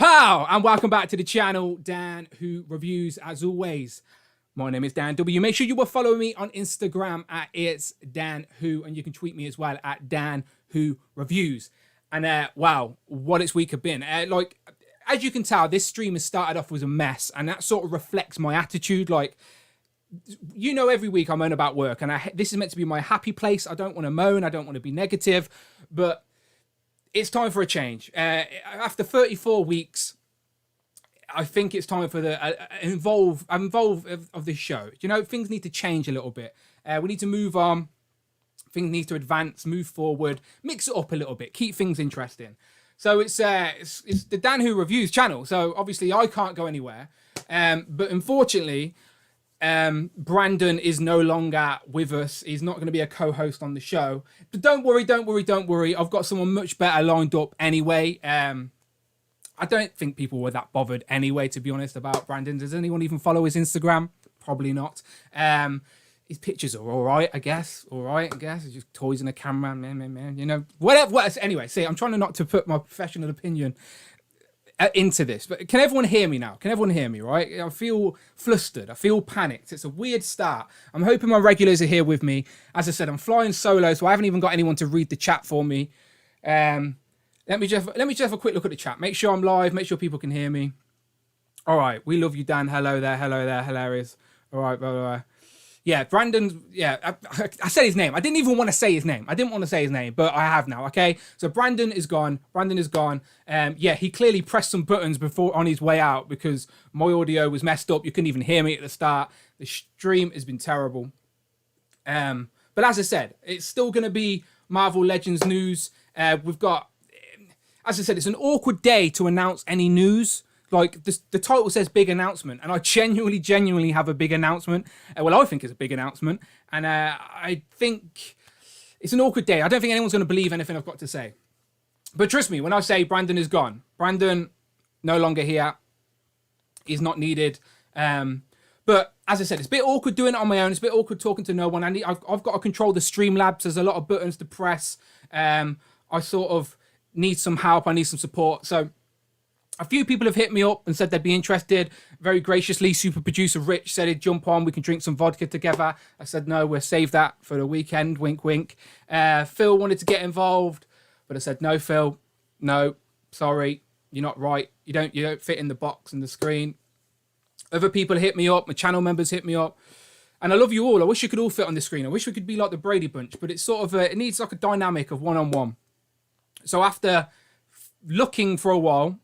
Pow! And welcome back to the channel, Dan Who Reviews, as always. My name is Dan W. Make sure you will follow me on Instagram at It's Dan Who, and you can tweet me as well at Dan Who Reviews. And wow, what its week have been. Like, as you can tell, this stream has started off as a mess, and that sort of reflects my attitude. Like, you know, every week I moan about work, and this is meant to be my happy place. I don't want to moan, I don't want to be negative, but it's time for a change. After 34 weeks, I think it's time for the involve of this show. You know, things need to change a little bit. We need to move on. Things need to advance, move forward, mix it up a little bit, keep things interesting. So it's the Dan Who Reviews channel. So obviously I can't go anywhere. But unfortunately, Brandon is no longer with us. He's not going to be a co-host on the show. But don't worry. I've got someone much better lined up anyway. I don't think people were that bothered anyway, to be honest, about Brandon. Does anyone even follow his Instagram? Probably not. His pictures are all right, I guess. It's just toys and a camera, man. You know, whatever. Anyway, see, I'm trying not to put my professional opinion into this, but can everyone hear me now? Can everyone hear me, right? I feel flustered. I feel panicked. It's a weird start. I'm hoping my regulars are here with me. As I said, I'm flying solo, so I haven't even got anyone to read the chat for me. Let me just have a quick look at the chat. Make sure I'm live. Make sure people can hear me. All right. We love you, Dan. Hello there. Hilarious. All right. Blah, blah, blah. Yeah, Brandon. Yeah, I said his name. I didn't even want to say his name. But I have now. Okay. So Brandon is gone. Yeah, he clearly pressed some buttons before on his way out because my audio was messed up. You couldn't even hear me at the start. The stream has been terrible. But as I said, it's still going to be Marvel Legends news. We've got, as I said, it's an awkward day to announce any news. Like, the title says big announcement, and I genuinely have a big announcement. Well, I think it's a big announcement, and I think it's an awkward day. I don't think anyone's going to believe anything I've got to say. But trust me, when I say Brandon is gone, Brandon no longer here. He's not needed. But as I said, it's a bit awkward doing it on my own. It's a bit awkward talking to no one. I've got to control the Streamlabs. There's a lot of buttons to press. I sort of need some help. I need some support. So a few people have hit me up and said they'd be interested. Very graciously, super producer Rich said he'd jump on. We can drink some vodka together. I said, no, we'll save that for the weekend. Wink, wink. Phil wanted to get involved, but I said, no, Phil, no, sorry, you're not right. You don't fit in the box and the screen. Other people hit me up. My channel members hit me up. And I love you all. I wish you could all fit on the screen. I wish we could be like the Brady Bunch, but it's sort of it needs like a dynamic of one-on-one. So after looking for a while,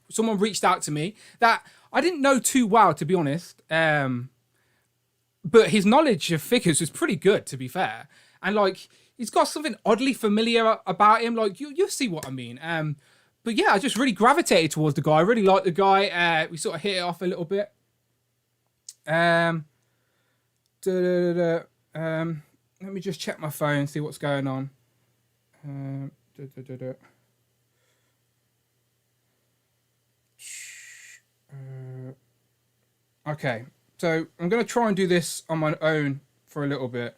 someone reached out to me that I didn't know too well, to be honest. But his knowledge of figures was pretty good, to be fair. And like, he's got something oddly familiar about him. Like, you'll see what I mean. But yeah, I just really gravitated towards the guy. I really like the guy. We sort of hit it off a little bit. Let me just check my phone, see what's going on. Okay, so I'm going to try and do this on my own for a little bit.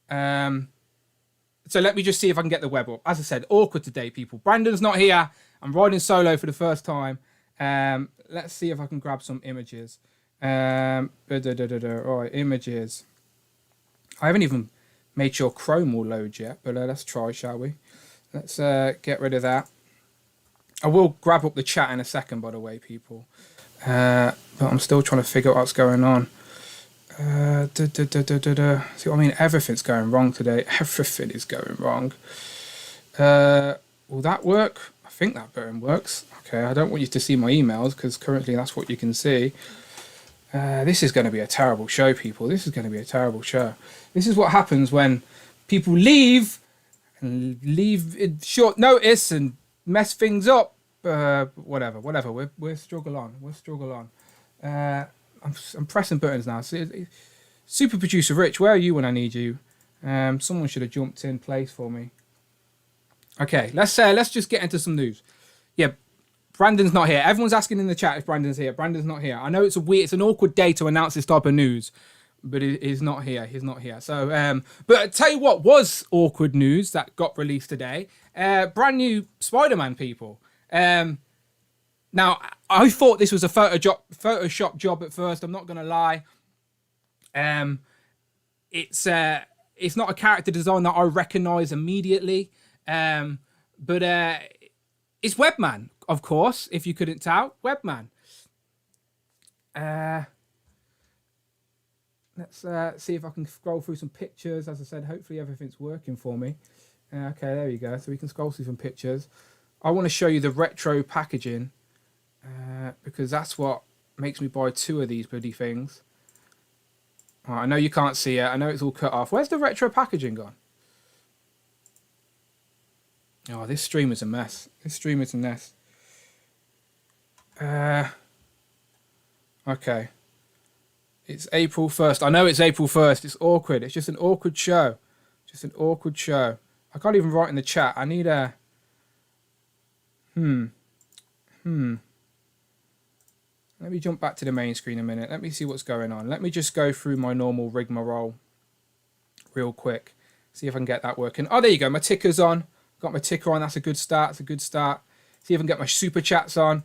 So let me just see if I can get the web up. As I said, awkward today, people. Brandon's not here. I'm riding solo for the first time. Let's see if I can grab some images. All right, images. I haven't even made sure Chrome will load yet, but let's try, shall we? Let's get rid of that. I will grab up the chat in a second, by the way, people. But I'm still trying to figure out what's going on. See what I mean? Everything's going wrong today. Everything is going wrong. Will that work? I think that button works. Okay, I don't want you to see my emails because currently that's what you can see. This is going to be a terrible show, people. This is going to be a terrible show. This is what happens when people leave in short notice and mess things up. Whatever. We'll struggle on. I'm pressing buttons now. Super producer Rich, where are you when I need you? Someone should have jumped in place for me. Okay, let's just get into some news. Yeah, Brandon's not here. Everyone's asking in the chat if Brandon's here. Brandon's not here. I know it's an awkward day to announce this type of news, but he's not here. He's not here. So, but I tell you what was awkward news that got released today. Brand new Spider-Man, people. Now, I thought this was a Photoshop job at first. I'm not going to lie. It's not a character design that I recognise immediately. But it's Webman, of course, if you couldn't tell. Webman. Let's see if I can scroll through some pictures. As I said, hopefully everything's working for me. Okay, there you go. So we can scroll through some pictures. I want to show you the retro packaging because that's what makes me buy 2 of these bloody things. Oh, I know you can't see it. I know it's all cut off. Where's the retro packaging gone? Oh, this stream is a mess. This stream is a mess. Okay. It's April 1st. I know it's April 1st. It's awkward. It's just an awkward show. Just an awkward show. I can't even write in the chat. I need a... Let me jump back to the main screen a minute. Let me see what's going on. Let me just go through my normal rigmarole real quick. See if I can get that working. Oh, there you go. My ticker's on. Got my ticker on. That's a good start. That's a good start. See if I can get my super chats on.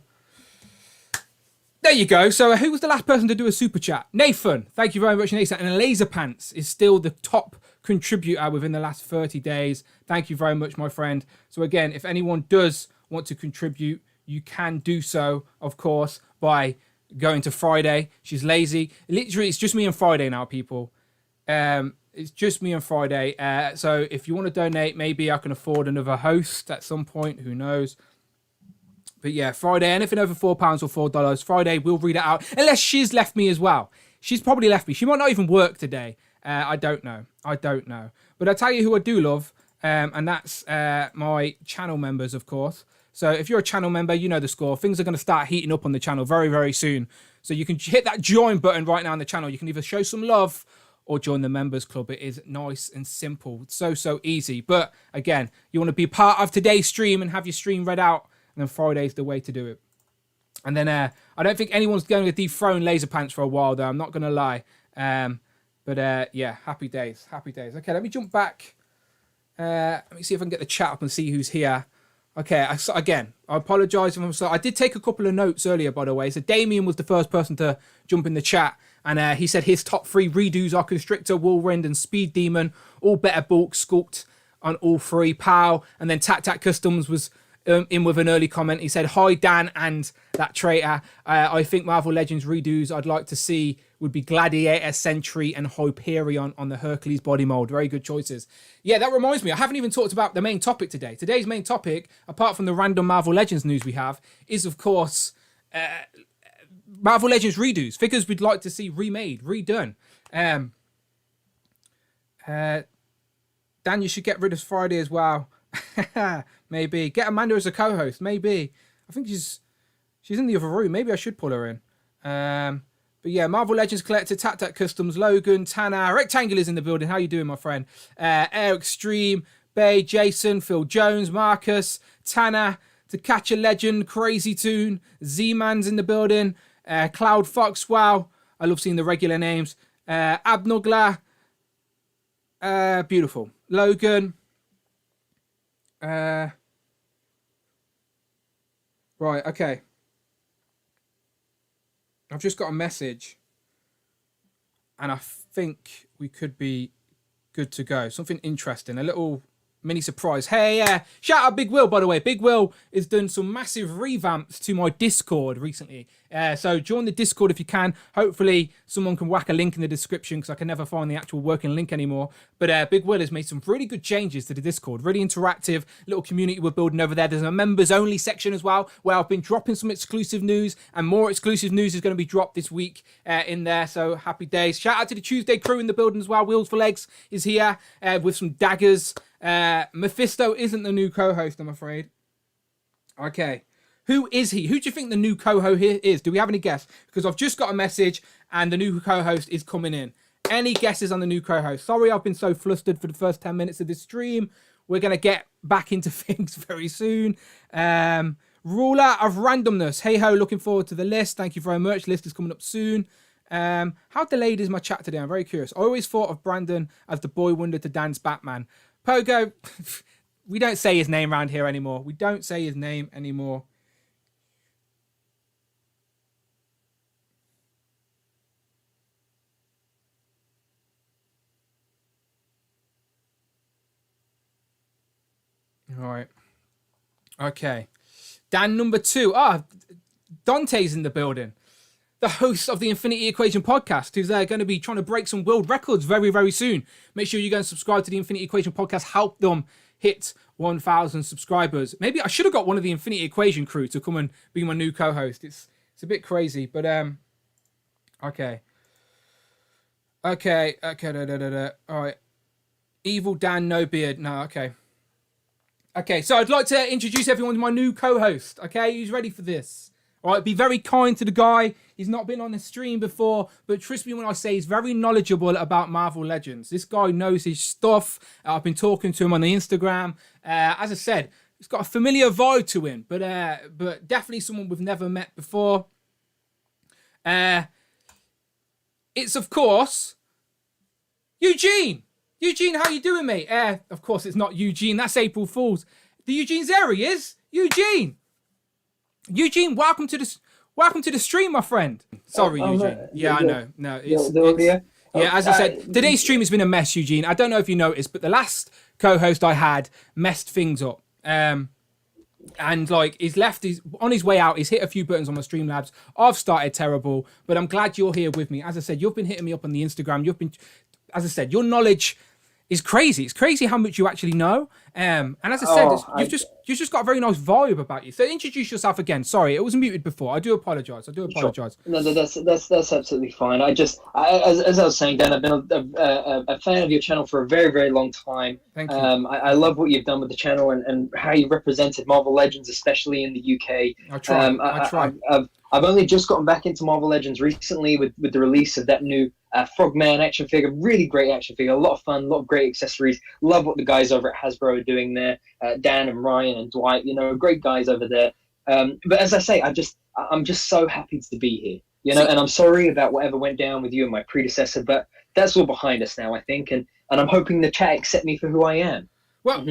There you go. So who was the last person to do a super chat? Nathan. Thank you very much, Nathan. And Laser Pants is still the top contributor within the last 30 days. Thank you very much, my friend. So again, if anyone does want to contribute, you can do so, of course, by going to Friday. She's lazy. Literally, it's just me and Friday now, people. It's just me and Friday. So if you want to donate, maybe I can afford another host at some point. Who knows? But yeah, Friday, anything over £4 or $4, Friday, we'll read it out. Unless she's left me as well. She's probably left me. She might not even work today. I don't know. I don't know. But I tell you who I do love, and that's my channel members, of course. So if you're a channel member, you know the score. Things are going to start heating up on the channel very, very soon. So you can hit that join button right now on the channel. You can either show some love or join the members club. It is nice and simple. It's so easy. But again, you want to be part of today's stream and have your stream read out. And then Friday's the way to do it. And then I don't think anyone's going to dethrone Laser Pants for a while, though. I'm not going to lie. But yeah, happy days. Happy days. Okay, let me jump back. Let me see if I can get the chat up and see who's here. Okay, again, I apologise if I'm sorry. I did take a couple of notes earlier, by the way. So Damien was the first person to jump in the chat. And he said his top 3 redos are Constrictor, Whirlwind, and Speed Demon. All better bulk, sculpt on all 3. Pow. And then Tat Customs was in with an early comment. He said, hi, Dan and that traitor. I think Marvel Legends redos I'd like to see would be Gladiator, Sentry, and Hyperion on the Hercules body mold. Very good choices. Yeah, that reminds me. I haven't even talked about the main topic today. Today's main topic, apart from the random Marvel Legends news we have, is, of course, Marvel Legends redos. Figures we'd like to see remade, redone. Dan, you should get rid of Friday as well. Maybe. Get Amanda as a co-host. Maybe. I think she's in the other room. Maybe I should pull her in. But yeah, Marvel Legends Collector, Tat Customs, Logan, Tana, Rectangular's in the building. How you doing, my friend? Air Extreme, Bay, Jason, Phil Jones, Marcus, Tana, To Catch a Legend, Crazy Toon, Z-Man's in the building, Cloud Fox, wow. I love seeing the regular names. Abnugla, beautiful. Logan, right, okay. I've just got a message and I think we could be good to go. Something interesting, a little mini surprise. Hey, shout out Big Will, by the way. Big Will has done some massive revamps to my Discord recently. So join the Discord if you can. Hopefully someone can whack a link in the description because I can never find the actual working link anymore. But Big Will has made some really good changes to the Discord. Really interactive little community we're building over there. There's a members only section as well where I've been dropping some exclusive news, and more exclusive news is going to be dropped this week in there. So happy days. Shout out to the Tuesday crew in the building as well. Wheels for Legs is here with some daggers. Mephisto isn't the new co-host, I'm afraid. Okay. Who is he? Who do you think the new co-host here is? Do we have any guess? Because I've just got a message and the new co-host is coming in. Any guesses on the new co-host? Sorry, I've been so flustered for the first 10 minutes of this stream. We're going to get back into things very soon. Ruler of randomness. Hey ho, looking forward to the list. Thank you very much. List is coming up soon. How delayed is my chat today? I'm very curious. I always thought of Brandon as the boy wonder to Dan's Batman. Pogo, we don't say his name around here anymore. We don't say his name anymore. All right. Okay. Dan number 2. Dante's in the building. The host of the Infinity Equation podcast, who's going to be trying to break some world records very, very soon. Make sure you go and subscribe to the Infinity Equation podcast. Help them hit 1,000 subscribers. Maybe I should have got one of the Infinity Equation crew to come and be my new co-host. It's a bit crazy, but okay. All right. Evil Dan, no beard. No, okay. Okay, so I'd like to introduce everyone to my new co-host. Okay, who's ready for this? All right, be very kind to the guy. He's not been on the stream before, but trust me when I say he's very knowledgeable about Marvel Legends. This guy knows his stuff. I've been talking to him on the Instagram. As I said, he's got a familiar vibe to him, but definitely someone we've never met before. It's, of course, Eugene. Eugene, how you doing, mate? Of course, it's not Eugene. That's April Fool's. The Eugene's there he is. Eugene. Eugene, welcome to the stream, my friend. Sorry, Eugene. Yeah, I know. No, it's as I said, today's stream has been a mess, Eugene. I don't know if you noticed, but the last co-host I had messed things up. And like he's on his way out. He's hit a few buttons on my Streamlabs. I've started terrible, but I'm glad you're here with me. As I said, you've been hitting me up on the Instagram. As I said, your knowledge is crazy. It's crazy how much you actually know. And as I said, you've just got a very nice vibe about you. So introduce yourself again. Sorry, it was muted before. I do apologize. Sure. No, that's absolutely fine. As I was saying, Dan, I've been a fan of your channel for a very, very long time. Thank you. I love what you've done with the channel and how you represented Marvel Legends, especially in the UK. I try. I've only just gotten back into Marvel Legends recently with the release of that new Frogman action figure. Really great action figure. A lot of fun, a lot of great accessories. Love what the guys over at Hasbro are doing there. Dan and Ryan and Dwight, great guys over there. But as I say, I'm just so happy to be here, and I'm sorry about whatever went down with you and my predecessor, but that's all behind us now, I think. And I'm hoping the chat accept me for who I am. Well,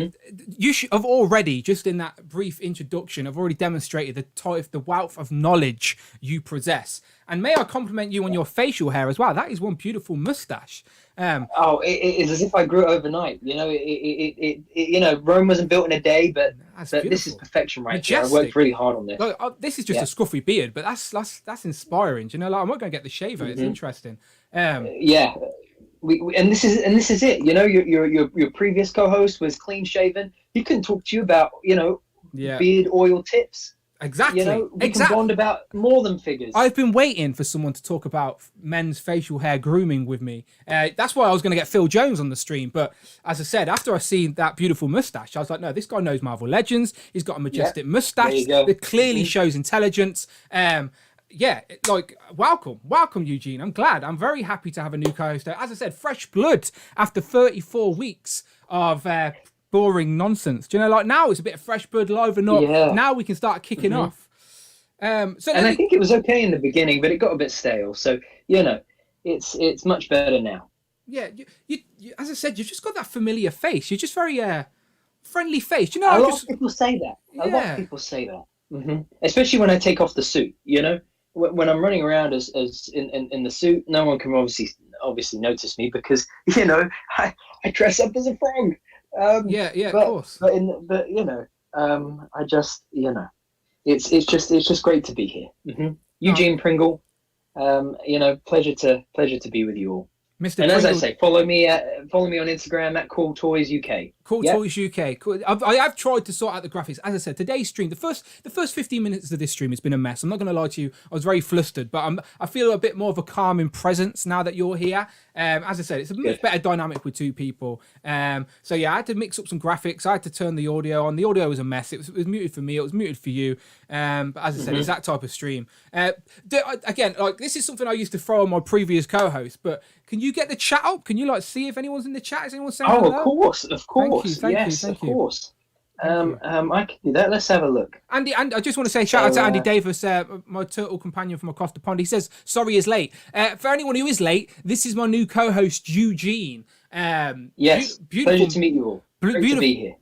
you should have already, just in that brief introduction, I've already demonstrated the wealth of knowledge you possess. And may I compliment you on your facial hair as well? That is one beautiful mustache. It's as if I grew it overnight. Rome wasn't built in a day, but this is perfection right here. I worked really hard on this. Like, this is just a scruffy beard, but that's inspiring. I'm not going to get the shaver. It's interesting. And this is it. Your previous co-host was clean shaven. He couldn't talk to you about beard oil tips. Exactly. We can bond about more than figures. I've been waiting for someone to talk about men's facial hair grooming with me. That's why I was going to get Phil Jones on the stream. But as I said, after I seen that beautiful mustache, I was like, no, this guy knows Marvel Legends. He's got a majestic mustache that clearly shows intelligence. Welcome, Eugene. I'm glad. I'm very happy to have a new co-host. As I said, fresh blood after 34 weeks of boring nonsense. Now it's a bit of fresh blood liven up. Now we can start kicking off. I think it was okay in the beginning, but it got a bit stale. So it's much better now. Yeah, you as I said, you've just got that familiar face. You're just very friendly face. A lot of people say that. A lot of people say that, especially when I take off the suit. When I'm running around as in the suit, no one can obviously notice me because I dress up as a frog. Of course. I just it's just great to be here. Eugene Pringle, pleasure to be with you all. Mr. And Pringle, as I say, follow me on Instagram at Cool Toys UK. Cool Toys UK. Cool. I have tried to sort out the graphics. As I said, today's stream, the first 15 minutes of this stream has been a mess. I'm not going to lie to you. I was very flustered, but I feel a bit more of a calming presence now that you're here. As I said, it's a much better dynamic with two people. I had to mix up some graphics. I had to turn the audio on. The audio was a mess. It was muted for me. It was muted for you. But as I said, it's that type of stream. Again, this is something I used to throw on my previous co-host, but can you get the chat up? Can you see if anyone's in the chat? Is anyone saying hello? Of course. Thank you. Of course. I can do that. Let's have a look. Andy, and I just want to say shout out to Andy Davis, my turtle companion from across the pond. He says, sorry is late. For anyone who is late, this is my new co-host, Eugene. Yes, pleasure to meet you all. Great to be here.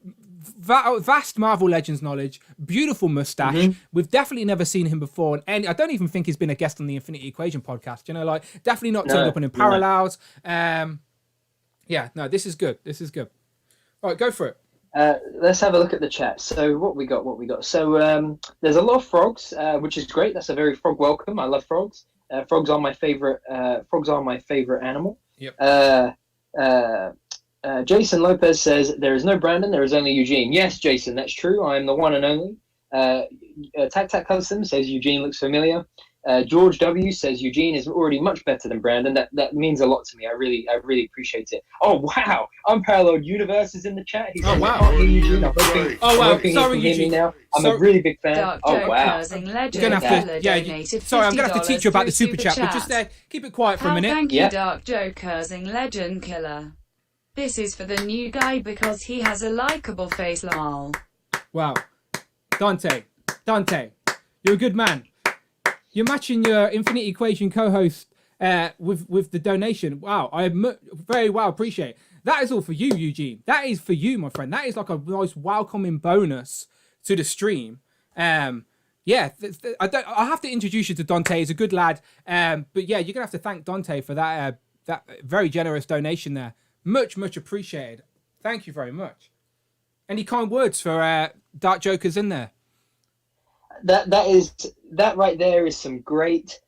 Vast Marvel Legends knowledge, beautiful mustache. We've definitely never seen him before, and I don't even think he's been a guest on the Infinity Equation podcast. Definitely not turned up in Parallels. This is good. All right, go for it. Let's have a look at the chat. So what we got? What we got? So there's a lot of frogs, which is great. That's a very frog welcome. I love frogs. Frogs are my favorite. Frogs are my favorite animal. Yep. Jason Lopez says there is no Brandon. There is only Eugene. Yes, Jason, that's true. I am the one and only. Tac Tac Custom says Eugene looks familiar. George W says Eugene is already much better than Brandon. That means a lot to me. I really appreciate it. Oh wow, Unparalleled Universe is in the chat. He says, wow. I can't hear Eugene. I'm hoping Sorry, you can hear me Eugene. now. I'm a really big fan. Dark Oh wow. Legend You're gonna have to, sorry, I'm gonna have to teach you about the super chat, but just keep it quiet for a minute. Thank you, Dark Jokersing Legend Killer. This is for the new guy because he has a likable face, lol. Wow, Dante, you're a good man. You're matching your Infinity Equation co-host with the donation. Wow, I very well appreciate it. That is all for you, Eugene. That is for you, my friend. That is like a nice welcoming bonus to the stream. I have to introduce you to Dante. He's a good lad. But yeah, you're gonna have to thank Dante for that very generous donation there. Much appreciated. Thank you very much. Any kind words for Dark Jokers in there? That right there is some great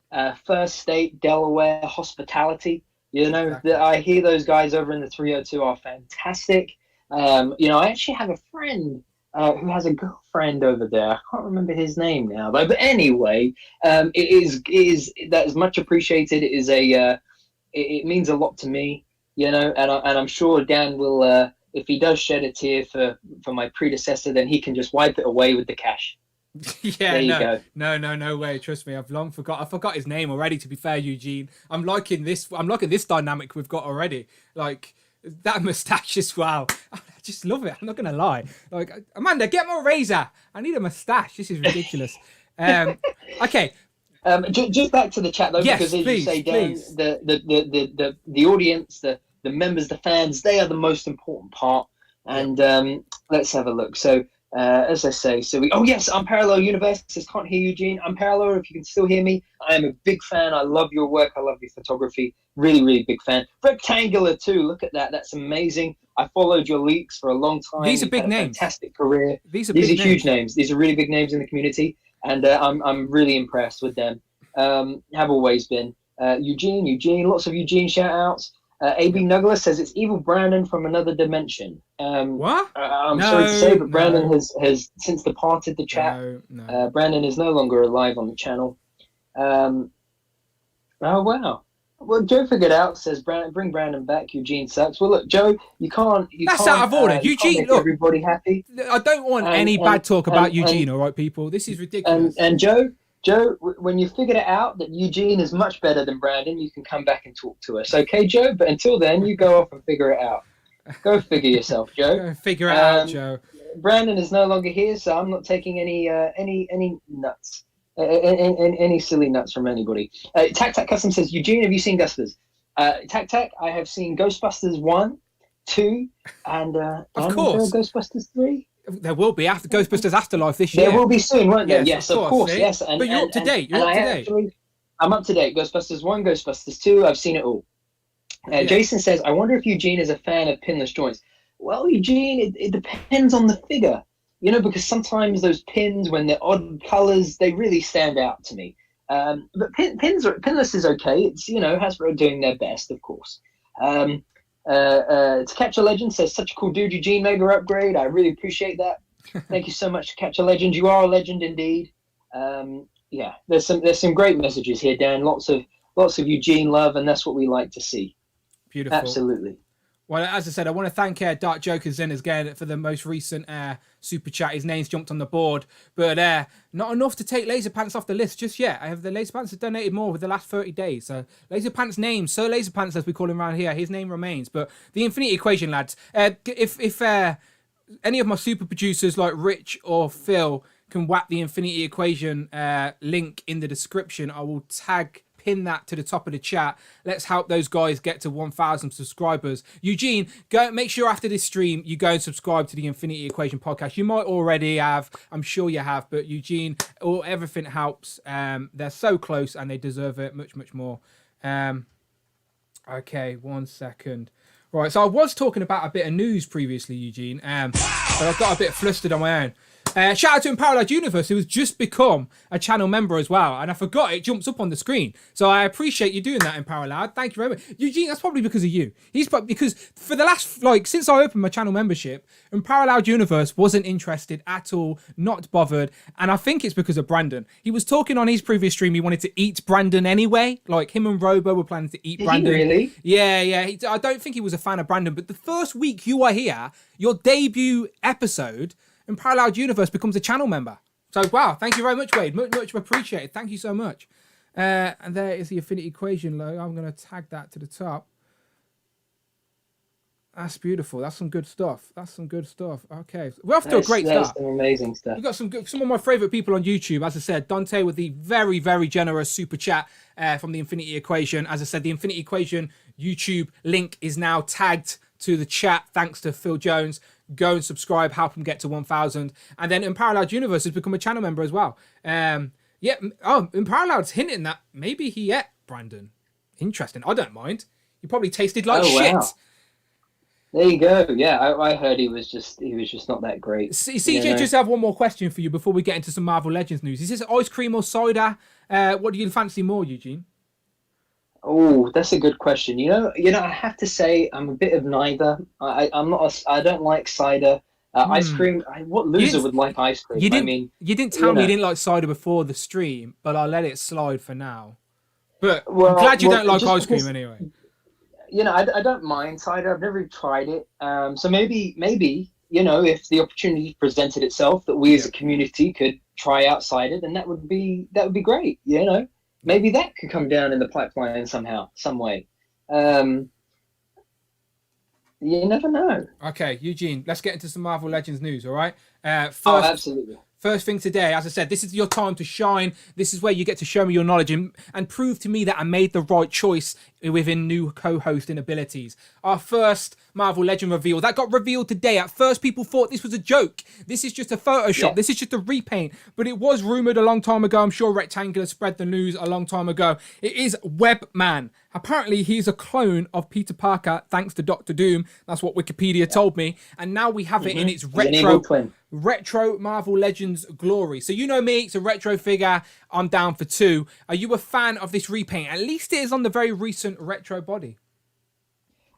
First State Delaware hospitality. You know, Exactly. I hear those guys over in the 302 are fantastic. I actually have a friend who has a girlfriend over there. I can't remember his name now, but anyway, that is much appreciated. It is it means a lot to me, you know, and I'm sure Dan will, if he does shed a tear for my predecessor, then he can just wipe it away with the cash. Yeah, no way. Trust me, I've long forgot. I forgot his name already. To be fair, Eugene, I'm liking this dynamic we've got already. Like that mustache as well. I just love it. I'm not gonna lie. Like Amanda, get more razor. I need a mustache. This is ridiculous. Okay. Just back to the chat though, Yes, because as please, you say, Dan, please. the audience, the members, the fans, they are the most important part. And let's have a look. So. As I say, yes, Unparalleled Universe says, can't hear Eugene. Unparalleled, if you can still hear me, I am a big fan. I love your work. I love your photography. Really big fan. Rectangular too. Look at that. That's amazing. I followed your leaks for a long time. These are big names. Fantastic career. These are huge names. These are really big names in the community, and I'm really impressed with them. Have always been. Eugene, lots of Eugene shout outs. AB Nugler says it's Evil Brandon from another dimension. What? I'm sorry to say, but Brandon has since departed the chat. No. Brandon is no longer alive on the channel. Oh, wow. Well, Joe figured out, says bring Brandon back. Eugene sucks. Well, look, Joe, you can't. That's out of order. Eugene, make look. everybody happy. I don't want any bad talk about Eugene, all right, people? This is ridiculous. And Joe, when you figured it out that Eugene is much better than Brandon, you can come back and talk to us. Okay, Joe? But until then, you go off and figure it out. Go figure yourself, Joe. Go figure it out, Joe. Brandon is no longer here, so I'm not taking any nuts. Any silly nuts from anybody. Tac Tac Custom says, Eugene, have you seen Ghostbusters? Tac Tac, I have seen Ghostbusters 1, 2, and of course. Ghostbusters 3. There will be after Ghostbusters Afterlife this year. There will be soon, won't there? Yes, of course. See? Yes. But you're up to date. I'm up to date. Ghostbusters 1, Ghostbusters 2. I've seen it all. Jason says, I wonder if Eugene is a fan of pinless joints. Well, Eugene, it depends on the figure. You know, because sometimes those pins, when they're odd colors, they really stand out to me. But pinless is okay. It's, you know, Hasbro doing their best, of course. To Catch a Legend says, such a cool dude, Eugene, mega upgrade. I really appreciate that. Thank you so much, To Catch a Legend. You are a legend indeed. There's some great messages here, Dan. Lots of Eugene love, and that's what we like to see. Beautiful. Absolutely. Well, as I said, I want to thank Dark Jokers in again for the most recent super chat. His name's jumped on the board, but not enough to take Laser Pants off the list just yet. I have the Laser Pants have donated more with the last 30 days. So Laser Pants' name, Sir Laser Pants as we call him around here, his name remains. But the Infinity Equation, lads, if any of my super producers like Rich or Phil can whack the Infinity Equation link in the description, I will pin that to the top of the chat. Let's help those guys get to 1,000 subscribers. Eugene, go make sure after this stream you go and subscribe to the Infinity Equation podcast. You might already have, I'm sure you have, but Eugene, everything helps. They're so close and they deserve it much more. Okay, 1 second. Right, so I was talking about a bit of news previously, Eugene, but I got a bit flustered on my own. Shout out to Unparalleled Universe, who has just become a channel member as well. And I forgot it jumps up on the screen. So I appreciate you doing that, Unparalleled. Thank you very much. Eugene, that's probably because of you. Because for the last, since I opened my channel membership, Unparalleled Universe wasn't interested at all, not bothered. And I think it's because of Brandon. He was talking on his previous stream, he wanted to eat Brandon anyway. Like him and Robo were planning to eat Brandon. Did he really? Yeah. I don't think he was a fan of Brandon. But the first week you are here, your debut episode, Unparalleled Universe becomes a channel member. So, wow, thank you very much, Wade. Much appreciated. Thank you so much. And there is the Affinity Equation logo. I'm going to tag that to the top. That's beautiful. That's some good stuff. Okay. We're off to a great start. That's some amazing stuff. We've got some of my favourite people on YouTube. As I said, Dante with the very, very generous super chat from the Infinity Equation. As I said, the Infinity Equation YouTube link is now tagged to the chat, thanks to Phil Jones. Go and subscribe, help him get to 1,000. And then Unparalleled Universe has become a channel member as well. Unparalleled's hinting that maybe he ate Brandon. Interesting. I don't mind. He probably tasted like shit. Wow. There you go. Yeah, I heard he was just not that great. CJ, just have one more question for you before we get into some Marvel Legends news. Is this ice cream or cider? What do you fancy more, Eugene? Oh, that's a good question. You know, I have to say I'm a bit of neither. I don't like cider. Ice cream. What loser would like ice cream? You didn't tell me you didn't like cider before the stream, but I'll let it slide for now. But I'm glad you don't like ice cream anyway. I don't mind cider. I've never tried it. So maybe if the opportunity presented itself that we as a community could try out cider, then that would be great. Maybe that could come down in the pipeline somehow, some way. You never know. Okay, Eugene, let's get into some Marvel Legends news, all right? Absolutely. First thing today, as I said, this is your time to shine. This is where you get to show me your knowledge and prove to me that I made the right choice within new co-hosting abilities. Our first Marvel Legend reveal, that got revealed today. At first, people thought this was a joke. This is just a Photoshop. Yeah. This is just a repaint. But it was rumoured a long time ago. I'm sure Rectangular spread the news a long time ago. It is Webman. Apparently, he's a clone of Peter Parker, thanks to Doctor Doom. That's what Wikipedia told me. And now we have it in its retro Marvel Legends glory. So you know me, it's a retro figure. I'm down for 2. Are you a fan of this repaint? At least it is on the very recent retro body.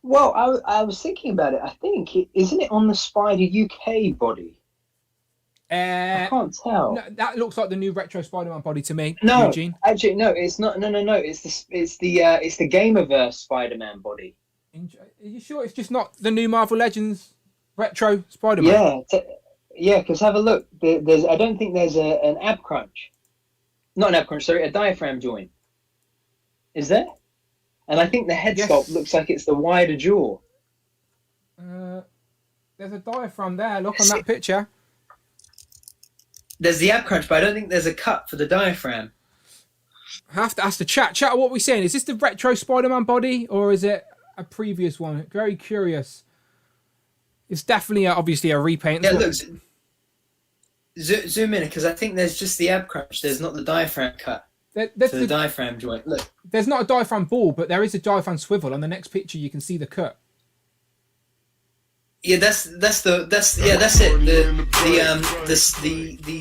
Well, I was thinking about it. I think, isn't it on the Spider UK body? I can't tell. No, that looks like the new retro Spider-Man body to me. No, Eugene. Actually, no, it's not. No. It's the Gamerverse Spider-Man body. Are you sure it's just not the new Marvel Legends retro Spider-Man? Yeah. Because have a look. There's. I don't think there's an ab crunch. Not an ab crunch. Sorry, a diaphragm joint. Is there? And I think the head sculpt looks like it's the wider jaw. There's a diaphragm there. Look on that picture. There's the ab crunch, but I don't think there's a cut for the diaphragm. I have to ask the chat. Chat, what are we saying? Is this the retro Spider-Man body, or is it a previous one? Very curious. It's definitely, obviously, a repaint. Yeah, look. Zoom in, because I think there's just the ab crunch. There's not the diaphragm cut. There's the diaphragm joint. Look. There's not a diaphragm ball, but there is a diaphragm swivel. On the next picture, you can see the cut. Yeah, that's it. The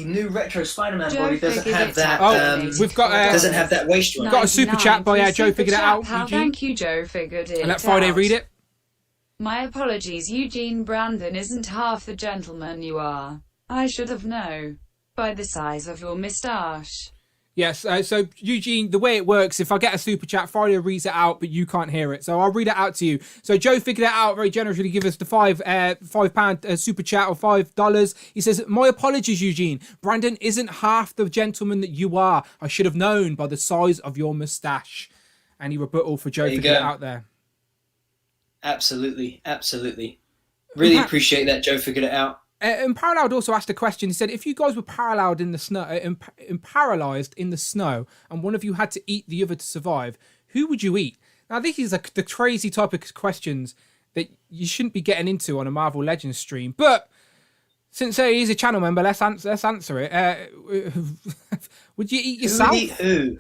new retro Spider-Man body doesn't have that. We've got doesn't have that waist joint. We've got a super chat by Joe Figured It Out. Thank you, Joe Figured It Out. And let Friday read it. My apologies, Eugene. Brandon isn't half the gentleman you are. I should have known by the size of your moustache. Yes, so Eugene, the way it works, if I get a super chat, Friday reads it out, but you can't hear it. So I'll read it out to you. So Joe Figured It Out very generously give us the £5 super chat or $5. He says, my apologies, Eugene. Brandon isn't half the gentleman that you are. I should have known by the size of your moustache. Any rebuttal for Joe Figured It Out there? Absolutely. Really appreciate that, Joe Figured It Out. Unparalleled also asked a question. He said, if you guys were paralleled in the snow, paralyzed in the snow, and one of you had to eat the other to survive, who would you eat? Now, this is the crazy type of questions that you shouldn't be getting into on a Marvel Legends stream. But since he's a channel member, let's answer it. Would you eat yourself? Who would eat who?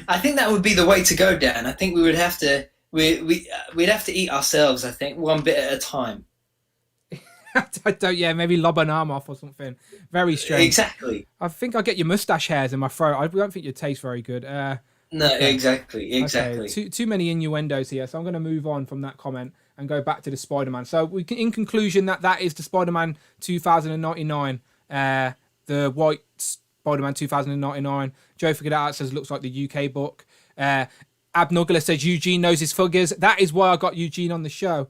I think that would be the way to go, Dan. I think we would have to we'd have to eat ourselves, I think, one bit at a time. I don't. Yeah, maybe lob an arm off or something. Very strange. Exactly. I think I'll get your mustache hairs in my throat. I don't think you taste very good. No, Okay. exactly. Okay. Too many innuendos here, so I'm going to move on from that comment and go back to the Spider-Man. So we can, in conclusion, that is the Spider-Man 2099, the white Spider-Man 2099. Joe figured it out. Says looks like the UK book. Abnugula says Eugene knows his figures. That is why I got Eugene on the show.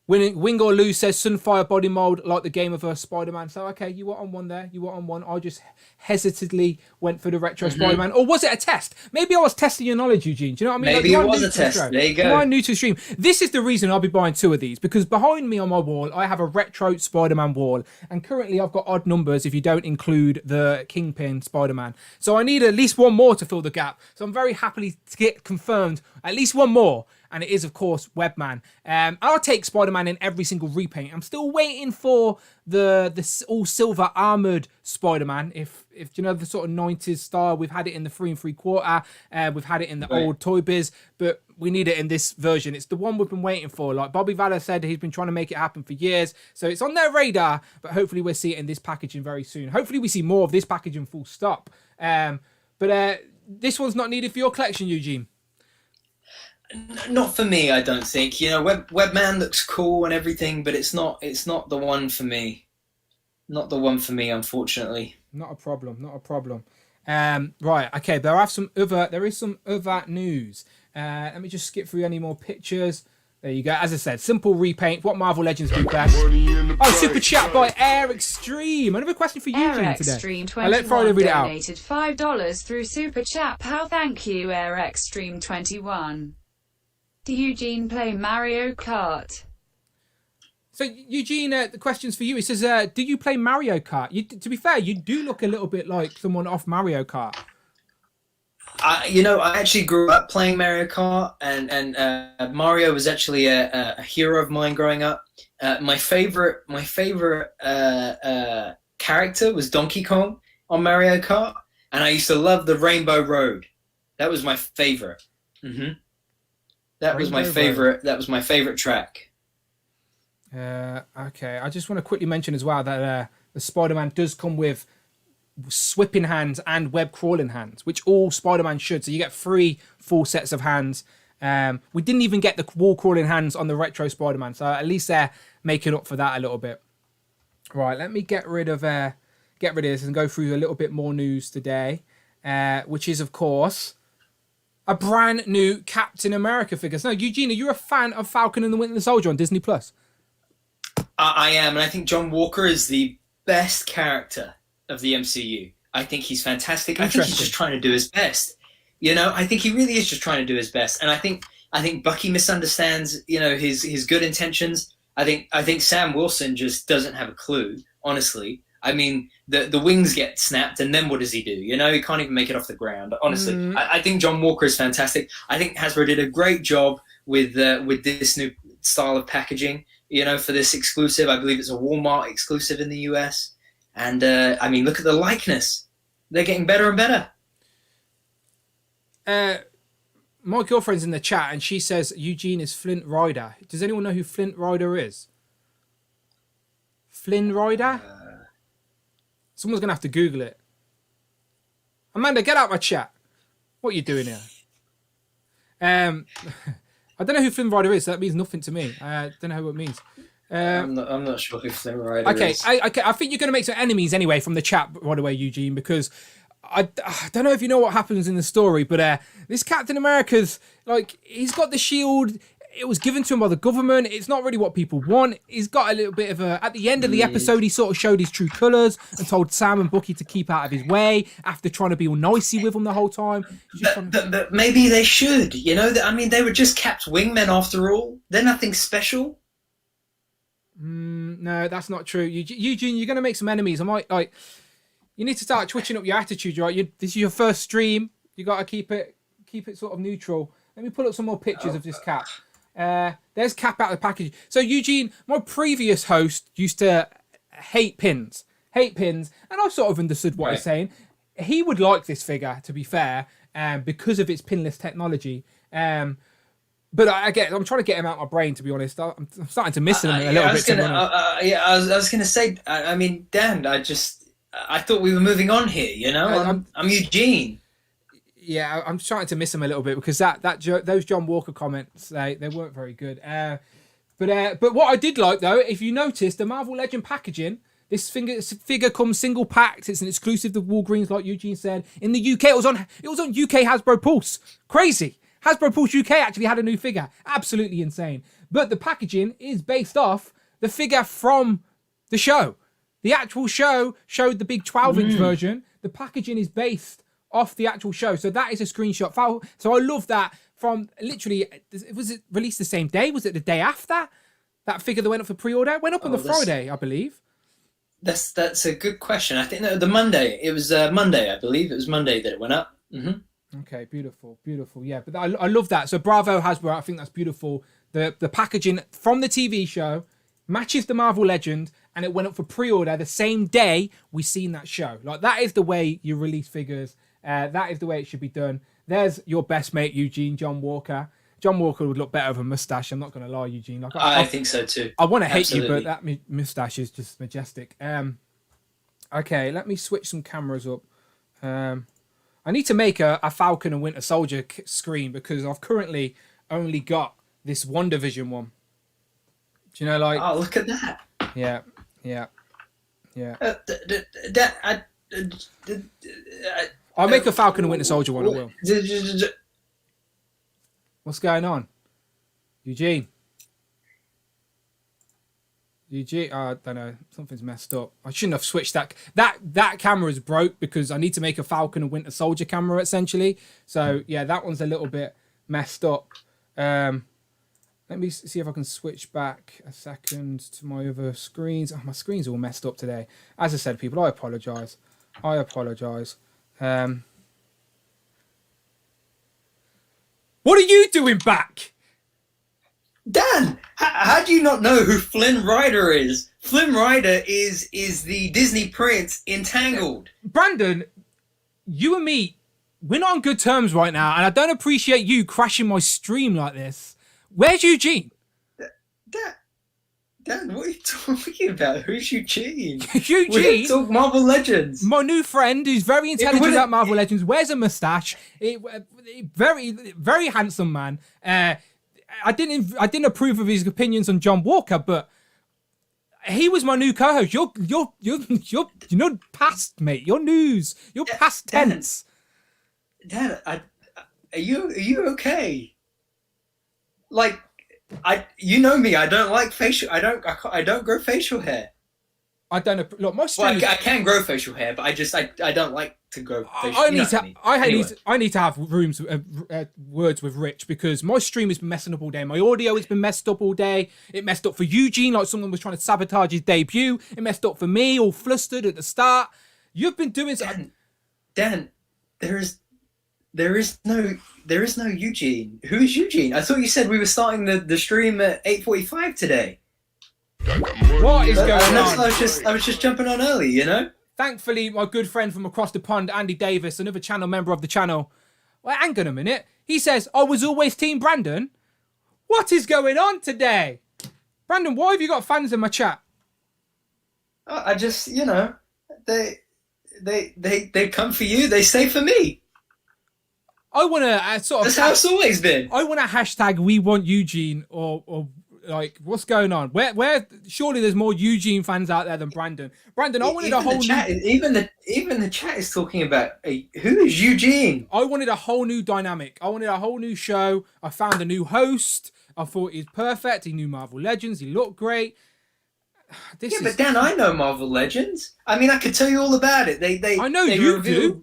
Wing or Lose says Sunfire body mold like the game of Spider-Man. So okay, you were on one there. You were on one. I just hesitantly went for the retro Spider-Man. Or was it a test? Maybe I was testing your knowledge, Eugene. Do you know what I mean? Maybe it was a test. There you go. You are new to the stream. This is the reason I'll be buying 2 of these, because behind me on my wall I have a retro Spider-Man wall, and currently I've got odd numbers if you don't include the Kingpin Spider-Man. So I need at least one more to fill the gap. So I'm very happy to get confirmed at least one more. And it is, of course, Webman. I'll take Spider-Man in every single repaint. I'm still waiting for the all silver armored Spider-Man. If you know the sort of 90s style, we've had it in the 3 3/4. We've had it in the old Toy Biz, but we need it in this version. It's the one we've been waiting for. Like Bobby Valor said, he's been trying to make it happen for years. So it's on their radar, but hopefully we'll see it in this packaging very soon. Hopefully we see more of this packaging full stop. But this one's not needed for your collection, Eugene. Not for me, I don't think. You know, Webman looks cool and everything, but it's not the one for me. Not the one for me, unfortunately. Not a problem. Right, okay. There is some other news. Let me just skip through any more pictures. There you go. As I said, simple repaint. What Marvel Legends do best? Oh, super chat by Air Extreme. Another question for you, Eugene, today. Extreme 21 donated $5 through super chat. How thank you, Air Extreme 21. Do Eugene play Mario Kart? So, Eugene, the question's for you. It says, do you play Mario Kart? To be fair, you do look a little bit like someone off Mario Kart. I actually grew up playing Mario Kart, and Mario was actually a hero of mine growing up. My favorite character was Donkey Kong on Mario Kart, and I used to love the Rainbow Road. That was my favorite. Mm-hmm. That was my favorite track. Okay, I just want to quickly mention as well that the Spider-Man does come with swipping hands and web crawling hands, which all Spider-Man should. So you get 3 full sets of hands. We didn't even get the wall crawling hands on the retro Spider-Man, so at least they're making up for that a little bit. Right, let me get rid of this and go through a little bit more news today, which is of course a brand new Captain America figure. So, Eugene, are you a fan of Falcon and the Winter Soldier on Disney Plus? I am, and I think John Walker is the best character of the MCU. I think he's fantastic. I think he's just trying to do his best. You know, I think he really is just trying to do his best. And I think Bucky misunderstands, his good intentions. I think Sam Wilson just doesn't have a clue, honestly. I mean, the wings get snapped, and then what does he do? He can't even make it off the ground. Honestly, I think John Walker is fantastic. I think Hasbro did a great job with this new style of packaging. For this exclusive. I believe it's a Walmart exclusive in the US. And look at the likeness. They're getting better and better. My girlfriend's in the chat, and she says Eugene is Flint Rider. Does anyone know who Flint Rider is? Flynn Rider? Someone's going to have to Google it. Amanda, get out my chat. What are you doing here? I don't know who Flynn Rider is. So that means nothing to me. I don't know what it means. I'm not sure who Flynn Rider is. Okay. I think you're going to make some enemies anyway from the chat right away, Eugene, because I don't know if you know what happens in the story, but this Captain America's, he's got the shield. It was given to him by the government. It's not really what people want. He's got a little bit of at the end of the episode, he sort of showed his true colours and told Sam and Bucky to keep out of his way after trying to be all nicey with him the whole time. But maybe they should, they were just Cap's wingmen after all. They're nothing special. No, that's not true. Eugene, you're going to make some enemies. I might, you need to start twitching up your attitude, right? This is your first stream. You got to keep it sort of neutral. Let me pull up some more pictures of this Cap. There's Cap out of the package. So Eugene, my previous host used to hate pins, and I sort of understood what he's saying. He would like this figure, to be fair, because of its pinless technology. But I'm trying to get him out of my brain, to be honest. I'm starting to miss him a little bit. I was gonna say. I mean, Dan, I thought we were moving on here. You know, I'm Eugene. Yeah, I'm starting to miss him a little bit because those John Walker comments they weren't very good. But what I did like though, if you noticed, the Marvel Legend packaging. This figure comes single packed. It's an exclusive to Walgreens, like Eugene said. In the UK, it was on UK Hasbro Pulse. Crazy. Hasbro Pulse UK actually had a new figure. Absolutely insane. But the packaging is based off the figure from the show. The actual show showed the big 12-inch version. The packaging is based off the actual show. So that is a screenshot. So I love that from literally, was it released the same day? Was it the day after? That figure that went up for pre-order? It went up on the Friday, I believe. That's a good question. I think the Monday. It was Monday, I believe. It was Monday that it went up. Mm-hmm. Okay, beautiful. Yeah, but I love that. So bravo, Hasbro. I think that's beautiful. The packaging from the TV show matches the Marvel Legend, and it went up for pre-order the same day we seen that show. Like, that is the way you release figures. That is the way it should be done. There's your best mate, Eugene, John Walker. John Walker would look better with a mustache. I'm not going to lie, Eugene. Like, I think so too. I want to hate you, but that mustache is just majestic. Okay, let me switch some cameras up. I need to make a Falcon and Winter Soldier screen because I've currently only got this WandaVision one. Do you know, like? Oh, look at that. Yeah. I'll make a Falcon and Winter Soldier one. I will. What's going on? Eugene, I don't know. Something's messed up. I shouldn't have switched that. That camera is broke because I need to make a Falcon and Winter Soldier camera, essentially. So, yeah, that one's a little bit messed up. Let me see if I can switch back a second to my other screens. Oh, my screen's all messed up today. As I said, people, I apologise. What are you doing back? Dan, how do you not know who Flynn Rider is? Flynn Rider is the Disney prince in Tangled. Brandon, you and me, we're not on good terms right now, and I don't appreciate you crashing my stream like this. Where's Eugene? Dan, what are you talking about? Who's Eugene? Eugene? We talk Marvel Legends. My new friend who's very intelligent about Marvel Legends, wears a mustache. Very, very handsome man. I didn't approve of his opinions on John Walker, but he was my new co-host. You're past, mate. You're news. You're past tense. Dan, are you okay? Like, you know me. I don't like facial. I don't grow facial hair. I don't look. My stream. Well, I can grow facial hair, but I don't like to grow facial. I need to have words with Rich because my stream has been messing up all day. My audio has been messed up all day. It messed up for Eugene, like someone was trying to sabotage his debut. It messed up for me, all flustered at the start. You've been doing something. Dan, there is no Eugene. Who is Eugene? I thought you said we were starting the stream at 8:45 today. What is going on? I was just jumping on early, you know? Thankfully, my good friend from across the pond, Andy Davis, another channel member of the channel. Well, hang on a minute. He says, I was always Team Brandon. What is going on today? Brandon, why have you got fans in my chat? I just, you know, they come for you, they stay for me. I want to That's how it's always been. I want to hashtag we want Eugene or like, what's going on? Where? Surely there's more Eugene fans out there than Brandon. Brandon, I wanted a whole even the chat is talking about who is Eugene. I wanted a whole new dynamic. I wanted a whole new show. I found a new host. I thought he's perfect. He knew Marvel Legends. He looked great. But Dan, I know Marvel Legends. I mean, I could tell you all about it. I know you do.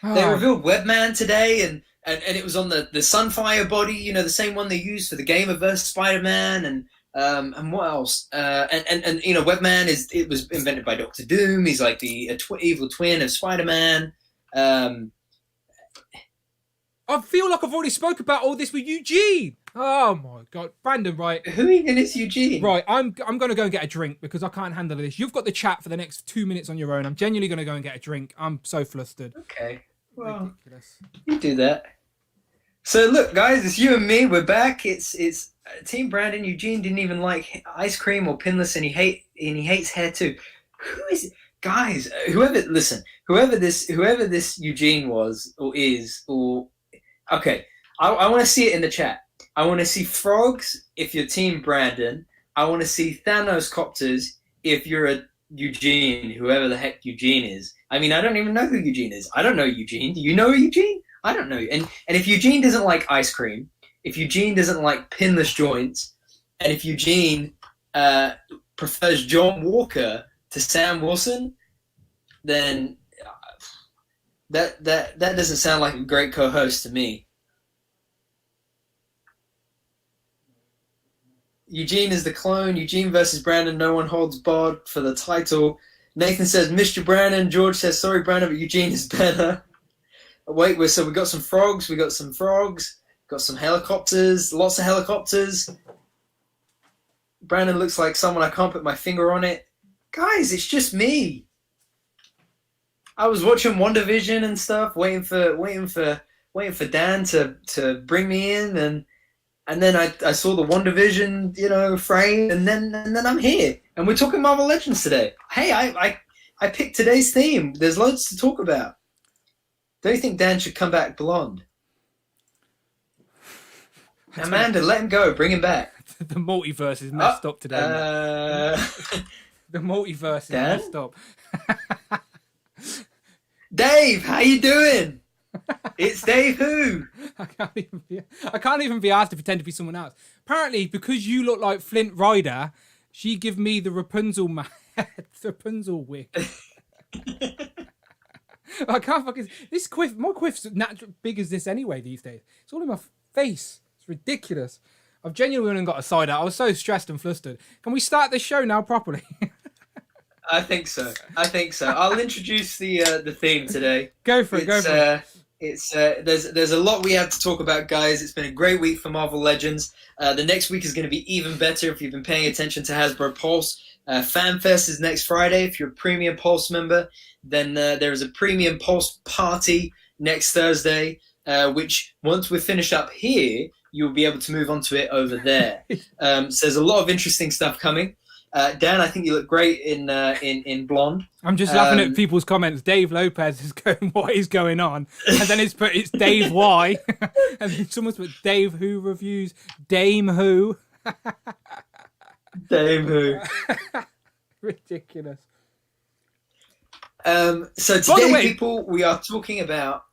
They revealed Webman today, and it was on the Sunfire body, you know, the same one they used for the Gamerverse Spider-Man, and what else? And you know, Webman was invented by Doctor Doom. He's like the evil twin of Spider-Man. I feel like I've already spoke about all this with Eugene. Oh my God, Brandon, right? Who even is Eugene? Right, I'm gonna go and get a drink because I can't handle this. You've got the chat for the next 2 minutes on your own. I'm genuinely gonna go and get a drink. I'm so flustered. Okay. Well, ridiculous. You do that. So look, guys, it's you and me. We're back. It's Team Brandon. Eugene didn't even like ice cream or pinless, and he hates hair too. Who is it? Guys? Whoever this Eugene was or is or okay. I want to see it in the chat. I want to see frogs if you're Team Brandon. I want to see Thanos copters if you're a Eugene, whoever the heck Eugene is. I mean, I don't even know who Eugene is. I don't know Eugene. Do you know Eugene? I don't know. And if Eugene doesn't like ice cream, if Eugene doesn't like pinless joints, and if Eugene prefers John Walker to Sam Wilson, then that doesn't sound like a great co-host to me. Eugene is the clone. Eugene versus Brandon. No one holds barred for the title. Nathan says, Mr. Brandon. George says, sorry, Brandon, but Eugene is better. Wait, so we got some frogs. Got some helicopters. Lots of helicopters. Brandon looks like someone I can't put my finger on it. Guys, it's just me. I was watching WandaVision and stuff, waiting for Dan to bring me in, and then I saw the WandaVision, frame, and then I'm here, and we're talking Marvel Legends today. Hey, I picked today's theme. There's loads to talk about. Don't you think Dan should come back blonde? Amanda, let him go. Bring him back. The multiverse is messed up today. The multiverse is messed up. Dave, how you doing? It's Dave who? I can't even be asked to pretend to be someone else. Apparently, because you look like Flint Rider, she give me the Rapunzel Rapunzel wig. I can't fucking. This quiff, my quiff's natural big as this anyway these days. It's all in my face. It's ridiculous. I've genuinely got a side out. I was so stressed and flustered. Can we start this show now properly? I think so. I'll introduce the theme today. Go for it. There's a lot we have to talk about, guys. It's been a great week for Marvel Legends. The next week is going to be even better if you've been paying attention to Hasbro Pulse. FanFest is next Friday. If you're a Premium Pulse member, then there is a Premium Pulse party next Thursday, which once we're finished up here, you'll be able to move on to it over there. So there's a lot of interesting stuff coming. Dan, I think you look great in blonde. I'm just laughing at people's comments. Dave Lopez is going, what is going on? And then it's Dave Y. And then someone's put Dave Who reviews Dame Who. Dame Who. Ridiculous. So today, people, we are talking about...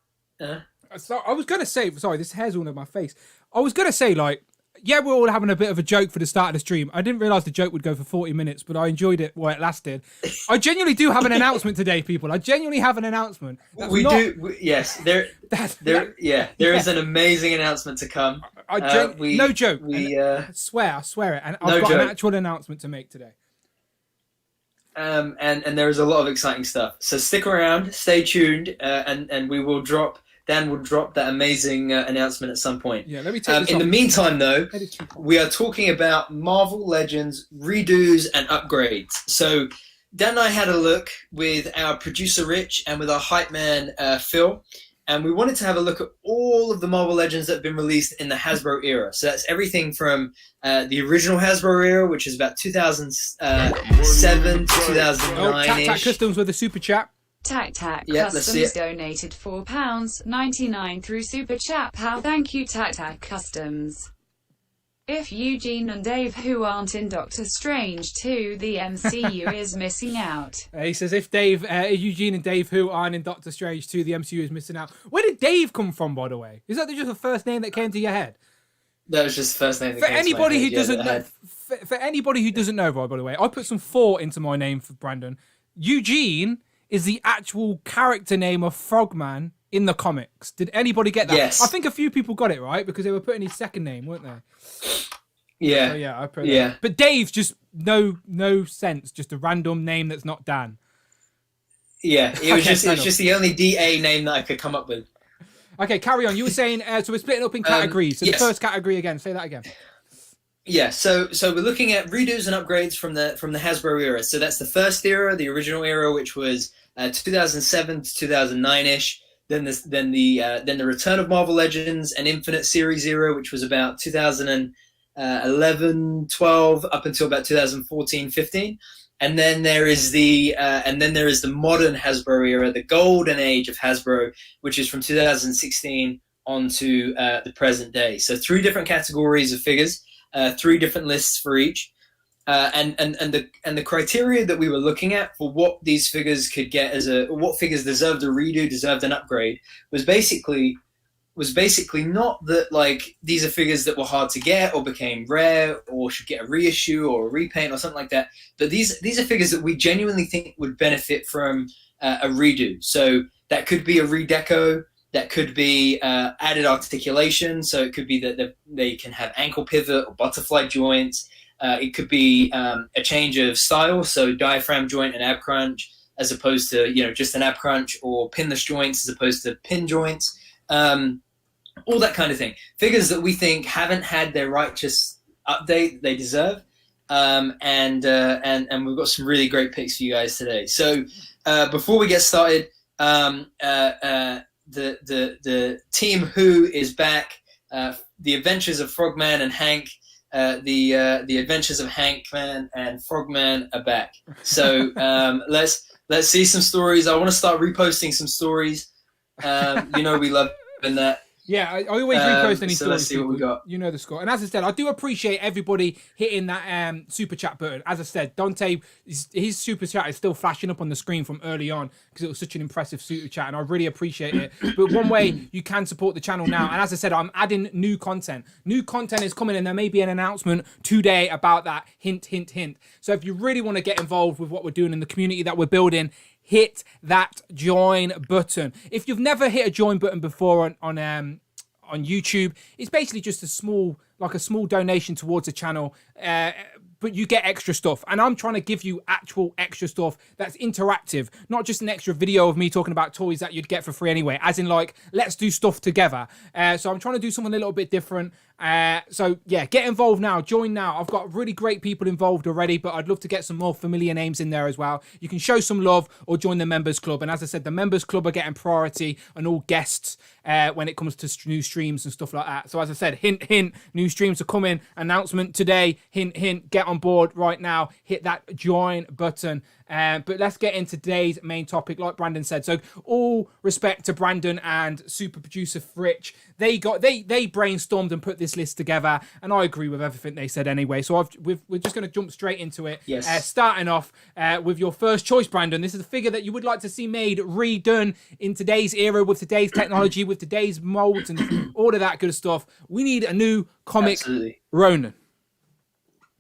So I was going to say, sorry, this hair's all over my face. I was going to say, yeah, we're all having a bit of a joke for the start of the stream. I didn't realise the joke would go for 40 minutes, but I enjoyed it while it lasted. I genuinely do have an announcement today, people. I genuinely have an announcement. Yes. There is an amazing announcement to come. No joke. I swear it. And I've got an actual announcement to make today. And there is a lot of exciting stuff. So stick around, stay tuned, and we will drop... Dan will drop that amazing announcement at some point. Yeah, let me take this in off. the meantime, though, we are talking about Marvel Legends redos and upgrades. So Dan and I had a look with our producer Rich and with our hype man Phil, and we wanted to have a look at all of the Marvel Legends that have been released in the Hasbro era. So that's everything from the original Hasbro era, which is about 2007 to 2009. Tac Customs with a super chat. Tac Customs donated £4.99 through Super Chat. How thank you, Tac Customs. If Eugene and Dave Who aren't in Doctor Strange 2, the MCU is missing out. He says if Eugene and Dave Who aren't in Doctor Strange 2, the MCU is missing out. Where did Dave come from, by the way? Is that just the first name that came to your head? That was just the first name that came to my head. For anybody who doesn't know, by the way, I put some thought into my name for Brandon. Eugene is the actual character name of Frogman in the comics. Did anybody get that? Yes. I think a few people got it, right? Because they were putting his second name, weren't they? Yeah. So, yeah, I put that. But Dave's just no sense, just a random name that's not Dan. Yeah, it's just the only DA name that I could come up with. Okay, carry on. You were saying, so we're splitting up in categories. So yes. The first category again, say that again. Yeah, so we're looking at redos and upgrades from the Hasbro era. So that's the first era, the original era, which was 2007 to 2009-ish. then the Return of Marvel Legends and Infinite Series Zero, which was about 2011, 12 up until about 2014, 15. And then there is the modern Hasbro era, the golden age of Hasbro, which is from 2016 on to the present day. So 3 different categories of figures, 3 different lists for each, and the criteria that we were looking at for what these figures could get what figures deserved a redo, deserved an upgrade, was basically not that like these are figures that were hard to get or became rare or should get a reissue or a repaint or something like that. But these are figures that we genuinely think would benefit from a redo. So that could be a redeco, that could be added articulation. So it could be that they can have ankle pivot or butterfly joints. It could be a change of style, so diaphragm joint and ab crunch, as opposed to just an ab crunch, or pinless joints as opposed to pin joints. All that kind of thing. Figures that we think haven't had their righteous update they deserve, and we've got some really great picks for you guys today. So before we get started, the Team Who is back. The Adventures of Frogman and Hank. The Adventures of Hankman and Frogman are back. So let's see some stories. I want to start reposting some stories. We love doing that. Yeah, I always repost any so stories. Let's see what we got. You know the score. And as I said, I do appreciate everybody hitting that super chat button. As I said, Dante, his super chat is still flashing up on the screen from early on because it was such an impressive super chat, and I really appreciate it. But one way you can support the channel now, and as I said, I'm adding new content. New content is coming, and there may be an announcement today about that. Hint, hint, hint. So if you really want to get involved with what we're doing in the community that we're building, hit that join button. If you've never hit a join button before on YouTube, it's basically just a small donation towards the channel, but you get extra stuff, and I'm trying to give you actual extra stuff that's interactive, not just an extra video of me talking about toys that you'd get for free anyway, as in like, let's do stuff together. So I'm trying to do something a little bit different. So yeah, get involved now, join now. I've got really great people involved already, but I'd love to get some more familiar names in there as well. You can show some love or join the members club, and as I said, the members club are getting priority and all guests when it comes to new streams and stuff like that. So as I said, hint, hint, new streams are coming, announcement today, hint, hint, get on board right now, hit that join button. But let's get into today's main topic, like Brandon said. So all respect to Brandon and super producer Fritch. They brainstormed and put this list together, and I agree with everything they said anyway. So we're just going to jump straight into it. Yes. Starting off with your first choice, Brandon. This is a figure that you would like to see made, redone in today's era with today's technology, with today's molds and all of that good stuff. We need a new comic. Absolutely. Ronin.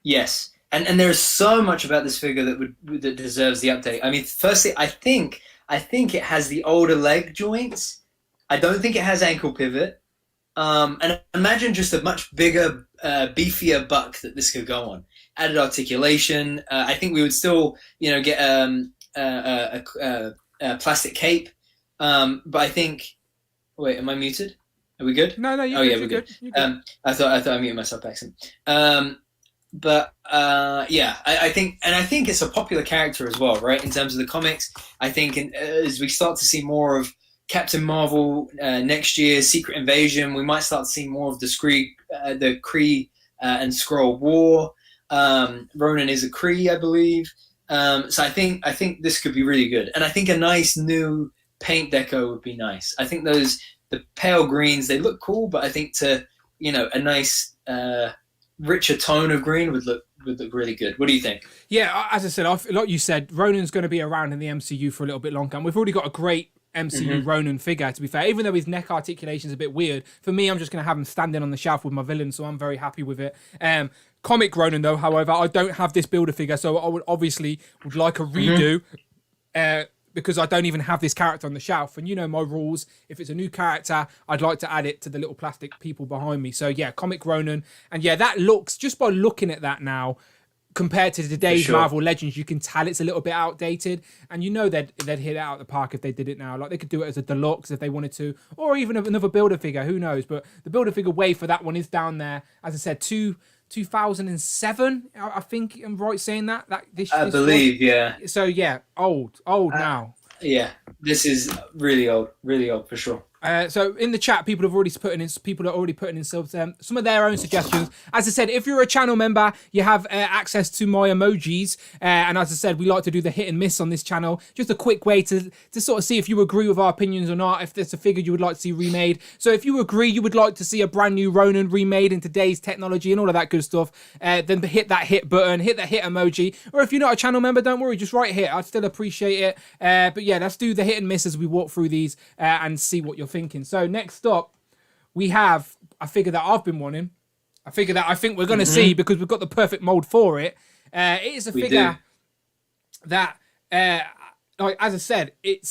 Yes. And there's so much about this figure that deserves the update. I mean, firstly, I think it has the older leg joints. I don't think it has ankle pivot. And imagine just a much bigger, beefier buck that this could go on. Added articulation. I think we would still, get a plastic cape. But I think. Wait, am I muted? Are we good? No, you're good. We're good. You're good. I thought I muted myself by accident. But I think it's a popular character as well, right? In terms of the comics, I think as we start to see more of Captain Marvel next year, Secret Invasion, we might start to see more of the Kree and Skrull War. Ronan is a Kree, I believe. So I think this could be really good, and I think a nice new paint deco would be nice. I think the pale greens, they look cool, but I think a nice richer tone of green would look really good. What do you think? Yeah, as I said, like you said, Ronan's going to be around in the MCU for a little bit longer, and we've already got a great MCU Ronan figure, to be fair. Even though his neck articulation is a bit weird, for me, I'm just going to have him standing on the shelf with my villain, so I'm very happy with it. Comic Ronan, though, however, I don't have this builder figure, so I would like a redo. Because I don't even have this character on the shelf. And you know my rules. If it's a new character, I'd like to add it to the little plastic people behind me. So yeah, Comic Ronan. And yeah, that looks, just by looking at that now, compared to today's Marvel Legends, you can tell it's a little bit outdated. And you know they'd hit it out of the park if they did it now. Like, they could do it as a deluxe if they wanted to. Or even another builder figure, who knows. But the builder figure wave for that one is down there. As I said, 2007, I think I'm right saying that. I believe, yeah. So yeah, old now. Yeah, this is really old for sure. So in the chat, people are already putting in some of their own suggestions. As I said, if you're a channel member, you have access to my emojis, and as I said, we like to do the hit and miss on this channel. Just a quick way to sort of see if you agree with our opinions or not. If there's a figure you would like to see remade. So if you agree, you would like to see a brand new Ronin remade in today's technology and all of that good stuff, then hit that hit button, hit the hit emoji. Or if you're not a channel member, don't worry, just write hit. I'd still appreciate it. But yeah, let's do the hit and miss as we walk through these and see what you're thinking. So next up, we have a figure that I've been wanting. A figure that I think we're going to see because we've got the perfect mold for it. It is a figure that, like as I said, it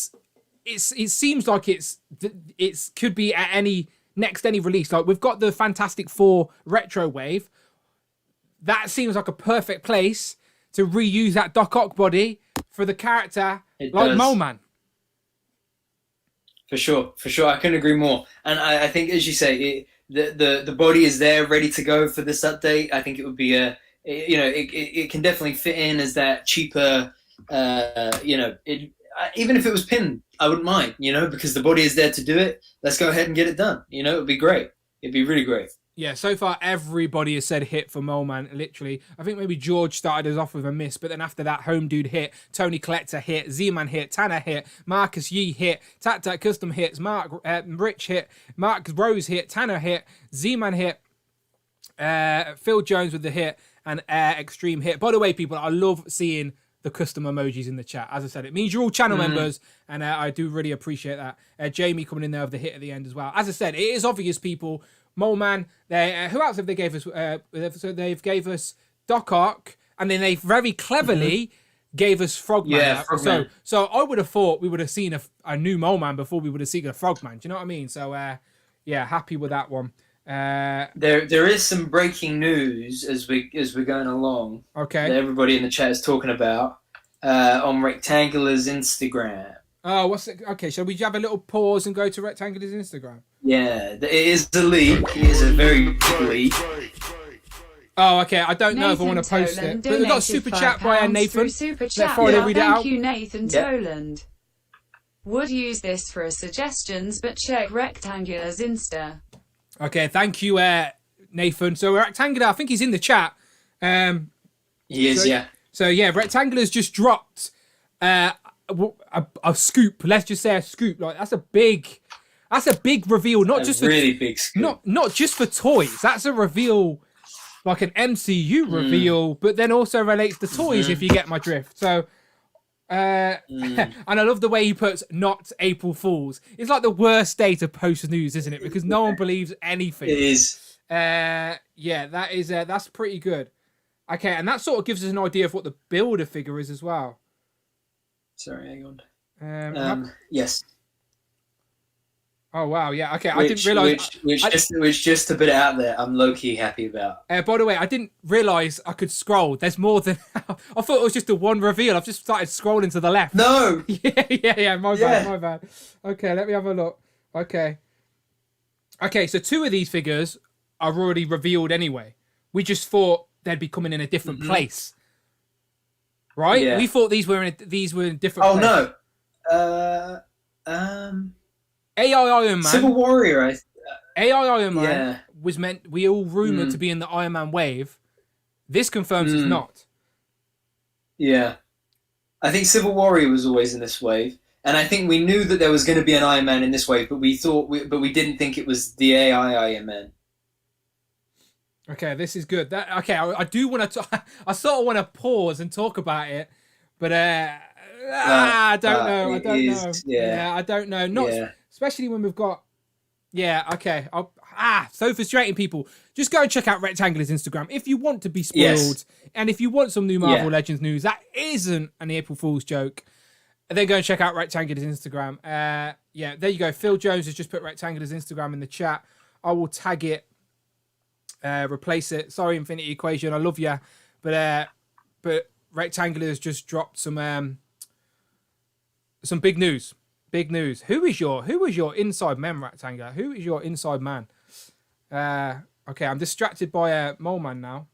seems like it's could be at any release. Like we've got the Fantastic Four retro wave. That seems like a perfect place to reuse that Doc Ock body for the character like Mole Man. For sure. I couldn't agree more. And I think, as you say, the body is there, ready to go for this update. I think it would be it can definitely fit in as that cheaper. Even if it was pinned, I wouldn't mind. Because the body is there to do it. Let's go ahead and get it done. It would be great. It'd be really great. Yeah, so far everybody has said hit for Mole Man, literally. I think maybe George started us off with a miss, but then after that, Home Dude hit, Tony Collector hit, Z-Man hit, Tanner hit, Marcus Yee hit, Tat Custom hits, Rich hit, Mark Rose hit, Tanner hit, Z-Man hit, Phil Jones with the hit, and Extreme hit. By the way, people, I love seeing the custom emojis in the chat. As I said, it means you're all channel members, and I do really appreciate that. Jamie coming in there with the hit at the end as well. As I said, it is obvious, people. Mole Man, who else have they gave us? So they've gave us Doc Ock, and then they very cleverly gave us Frogman. Yeah, Frogman. So I would have thought we would have seen a new Mole Man before we would have seen a Frogman. Do you know what I mean? So yeah, happy with that one. There is some breaking news as we're going along. Okay. That everybody in the chat is talking about on Rectangular's Instagram. Oh, what's it? Okay, shall we have a little pause and go to Rectangular's Instagram? Yeah, it is the leak. It is a very big leak. Oh, okay. I don't know if I want to post it. But we've got a super chat by Nathan. Thank you, Nathan Toland. Would use this for suggestions, but check Rectangular's Insta. Okay, thank you, Nathan. So Rectangular, I think he's in the chat. He is, yeah. So yeah, Rectangular's just dropped a scoop. Let's just say a scoop. Like that's a big reveal. Not just really big scoop. Not just for toys. That's a reveal, like an MCU reveal, but then also relates to toys. If you get my drift. So. And I love the way he puts "not April Fools." It's like the worst day to post news, isn't it? Because no one believes anything. It is. Yeah, that is that's pretty good. Okay, and that sort of gives us an idea of what the builder figure is as well. Sorry, hang on. Yes. Oh wow, yeah. Okay, I didn't realize. Which just to put it out there, I'm low key happy about. By the way, I didn't realize I could scroll. There's more than. I thought it was just a one reveal. I've just started scrolling to the left. No. Yeah. My bad. Okay, let me have a look. Okay, so two of these figures are already revealed anyway. We just thought they'd be coming in a different place, right? Yeah. We thought these were in different. Oh place. No. AI Iron Man. Civil Warrior. AI Iron Man was meant. We all rumored to be in the Iron Man wave. This confirms it's not. Yeah, I think Civil Warrior was always in this wave, and I think we knew that there was going to be an Iron Man in this wave, but we we didn't think it was the AI Iron Man. Okay, this is good. I do want to. I sort of want to pause and talk about it, but I don't know. I don't know. Yeah, I don't know. Not. Yeah. Especially when we've got, okay. So frustrating, people. Just go and check out Rectangular's Instagram if you want to be spoiled, and if you want some new Marvel Legends news that isn't an April Fool's joke, then go and check out Rectangular's Instagram. There you go. Phil Jones has just put Rectangular's Instagram in the chat. I will tag it, replace it. Sorry, Infinity Equation, I love you, but Rectangular has just dropped some big news. Big news. Who is your inside man, Rectangular? Who is your inside man? Okay, I'm distracted by Mole Man now.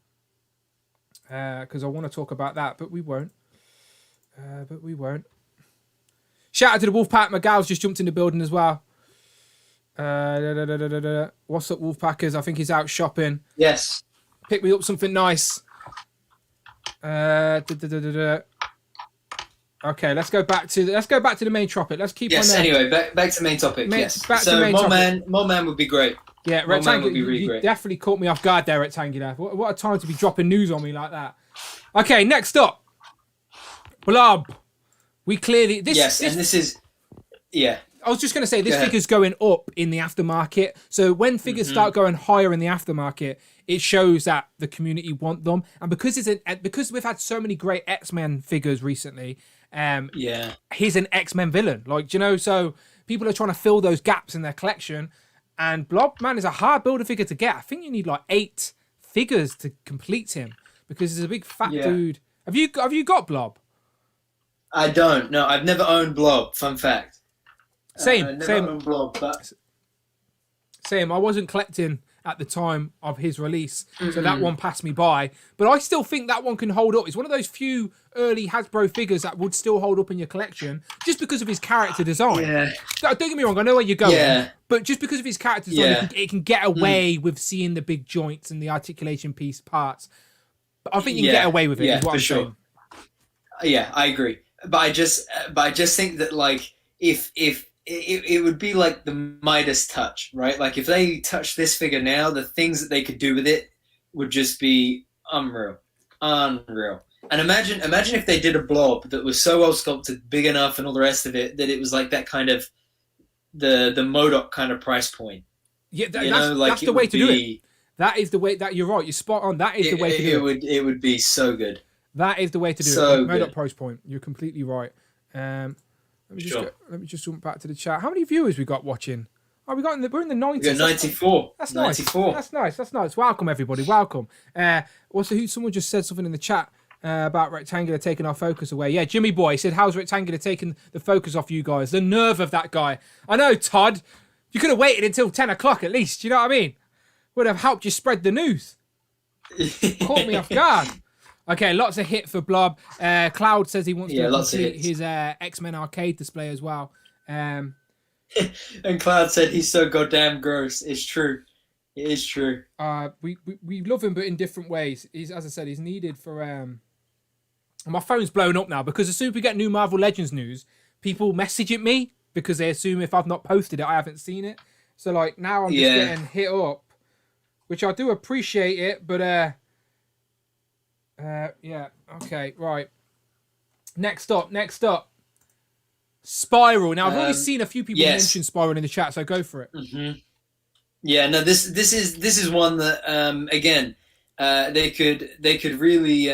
Because I want to talk about that, but we won't. Shout out to the Wolfpack. Miguel's just jumped in the building as well. What's up, Wolfpackers? I think he's out shopping. Yes. Pick me up something nice. Okay, let's go back to the main topic. Let's keep on there. Anyway, back to main topic. Yes. Back to main topic. More man would be great. Yeah, Rectangular. Would be really great. Definitely caught me off guard there, Rectangular. What a time to be dropping news on me like that. Okay, next up, Blob. We clearly this. Yes, and this is. Yeah. I was just going to say this figure's going up in the aftermarket. So when figures start going higher in the aftermarket, it shows that the community want them. And because we've had so many great X-Men figures recently, he's an X-Men villain. Like, you know, so people are trying to fill those gaps in their collection. And Blob, man, is a hard builder figure to get. I think you need like 8 figures to complete him because he's a big fat dude. Have you got Blob? I don't. No, I've never owned Blob. Fun fact. Same. Blob, but... Same. I wasn't collecting at the time of his release, so that one passed me by. But I still think that one can hold up. It's one of those few early Hasbro figures that would still hold up in your collection, just because of his character design. Yeah. Don't get me wrong. I know where you're going, but just because of his character design, it can get away with seeing the big joints and the articulation piece parts. But I think you can get away with it. Yeah, is what for I'm sure. saying. Yeah, I agree. But I just think that like if it would be like the Midas touch, right? Like if they touch this figure now, the things that they could do with it would just be unreal. And imagine if they did a Blob that was so well sculpted, big enough, and all the rest of it that it was like that kind of the MODOK kind of price point. Yeah, that's the way to do it. That is the way. That you're right. You're spot on. That is the way to do it. It would be so good. That is the way to do it. MODOK price point. You're completely right. Let me just jump back to the chat. How many viewers we got watching? Oh, we're in the 90s. We got 94. That's nice. 94. That's nice. Welcome everybody. Welcome. Someone just said something in the chat about Rectangular taking our focus away. Yeah, Jimmy Boy said, "How's Rectangular taking the focus off you guys?" The nerve of that guy. I know, Todd. You could have waited until 10 o'clock at least. You know what I mean? Would have helped you spread the news. Caught me off guard. Okay, lots of hit for Blob. Cloud says he wants to complete his X-Men arcade display as well. And Cloud said he's so goddamn gross. It's true. It is true. We love him, but in different ways. He's, as I said, he's needed for... My phone's blown up now because as soon as we get new Marvel Legends news, people message it me because they assume if I've not posted it, I haven't seen it. So like now I'm just getting hit up, which I do appreciate it, but... okay, right. Next up. Spiral. Now I've already seen a few people mention Spiral in the chat, so go for it. Mm-hmm. Yeah, no, this is one that again they could really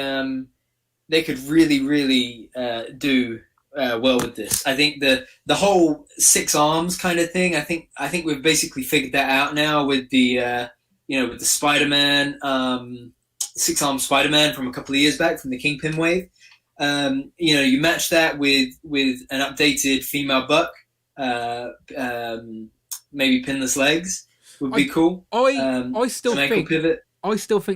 do well with this. I think the whole 6 arms kind of thing. I think we've basically figured that out now with the with the Spider-Man 6-armed Spider-Man from a couple of years back from the Kingpin wave. You match that with an updated female Buck, maybe pinless legs would be cool. I still think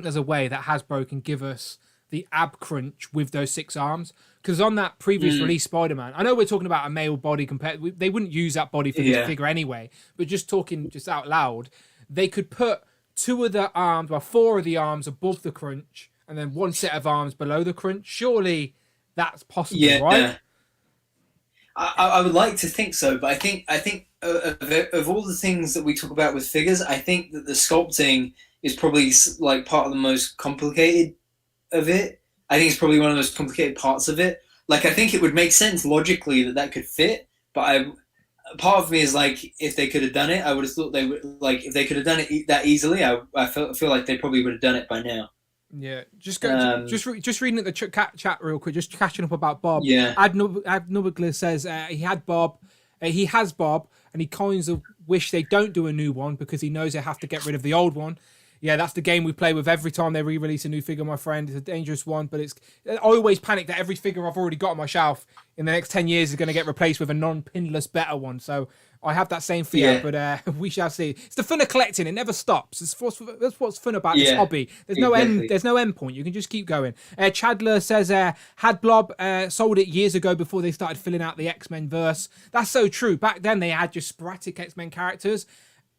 there's a way that Hasbro can give us the ab crunch with those 6 arms. Because on that previous release Spider-Man, I know we're talking about a male body compared. They wouldn't use that body for this figure anyway. But just talking just out loud, they could put 4 of the arms above the crunch, and then 1 set of arms below the crunch. Surely that's possible, right? I would like to think so, but I think of all the things that we talk about with figures, I think that the sculpting is probably like part of the most complicated of it. I think it's probably one of the most complicated parts of it. Like, I think it would make sense logically that could fit, but part of me is like, if they could have done it, I would have thought they would. Like, if they could have done it that easily, I feel like they probably would have done it by now. Yeah, just reading at the chat real quick, just catching up about Bob. Yeah, Adnubagler says he has Bob, and he kind of wish they don't do a new one because he knows they have to get rid of the old one. Yeah, that's the game we play with every time they re-release a new figure, my friend. It's a dangerous one, but I always panic that every figure I've already got on my shelf in the next 10 years is going to get replaced with a non-pinless better one. So I have that same fear, but we shall see. It's the fun of collecting. It never stops. That's what's fun about this hobby. There's no end. There's no end point. You can just keep going. Chadler says, had Blob sold it years ago before they started filling out the X-Men verse. That's so true. Back then they had just sporadic X-Men characters,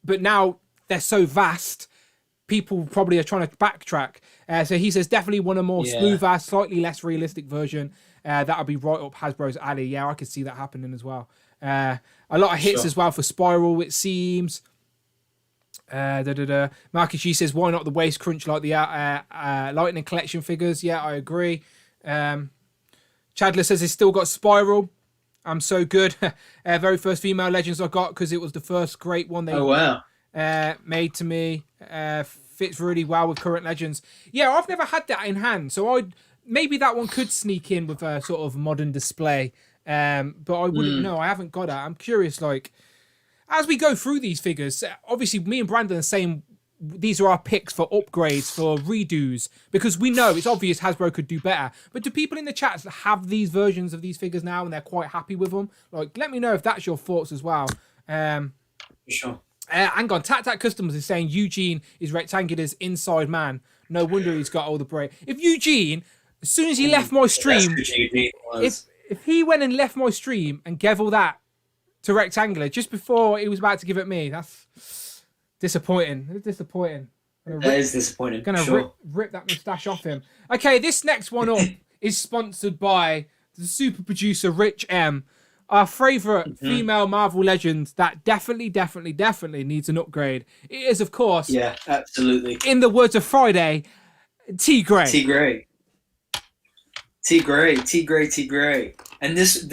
but now they're so vast. People probably are trying to backtrack. So he says definitely want a more smoother, slightly less realistic version. That'll be right up Hasbro's alley. Yeah, I could see that happening as well. A lot of hits as well for Spiral, it seems. Marcus G says, why not the waist crunch like the Lightning Collection figures? Yeah, I agree. Chadler says he's still got Spiral. I'm so good. Very first female Legends I got because it was the first great one they made to me. Fits really well with current Legends. Yeah, I've never had that in hand, so maybe that one could sneak in with a sort of modern display. But I wouldn't know. I haven't got it. I'm curious, like, as we go through these figures, obviously me and Brandon are saying these are our picks for upgrades, for redos, because we know it's obvious Hasbro could do better. But do people in the chats have these versions of these figures now and they're quite happy with them? Like, let me know if that's your thoughts as well. Sure. Hang on, Tat Customs is saying Eugene is Rectangular's inside man. No wonder he's got all the brain. If Eugene, as soon as he left my stream, if he went and left my stream and gave all that to Rectangular just before he was about to give it me, that's disappointing. It's disappointing. That is disappointing. Gonna rip that moustache off him. Okay, this next one up is sponsored by the super producer Rich M. Our favourite female Marvel legend that definitely needs an upgrade. It is, of course, absolutely. in the words of Friday, T Grey. T Grey. And this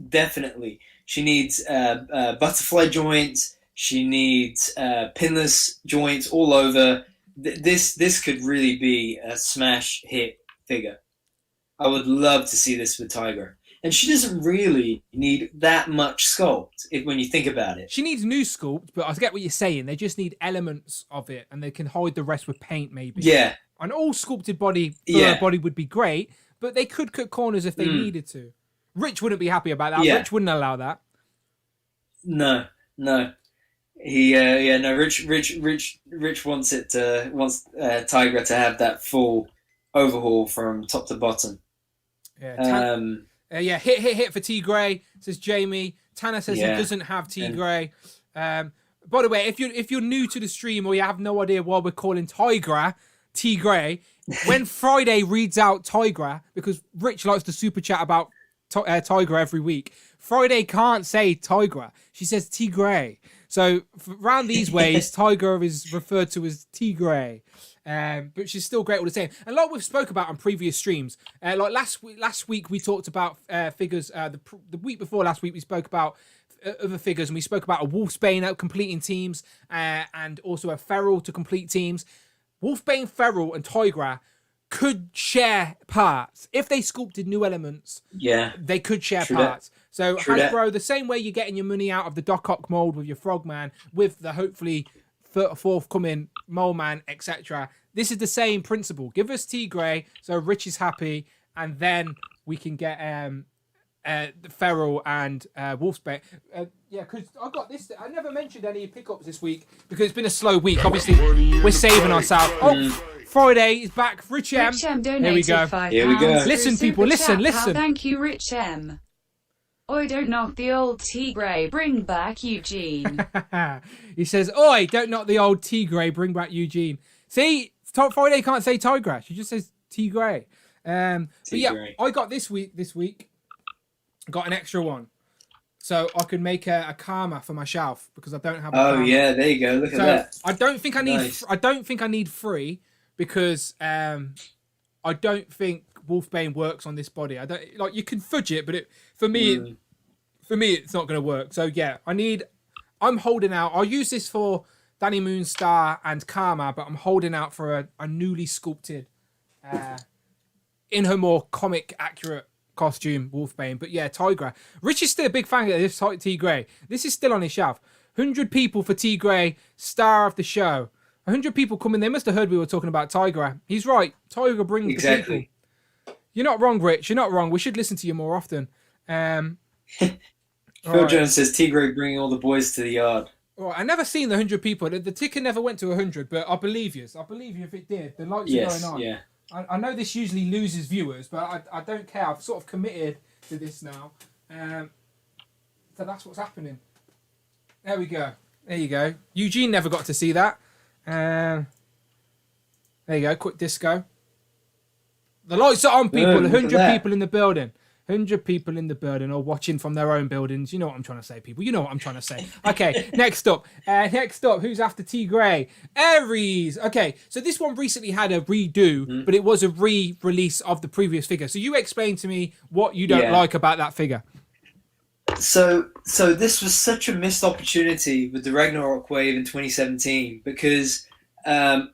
definitely, she needs butterfly joints. She needs pinless joints all over. This could really be a smash hit figure. I would love to see this with Tigra. And she doesn't really need that much sculpt when you think about it. She needs new sculpt, but I get what you're saying. They just need elements of it, and they can hide the rest with paint, maybe. Yeah. An all sculpted body, body would be great, but they could cut corners if they needed to. Rich wouldn't be happy about that. Yeah. Rich wouldn't allow that. No. He, Rich wants Tigra to have that full overhaul from top to bottom. Yeah. Hit for T Grey, says Jamie. Tanner says he doesn't have T Grey. By the way, if you're new to the stream or you have no idea why we're calling Tigra T Grey, when Friday reads out Tigra, because Rich likes to super chat about Tigra every week, Friday can't say Tigra. She says T Grey. So around these ways, Tiger is referred to as T Grey. But she's still great all the same. And like we've spoke about on previous streams, like last week we talked about figures. The week before last week we spoke about other figures, and we spoke about a Wolfsbane out completing teams, and also a Feral to complete teams. Wolfbane, Feral, and Tigra could share parts if they sculpted new elements. Yeah, they could share parts. So Hasbro, the same way you're getting your money out of the Doc Ock mold with your Frogman, with the hopefully forthcoming Mole Man, etc. This is the same principle. Give us T Grey, so Rich is happy, and then we can get the Feral and Wolfsbane. Because I got this. I never mentioned any pickups this week because it's been a slow week. Obviously, we're saving ourselves. Oh, Friday is back. Rich M. Rich M donated Here we go. Here we go. Listen, people. Listen. Thank you, Rich M. Oi, don't knock the old T Grey. Bring back Eugene. He says, "Oi, don't knock the old T Grey. Bring back Eugene." See, Friday can't say Tigra. She just says T Grey. But yeah, I got this week. Got an extra one, so I can make a Karma for my shelf because I don't have. Oh yeah, there you go. Look at that. I don't think I need. Nice. I don't think I need 3 because I don't think Wolfbane works on this body. I don't like. You can fudge it, but for me, it's not going to work. So yeah, I'm holding out. I'll use this for Danny Moonstar and Karma, but I'm holding out for a newly sculpted, in her more comic accurate costume, Wolfbane. But yeah, Tigra. Rich is still a big fan of this T Grey. This is still on his shelf. 100 people for T Grey, star of the show. 100 people coming. They must have heard we were talking about Tiger. He's right. Tiger brings the people. You're not wrong, Rich. You're not wrong. We should listen to you more often. Phil Jones says Tigray bringing all the boys to the yard. Right, I never seen the 100 people. The ticker never went to 100, but I believe you. I believe you if it did. The lights are going on. Yeah. I know this usually loses viewers, but I don't care. I've sort of committed to this now. So that's what's happening. There we go. There you go. Eugene never got to see that. There you go. Quick disco. The lights are on, people. 100 people in the building. 100 people in the building or watching from their own buildings. You know what I'm trying to say, people. You know what I'm trying to say. Okay, next up. Who's after T Gray? Aries. Okay, so this one recently had a redo, but it was a re-release of the previous figure. So you explain to me what you don't like about that figure. So this was such a missed opportunity with the Ragnarok wave in 2017 because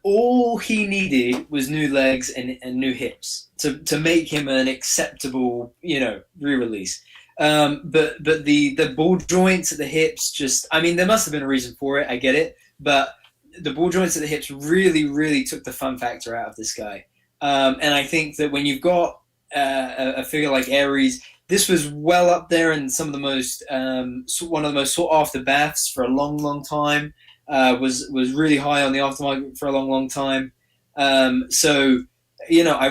all he needed was new legs and new hips to make him an acceptable, re-release. But the ball joints at the hips there must have been a reason for it. I get it, but the ball joints at the hips really, really took the fun factor out of this guy. And I think that when you've got a figure like Ares, this was well up there in some of the most one of the most sought after baths for a long, long time. Was really high on the aftermarket for a long, long time. I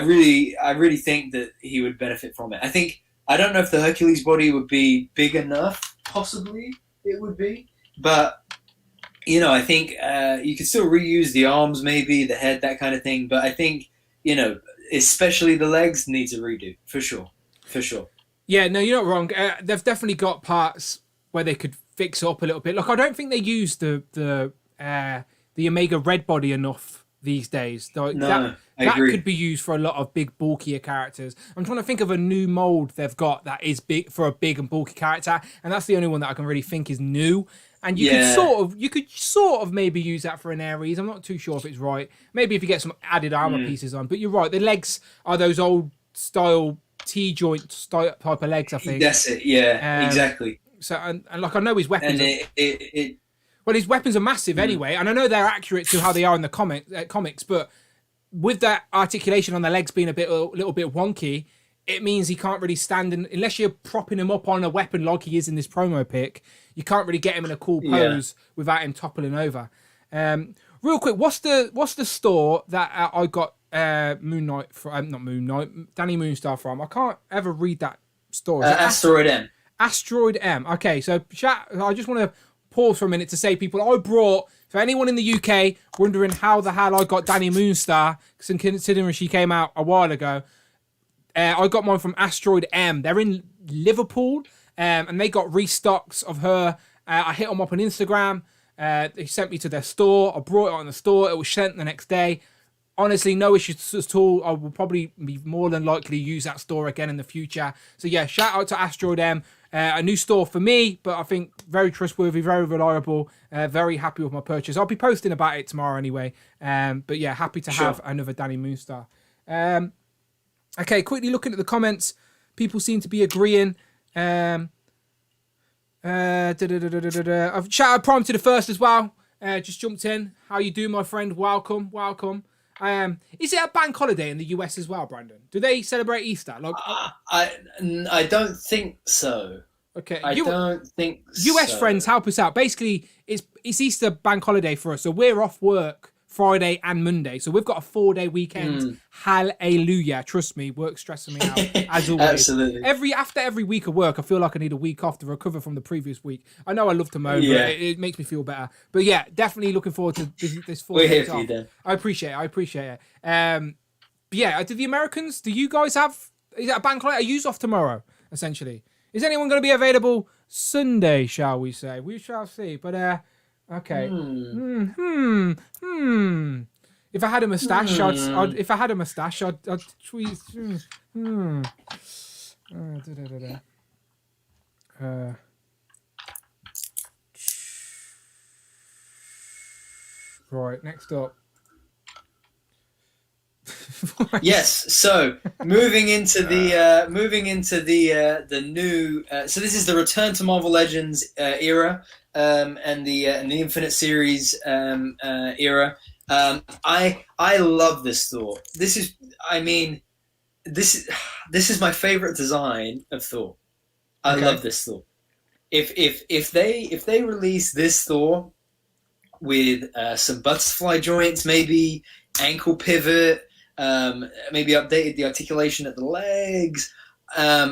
really think that he would benefit from it. I don't know if the Hercules body would be big enough. Possibly it would be, but I think you could still reuse the arms, maybe the head, that kind of thing. But I think especially the legs needs a redo for sure. Yeah, no, you're not wrong. They've definitely got parts where they could fix up a little bit. Look, I don't think they use the Omega Red body enough these days. I agree. Could be used for a lot of big, bulkier characters. I'm trying to think of a new mold they've got that is big for a big and bulky character, and that's the only one that I can really think is new. And you could sort of maybe use that for an Ares. I'm not too sure if it's right. Maybe if you get some added armor pieces on. But you're right. The legs are those old style T-joint style type of legs, I think. That's it. Yeah, exactly. So and like I know his weapons. And well, his weapons are massive anyway, and I know they're accurate to how they are in the comics. But with that articulation on the legs being a little bit wonky, it means he can't really stand unless you're propping him up on a weapon like he is in this promo pic. You can't really get him in a cool pose without him toppling over. Real quick, what's the store that I got Moon Knight from? Not Moon Knight, Danny Moonstar from. I can't ever read that store. Asteroid M. Asteroid M. Okay, so chat. I just want to pause for a minute to say, people, I brought, for anyone in the UK wondering how the hell I got Danny Moonstar, considering she came out a while ago, I got mine from Asteroid M. They're in Liverpool, and they got restocks of her. I hit them up on Instagram. They sent me to their store. I brought it on the store. It was sent the next day. Honestly, no issues at all. I will probably be more than likely use that store again in the future. So yeah, shout out to Asteroid M. A new store for me, but I think very trustworthy, very reliable. Very happy with my purchase. I'll be posting about it tomorrow anyway. But yeah, happy to have another Danny Moonstar. Okay, quickly looking at the comments. People seem to be agreeing. I've shouted Prime to the first as well. Just jumped in. How you doing, my friend? Welcome. Is it a bank holiday in the US as well, Brandon? Do they celebrate Easter? I don't think so. Okay, I don't think US so. friends, help us out. Basically, it's Easter bank holiday for us, so we're off work Friday and Monday, so we've got a 4-day weekend. Hallelujah! Trust me, work's stressing me out as always. Absolutely. After every week of work, I feel like I need a week off to recover from the previous week. I know I love to moan, but it makes me feel better. But yeah, definitely looking forward to this 4 We're days here for you, off. Dan. I appreciate it. But yeah, do the Americans? Do you guys have? Is that a bank holiday? Are you off tomorrow? Essentially, is anyone going to be available Sunday? Shall we say? We shall see. But okay. If I had a moustache, I'd tweet. Right, next up. Yes. So moving into the new. So this is the Return to Marvel Legends era, and the Infinite Series era. I love this Thor. This is, I mean, this is my favorite design of Thor. I love this Thor. If they release this Thor with some butterfly joints, maybe ankle pivot, maybe updated the articulation at the legs,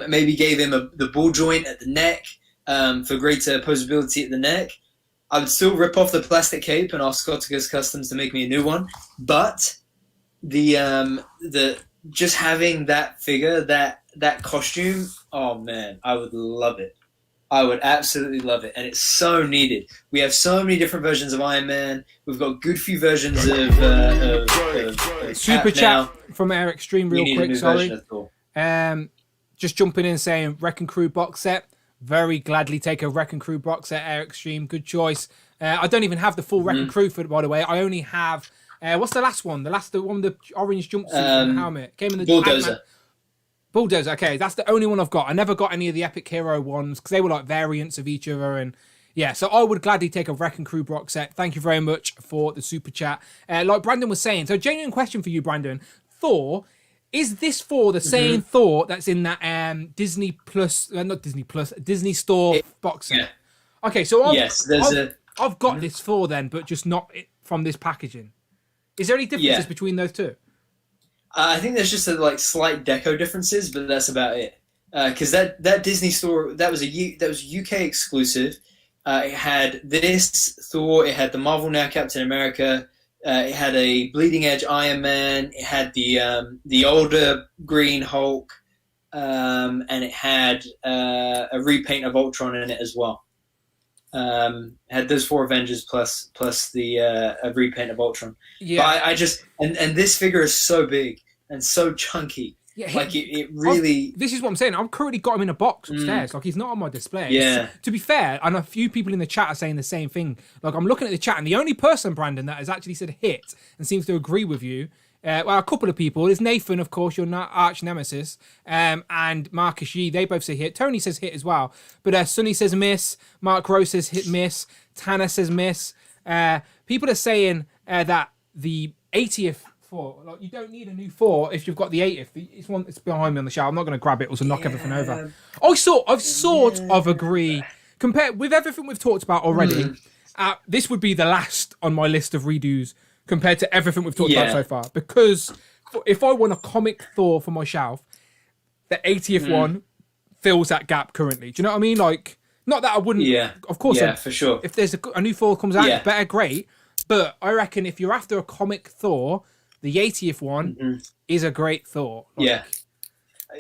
maybe gave him the ball joint at the neck for greater posability at the neck, I would still rip off the plastic cape and ask Scotticus Customs to make me a new one. But the just having that figure, that costume, oh man, I would love it. I would absolutely love it, and it's so needed. We have so many different versions of Iron Man. We've got good few versions of Super Chat now. from Eric Stream, real quick. Sorry, just jumping in saying Wrecking Crew box set. Very gladly take a Wrecking Crew box set. Eric Stream, good choice. I don't even have the full Wrecking Crew for it, by the way. I only have what's the last one? The one with the orange jumpsuit and the helmet came in the Bulldozer. Bulldozer, okay, that's the only one I've got. I never got any of the Epic Hero ones because they were like variants of each other. And yeah, so I would gladly take a Wrecking Crew box set. Thank you very much for the super chat. Like Brandon was saying, so genuine question for you, Brandon. Thor, is this for the same Thor that's in that Disney Plus, not Disney Plus, Disney Store box set? Yeah. Okay, so I've got Mhm. this Thor then, but just not from this packaging. Is there any differences between those two? I think there's just slight deco differences, but that's about it. Because that Disney Store that was UK exclusive. It had this Thor. It had the Marvel Now Captain America. It had a Bleeding Edge Iron Man. It had the older Green Hulk, and it had a repaint of Ultron in it as well. Had those 4 Avengers plus the a repaint of Ultron. Yeah, but I just and this figure is so big and so chunky. Yeah, it really. This is what I'm saying. I've currently got him in a box upstairs. Like he's not on my display. Yeah. To be fair, and a few people in the chat are saying the same thing. Like I'm looking at the chat, and the only person, Brandon, that has actually said hit and seems to agree with you. Well, a couple of people. There's Nathan, of course, your arch nemesis, and Marcus Yee. They both say hit. Tony says hit as well. But Sonny says miss. Mark Rose says hit miss. Tanner says miss. People are saying that the 80th Thor, like you don't need a new Thor if you've got the 80th. It's one that's behind me on the shelf. I'm not going to grab it. It'll knock everything over. I've sort of agree. Compared with everything we've talked about already, this would be the last on my list of redos compared to everything we've talked about so far. Because if I want a comic Thor for my shelf, the 80th one fills that gap currently. Do you know what I mean? Like, not that I wouldn't. Yeah. Of course. Yeah, for sure. If there's a new Thor comes out, it's better, great. But I reckon if you're after a comic Thor, the 80th one is a great Thor. Like,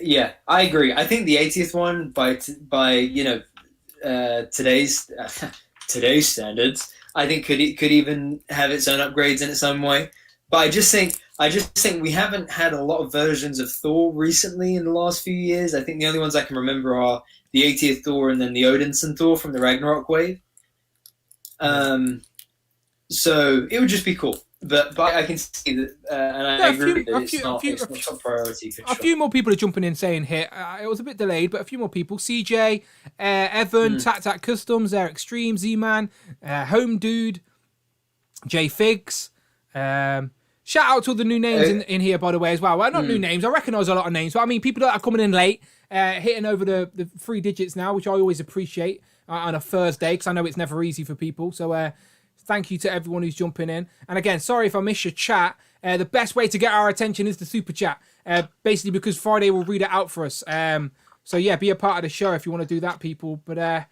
yeah, I agree. I think the 80th one by today's standards, I think could even have its own upgrades in its own way. But I just think we haven't had a lot of versions of Thor recently in the last few years. I think the only ones I can remember are the 80th Thor and then the Odinson Thor from the Ragnarok wave. So it would just be cool. But I can see that, and I agree that it's not top priority for sure. A few more people are jumping in saying hit. It was a bit delayed, but a few more people. CJ, Evan, Tat Customs, Eric Stream, Z-Man, Home Dude, J Figs. Shout out to all the new names in here, by the way, as well. Well, not new names. I recognise a lot of names, but I mean people that are coming in late, hitting over the 3 digits now, which I always appreciate on a Thursday because I know it's never easy for people. So. Thank you to everyone who's jumping in. And again, sorry if I miss your chat. The best way to get our attention is the super chat. Basically because Friday will read it out for us. So yeah, be a part of the show if you want to do that, people. But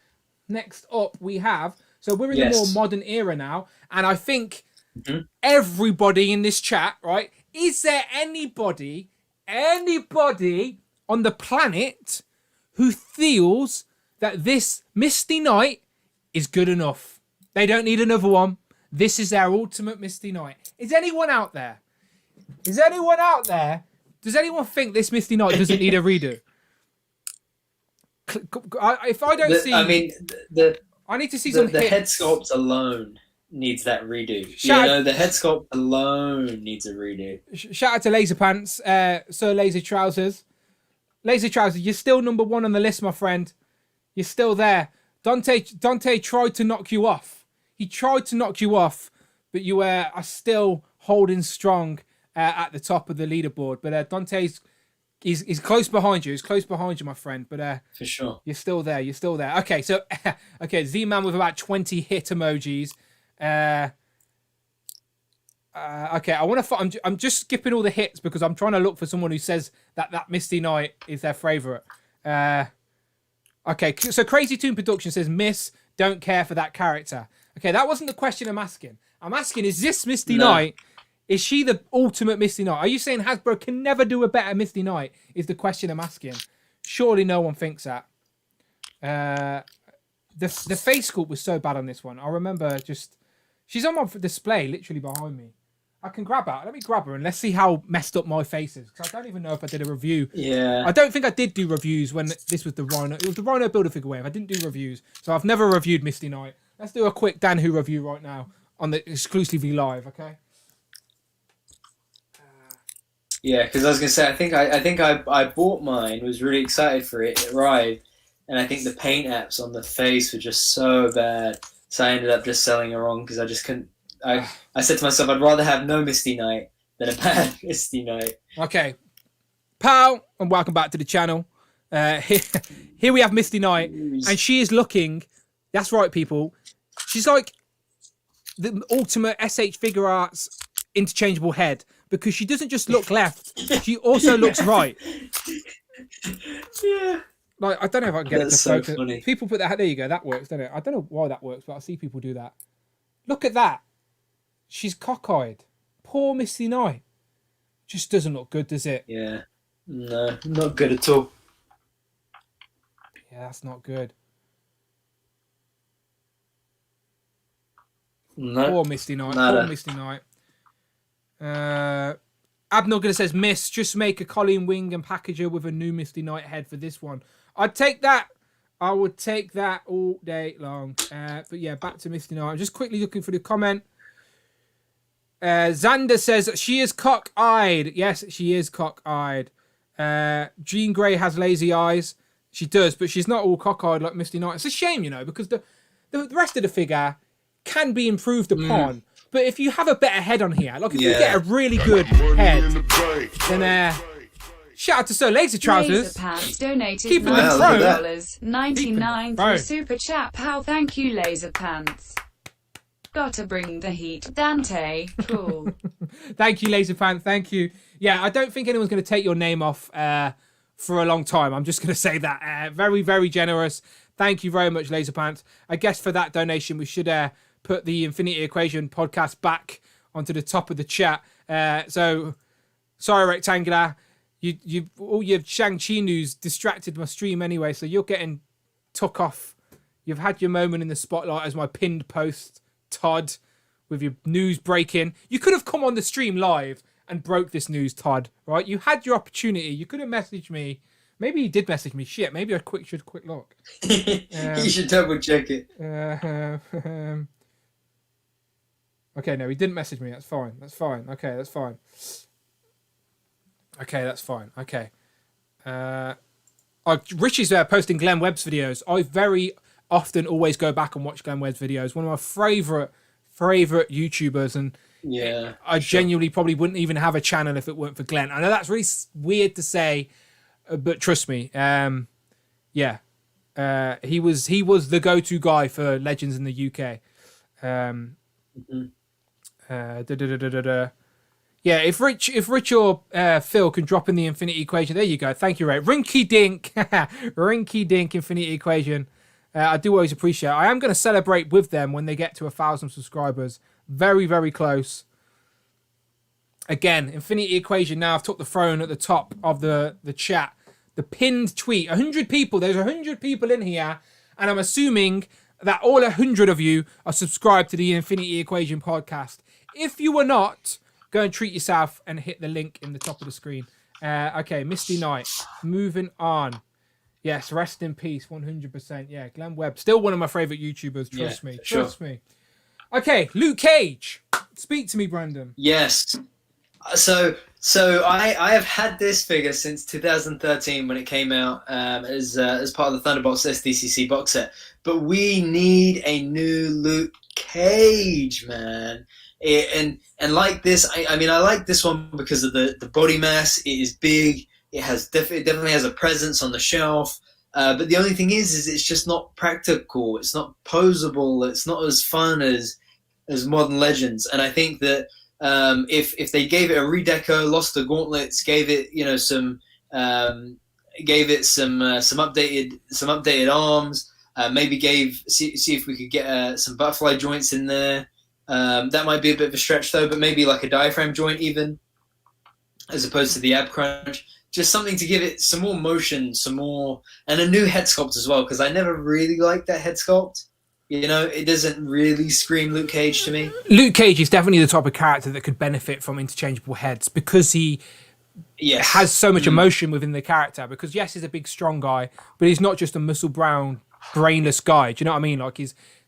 next up we have... So we're in the more modern era now. And I think everybody in this chat, right? Is there anybody on the planet who feels that this Misty Night is good enough? They don't need another one. This is their ultimate Misty Night. Is anyone out there? Does anyone think this Misty Night doesn't need a redo? If I don't see... I mean, I need to see some the hits. head sculpt alone needs that redo. The head sculpt alone needs a redo. Shout out to Laser Pants, Sir Laser Trousers. Laser Trousers, you're still number 1 on the list, my friend. You're still there. Dante tried to knock you off. He tried to knock you off, but you are still holding strong at the top of the leaderboard. But Dante's he's close behind you. He's close behind you, my friend. But for sure, you're still there. You're still there. Okay, so okay, Z-Man with about 20 hit emojis. Okay, I want to. I'm just skipping all the hits because I'm trying to look for someone who says that Misty Knight is their favorite. Okay, so Crazy Toon Production says Miss don't care for that character. Okay, that wasn't the question I'm asking. I'm asking, is this Misty Knight? Is she the ultimate Misty Knight? Are you saying Hasbro can never do a better Misty Knight? Is the question I'm asking. Surely no one thinks that. The face sculpt was so bad on this one. I remember just she's on my display literally behind me. I can grab her. Let me grab her and let's see how messed up my face is. Because I don't even know if I did a review. Yeah. I don't think I did do reviews when this was the Rhino. It was the Rhino Build-A-Figure wave. I didn't do reviews. So I've never reviewed Misty Knight. Let's do a quick Dan Who review right now on the exclusively live, okay? Yeah, because I was gonna say I think I bought mine. Was really excited for it. It arrived, and I think the paint apps on the face were just so bad. So I ended up just selling it wrong because I just couldn't. I said to myself, I'd rather have no Misty Knight than a bad Misty Knight. Okay, pal, and welcome back to the channel. Here we have Misty Knight, and she is looking. That's right, people. She's like the ultimate SH Figure Arts interchangeable head because she doesn't just look left; she also looks right. Yeah. Like I don't know if I can get it to focus. Funny. People put that. There you go. That works, doesn't it? I don't know why that works, but I see people do that. Look at that. She's cockeyed. Poor Misty Knight. Just doesn't look good, does it? Yeah. No, not good at all. Yeah, that's not good. No. Poor Misty Knight. Nada. Poor Misty Knight. Abnogger says, Miss, just make a Colleen Wing and package her with a new Misty Knight head for this one. I'd take that. I would take that all day long. But yeah, back to Misty Knight. I'm just quickly looking for the comment. Xander says, she is cock-eyed. Yes, she is cock-eyed. Jean Grey has lazy eyes. She does, but she's not all cock-eyed like Misty Knight. It's a shame, you know, because the rest of the figure can be improved upon. But if you have a better head on here, like if you get a really good head, then shout out to Sir Laser Trousers. Laserpants donated Keeping the throne. $99 Bro. through Super Chat. Pal, thank you, Laserpants. Gotta bring the heat, Dante. Cool. Thank you, Laserpants. Thank you. Yeah, I don't think anyone's going to take your name off for a long time. I'm just going to say that. Very, very generous. Thank you very much, Laserpants. I guess for that donation, we should put the Infinity Equation podcast back onto the top of the chat. So, sorry, Rectangular. You all your Shang-Chi news distracted my stream anyway, so you're getting took off. You've had your moment in the spotlight as my pinned post, Todd, with your news breaking. You could have come on the stream live and broke this news, Todd, right? You had your opportunity. You could have messaged me. Maybe you did message me. Shit, maybe I should quick look. You should double check it. Okay, no, he didn't message me. That's fine. That's fine. Okay, that's fine. Okay, that's fine. Okay. Richie's posting Glenn Webb's videos. I very often always go back and watch Glenn Webb's videos. One of my favorite YouTubers, and I genuinely probably wouldn't even have a channel if it weren't for Glenn. I know that's really weird to say, but trust me, he was the go-to guy for Legends in the UK. Yeah, if Rich or Phil can drop in the Infinity Equation, there you go. Thank you, Ray. Rinky Dink, Rinky Dink Infinity Equation. I do always appreciate it. I am going to celebrate with them when they get to 1,000 subscribers. Very, very close. Again, Infinity Equation now have took the throne at the top of the chat. The pinned tweet. 100 people. There's 100 people in here. And I'm assuming that all 100 of you are subscribed to the Infinity Equation podcast. If you were not, go and treat yourself and hit the link in the top of the screen. Okay, Misty Knight. Moving on. Yes, rest in peace, 100%. Yeah, Glenn Webb. Still one of my favourite YouTubers, trust me. Trust me. Okay, Luke Cage. Speak to me, Brandon. Yes. So I have had this figure since 2013 when it came out as part of the Thunderbolts SDCC box set. But we need a new Luke Cage, man. And like this, I mean, I like this one because of the body mass. It is big. It definitely has a presence on the shelf. But the only thing is it's just not practical. It's not posable. It's not as fun as Modern Legends. And I think that if they gave it a redeco, lost the gauntlets, gave it some updated arms, maybe see if we could get some butterfly joints in there. That might be a bit of a stretch though, but maybe like a diaphragm joint even, as opposed to the ab crunch. Just something to give it some more motion, and a new head sculpt as well, because I never really liked that head sculpt. It doesn't really scream Luke Cage to me. Luke Cage is definitely the type of character that could benefit from interchangeable heads because he has so much emotion within the character. Because yes, he's a big, strong guy, but he's not just a muscle brown, brainless guy. Do you know what I mean? Like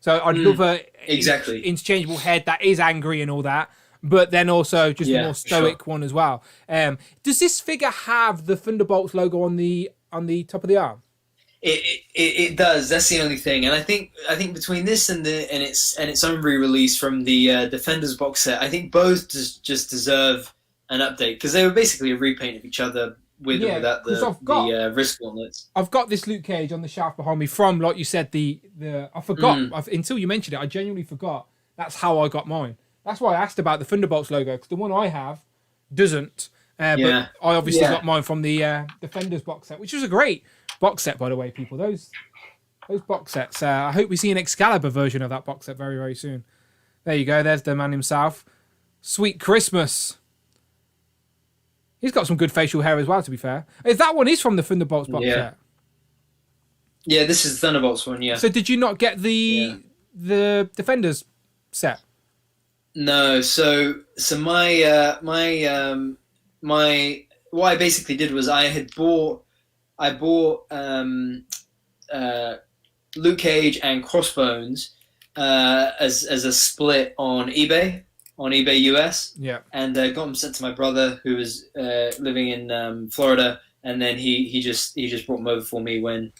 I'd love a interchangeable head that is angry and all that, but then also just a more stoic one as well. Does this figure have the Thunderbolts logo on the top of the arm? It does. That's the only thing. And I think between this and its own re-release from the Defenders box set, I think both just deserve an update, because they were basically a repaint of each other with or without the wrist gauntlets. I've got this Luke Cage on the shelf behind me from, like you said, I forgot until you mentioned it. I genuinely forgot. That's how I got mine. That's why I asked about the Thunderbolts logo, because the one I have doesn't. But I obviously got mine from the Defenders box set, which was a great box set, by the way, people. Those box sets. I hope we see an Excalibur version of that box set very, very soon. There you go. There's the man himself. Sweet Christmas. He's got some good facial hair as well, to be fair. If that one is from the Thunderbolts box set. Yeah, this is the Thunderbolts one, yeah. So did you not get the Defenders set? No, so my what I basically did was I bought Luke Cage and Crossbones as a split on eBay US. Yeah. And got them sent to my brother, who was living in Florida, and then he just brought them over for me when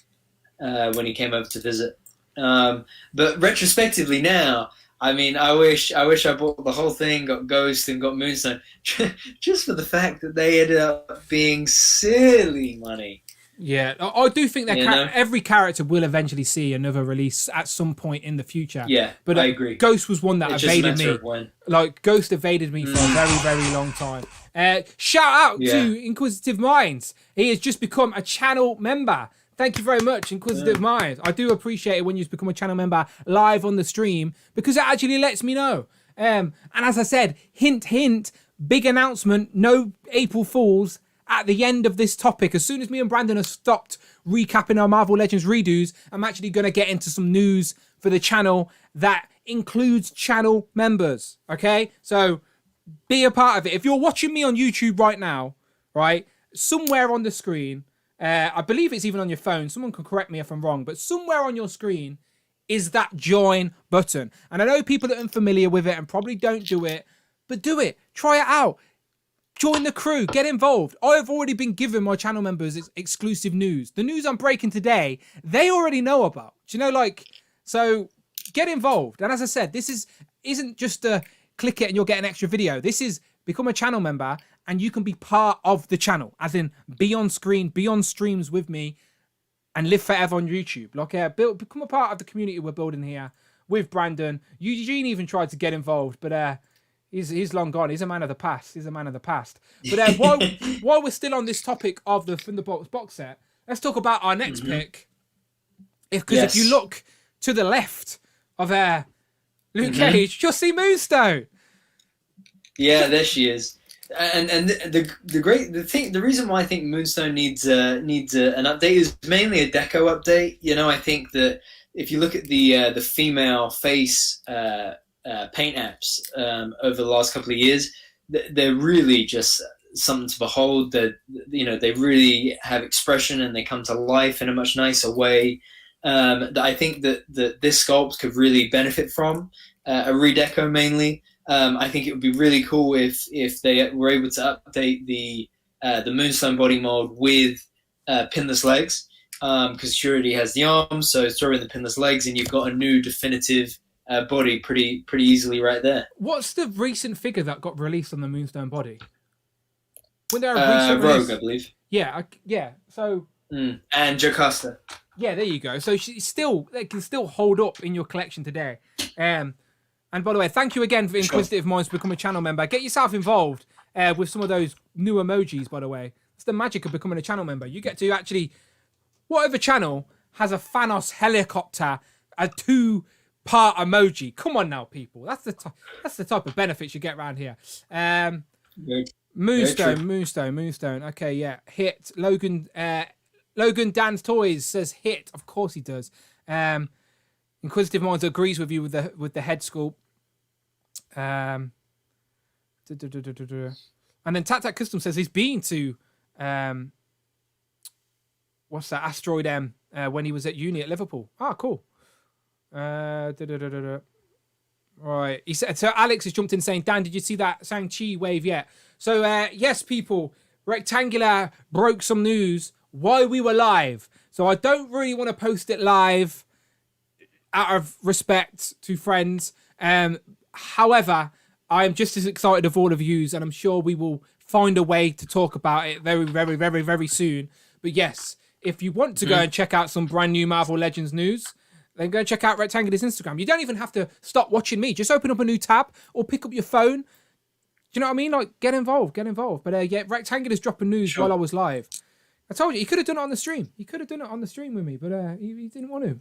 he came over to visit. But retrospectively now, I mean, I wish I bought the whole thing, got Ghost and got Moonstone, just for the fact that they ended up being silly money. Yeah, I do think that every character will eventually see another release at some point in the future. Yeah, but I agree. Ghost was one that evaded me. Like, Ghost evaded me for a very, very long time. Shout out to Inquisitive Minds. He has just become a channel member. Thank you very much, Inquisitive Minds. I do appreciate it when you become a channel member live on the stream, because it actually lets me know. And as I said, hint, hint, big announcement, no April Fools at the end of this topic. As soon as me and Brandon have stopped recapping our Marvel Legends redos, I'm actually going to get into some news for the channel that includes channel members. Okay? So be a part of it. If you're watching me on YouTube right now, right, somewhere on the screen, I believe it's even on your phone. Someone can correct me if I'm wrong, but somewhere on your screen is that join button. And I know people are unfamiliar with it and probably don't do it, but do it. Try it out. Join the crew. Get involved. I've already been giving my channel members exclusive news. The news I'm breaking today, they already know about. Do you know, like, so get involved. And as I said, this isn't just a click it and you'll get an extra video. This is become a channel member and you can be part of the channel, as in be on screen, be on streams with me and live forever on YouTube. Like, become a part of the community we're building here with Brandon. Eugene even tried to get involved, but he's long gone. He's a man of the past. But while we're still on this topic of the Thunderbolts box set, let's talk about our next pick. Because if you look to the left of Luke Cage, you'll see Moonstone. Yeah, there she is. And the reason why I think Moonstone needs an update is mainly a deco update. You know, I think that if you look at the female face paint apps over the last couple of years, they're really just something to behold. That they really have expression and they come to life in a much nicer way. That I think that this sculpt could really benefit from a redeco mainly. I think it would be really cool if they were able to update the Moonstone body mold with pinless legs, because she already has the arms, so throw in the pinless legs and you've got a new definitive body pretty easily right there. What's the recent figure that got released on the Moonstone body? When there a recent Rogue, release? I believe. Yeah, yeah. So. And Jocasta. Yeah, there you go. So they can still hold up in your collection today. And by the way, thank you again for Inquisitive Minds to become a channel member. Get yourself involved with some of those new emojis, by the way. It's the magic of becoming a channel member. You get to actually, whatever channel has a Thanos helicopter, a 2-part emoji. Come on now, people. That's the type of benefits you get around here. Moonstone. Okay, yeah. Hit. Logan Dan's Toys says hit. Of course he does. Inquisitive Minds agrees with you with the head sculpt. And then Tat Custom says he's been to what's that, Asteroid M when he was at uni at Liverpool. Ah, cool. Right. He said, so Alex has jumped in saying, Dan, did you see that Shang-Chi wave yet? So yes, people, Rectangular broke some news while we were live. So I don't really want to post it live out of respect to friends. However, I'm just as excited of all of yous, and I'm sure we will find a way to talk about it very, very, very, very soon. But yes, if you want to go and check out some brand new Marvel Legends news, then go and check out Rectangular's Instagram. You don't even have to stop watching me. Just open up a new tab or pick up your phone. Do you know what I mean? Like, get involved. But yeah, Rectangular's dropping news while I was live. I told you, he could have done it on the stream. He could have done it on the stream with me, but he didn't want to.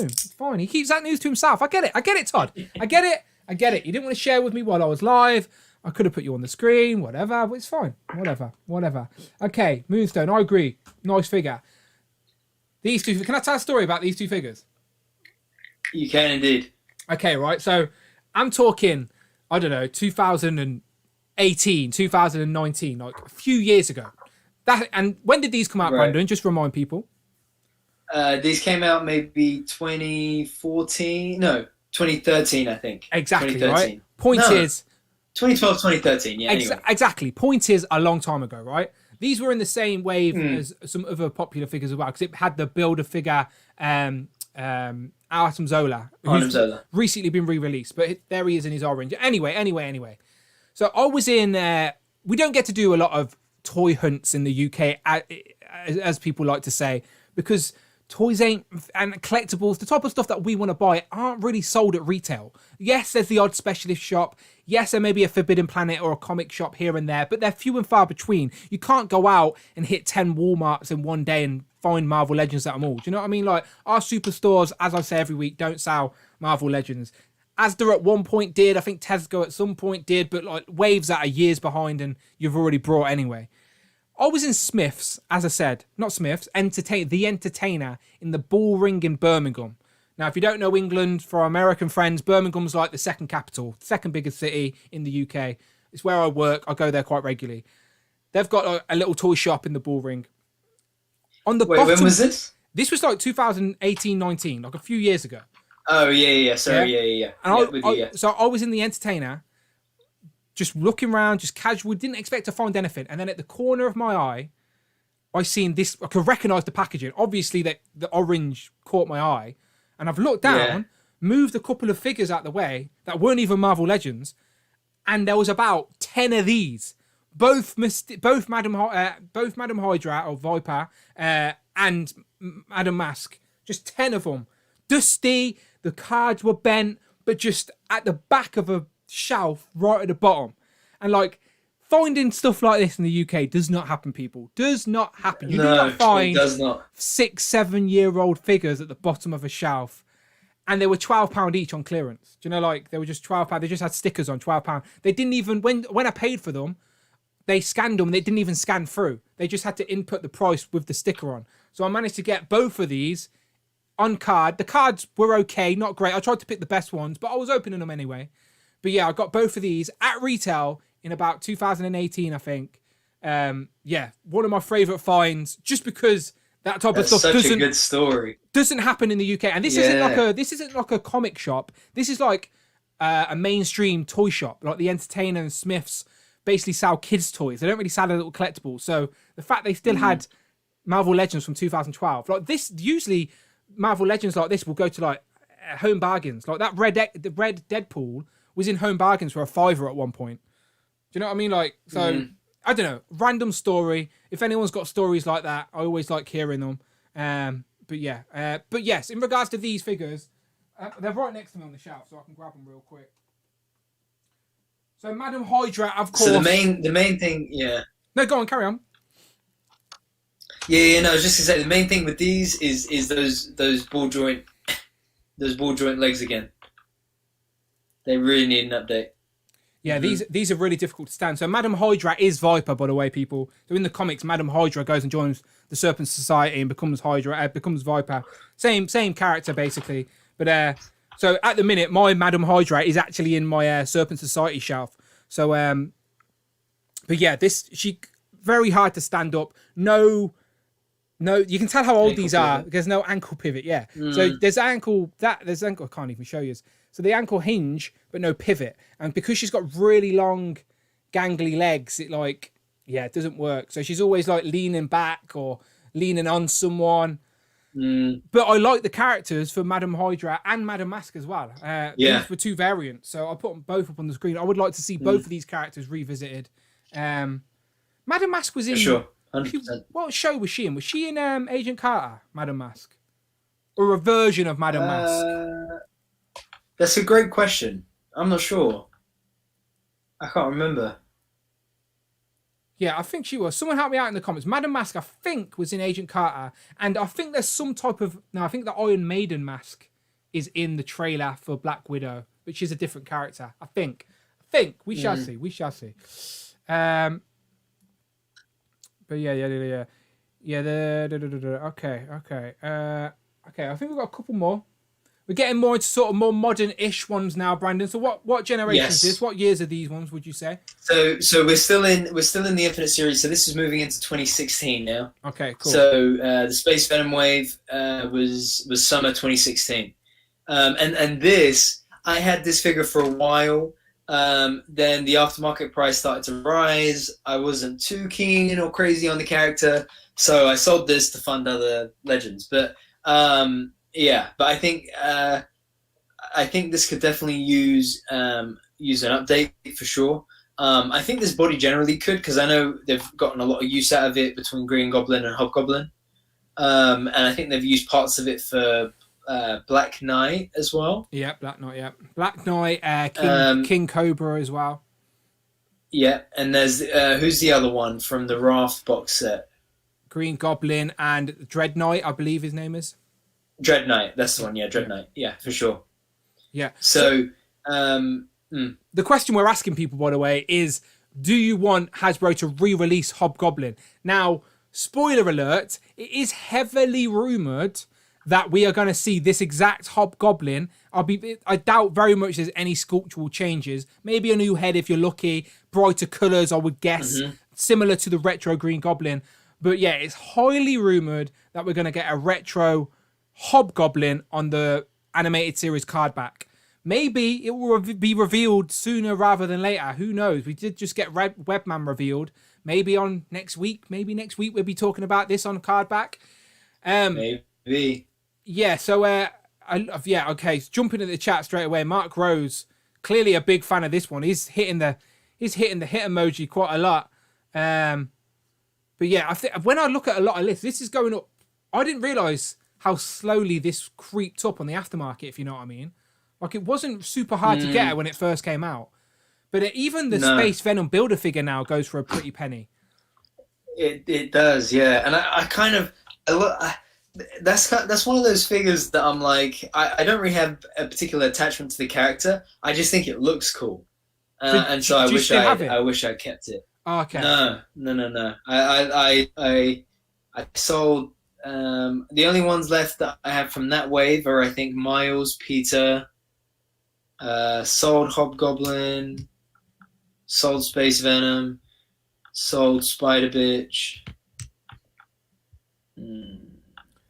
It's fine. He keeps that news to himself. I get it, Todd. I get it. You didn't want to share with me while I was live. I could have put you on the screen, whatever, but it's fine. Whatever. Okay, Moonstone, I agree. Nice figure. These two, can I tell a story about these two figures? You can indeed. Okay, right. So I'm talking, I don't know, 2018, 2019, like a few years ago. And when did these come out, Brandon? Just remind people. These came out maybe 2014. No, 2013, I think. Exactly, right? Point is... 2012, 2013, yeah. Anyway. Exactly. Point is a long time ago, right? These were in the same wave as some other popular figures as well, because it had the Builder figure, Artem Zola, who's recently been re-released, but there he is in his orange. Anyway. So I was in... we don't get to do a lot of toy hunts in the UK, as people like to say, because toys and collectibles, the type of stuff that we want to buy, aren't really sold at retail. Yes, there's the odd specialist shop. Yes, there may be a Forbidden Planet or a comic shop here and there, but they're few and far between. You can't go out and hit 10 Walmarts in one day and find Marvel Legends at them all. Do you know what I mean? Like, our superstores, as I say every week, don't sell Marvel Legends. Asda at one point did, I think Tesco at some point did, but like waves that are years behind and you've already brought anyway. I was in Smith's, as I said, not Smith's, The Entertainer in the Bull Ring in Birmingham. Now, if you don't know England, for our American friends, Birmingham's like the second capital, second biggest city in the UK. It's where I work. I go there quite regularly. They've got a little toy shop in the Bull Ring. On the bottom, when was this? This was like 2018-19, like a few years ago. Oh, yeah. Sorry, yeah. And so I was in The Entertainer, just looking around, just casual, didn't expect to find anything. And then at the corner of my eye, I seen this, I could recognise the packaging. Obviously, the orange caught my eye. And I've looked down, moved a couple of figures out the way that weren't even Marvel Legends, and there was about 10 of these. Both Madam Hydra or Viper and Madam Mask. Just 10 of them. Dusty, the cards were bent, but just at the back of a shelf right at the bottom. And like, finding stuff like this in the UK does not happen, people. Does not happen. You do not find 6-7 year old figures at the bottom of a shelf. And they were £12 each on clearance. Do you know, like, they were just £12. They just had stickers on, £12. They didn't even, when I paid for them, they scanned them and they didn't even scan through. They just had to input the price with the sticker on. So I managed to get both of these on card. The cards were okay, not great. I tried to pick the best ones, but I was opening them anyway. But yeah, I got both of these at retail in about 2018, I think. One of my favourite finds, just because that type of stuff such a good story. Doesn't happen in the UK. And this isn't like a comic shop. This is like a mainstream toy shop, like the Entertainer and Smith's. Basically sell kids' toys. They don't really sell a little collectibles. So the fact they still had Marvel Legends from 2012, like this, usually Marvel Legends like this will go to like Home Bargains. Like that the red Deadpool was in Home Bargains for $5 at one point. Do you know what I mean? Like, so I don't know. Random story. If anyone's got stories like that, I always like hearing them. But yes, in regards to these figures, they're right next to me on the shelf, so I can grab them real quick. So Madam Hydra, of course. So the main thing, yeah. No, go on, carry on. Yeah, no, I was just gonna say the main thing with these is those ball joint legs again. They really need an update. Yeah, these are really difficult to stand. So Madam Hydra is Viper, by the way, people. So in the comics, Madam Hydra goes and joins the Serpent Society and becomes becomes Viper. Same character basically. But so at the minute, my Madam Hydra is actually in my Serpent Society shelf. So but yeah, she very hard to stand up. No, you can tell how old these are. There's no ankle pivot. Yeah. So there's ankle. I can't even show you. So the ankle hinge, but no pivot. And because she's got really long, gangly legs, it doesn't work. So she's always like leaning back or leaning on someone. But I like the characters for Madam Hydra and Madam Mask as well. These were two variants. So I'll put them both up on the screen. I would like to see both of these characters revisited. Madam Mask was in... For sure, 100%. What show was she in? Was she in Agent Carter, Madam Mask? Or a version of Madam Mask? That's a great question. I'm not sure. I can't remember. Yeah, I think she was. Someone help me out in the comments. Madam Mask, I think, was in Agent Carter. And I think there's some type of... No, I think the Iron Maiden mask is in the trailer for Black Widow, which is a different character. I think. We shall see. We shall see. But yeah. Okay. I think we've got a couple more. We're getting more into sort of more modern-ish ones now, Brandon. So what generation is this? What years are these ones, would you say? So we're still in the Infinite series. So this is moving into 2016 now. Okay, cool. So the Space Venom wave was summer 2016, and this I had this figure for a while. Then the aftermarket price started to rise. I wasn't too keen or crazy on the character, so I sold this to fund other Legends. But yeah, but I think this could definitely use an update for sure. I think this body generally could, because I know they've gotten a lot of use out of it between Green Goblin and Hobgoblin, and I think they've used parts of it for Black Knight as well. Yeah, Black Knight. Yeah, Black Knight, King Cobra as well. Yeah, and there's who's the other one from the Wrath box set? Green Goblin and Dread Knight, I believe his name is. Dread Knight, that's the one. Yeah, Dread Knight. Yeah, for sure. Yeah. So, the question we're asking people, by the way, is: do you want Hasbro to re-release Hobgoblin? Now, spoiler alert: it is heavily rumored that we are going to see this exact Hobgoblin. I doubt very much there's any sculptural changes. Maybe a new head if you're lucky. Brighter colours, I would guess, similar to the retro Green Goblin. But yeah, it's highly rumored that we're going to get a retro Hobgoblin on the animated series card back. Maybe it will be revealed sooner rather than later. Who knows? We did just get Webman revealed. Maybe on next week. Maybe next week we'll be talking about this on card back. Maybe. Yeah. So okay. Jumping into the chat straight away. Mark Rose, clearly a big fan of this one. He's hitting the hit emoji quite a lot. But yeah, I think when I look at a lot of lists, this is going up. I didn't realise how slowly this creeped up on the aftermarket, if you know what I mean. Like, it wasn't super hard to get when it first came out. But even the Space Venom Builder figure now goes for a pretty penny. It does, yeah. And I kind of... That's one of those figures that I'm like... I don't really have a particular attachment to the character. I just think it looks cool. And so I wish I kept it. Oh, okay. No. I sold... the only ones left that I have from that wave are, I think, Miles, Peter, sold Hobgoblin, sold Space Venom, sold Spider Bitch. I'm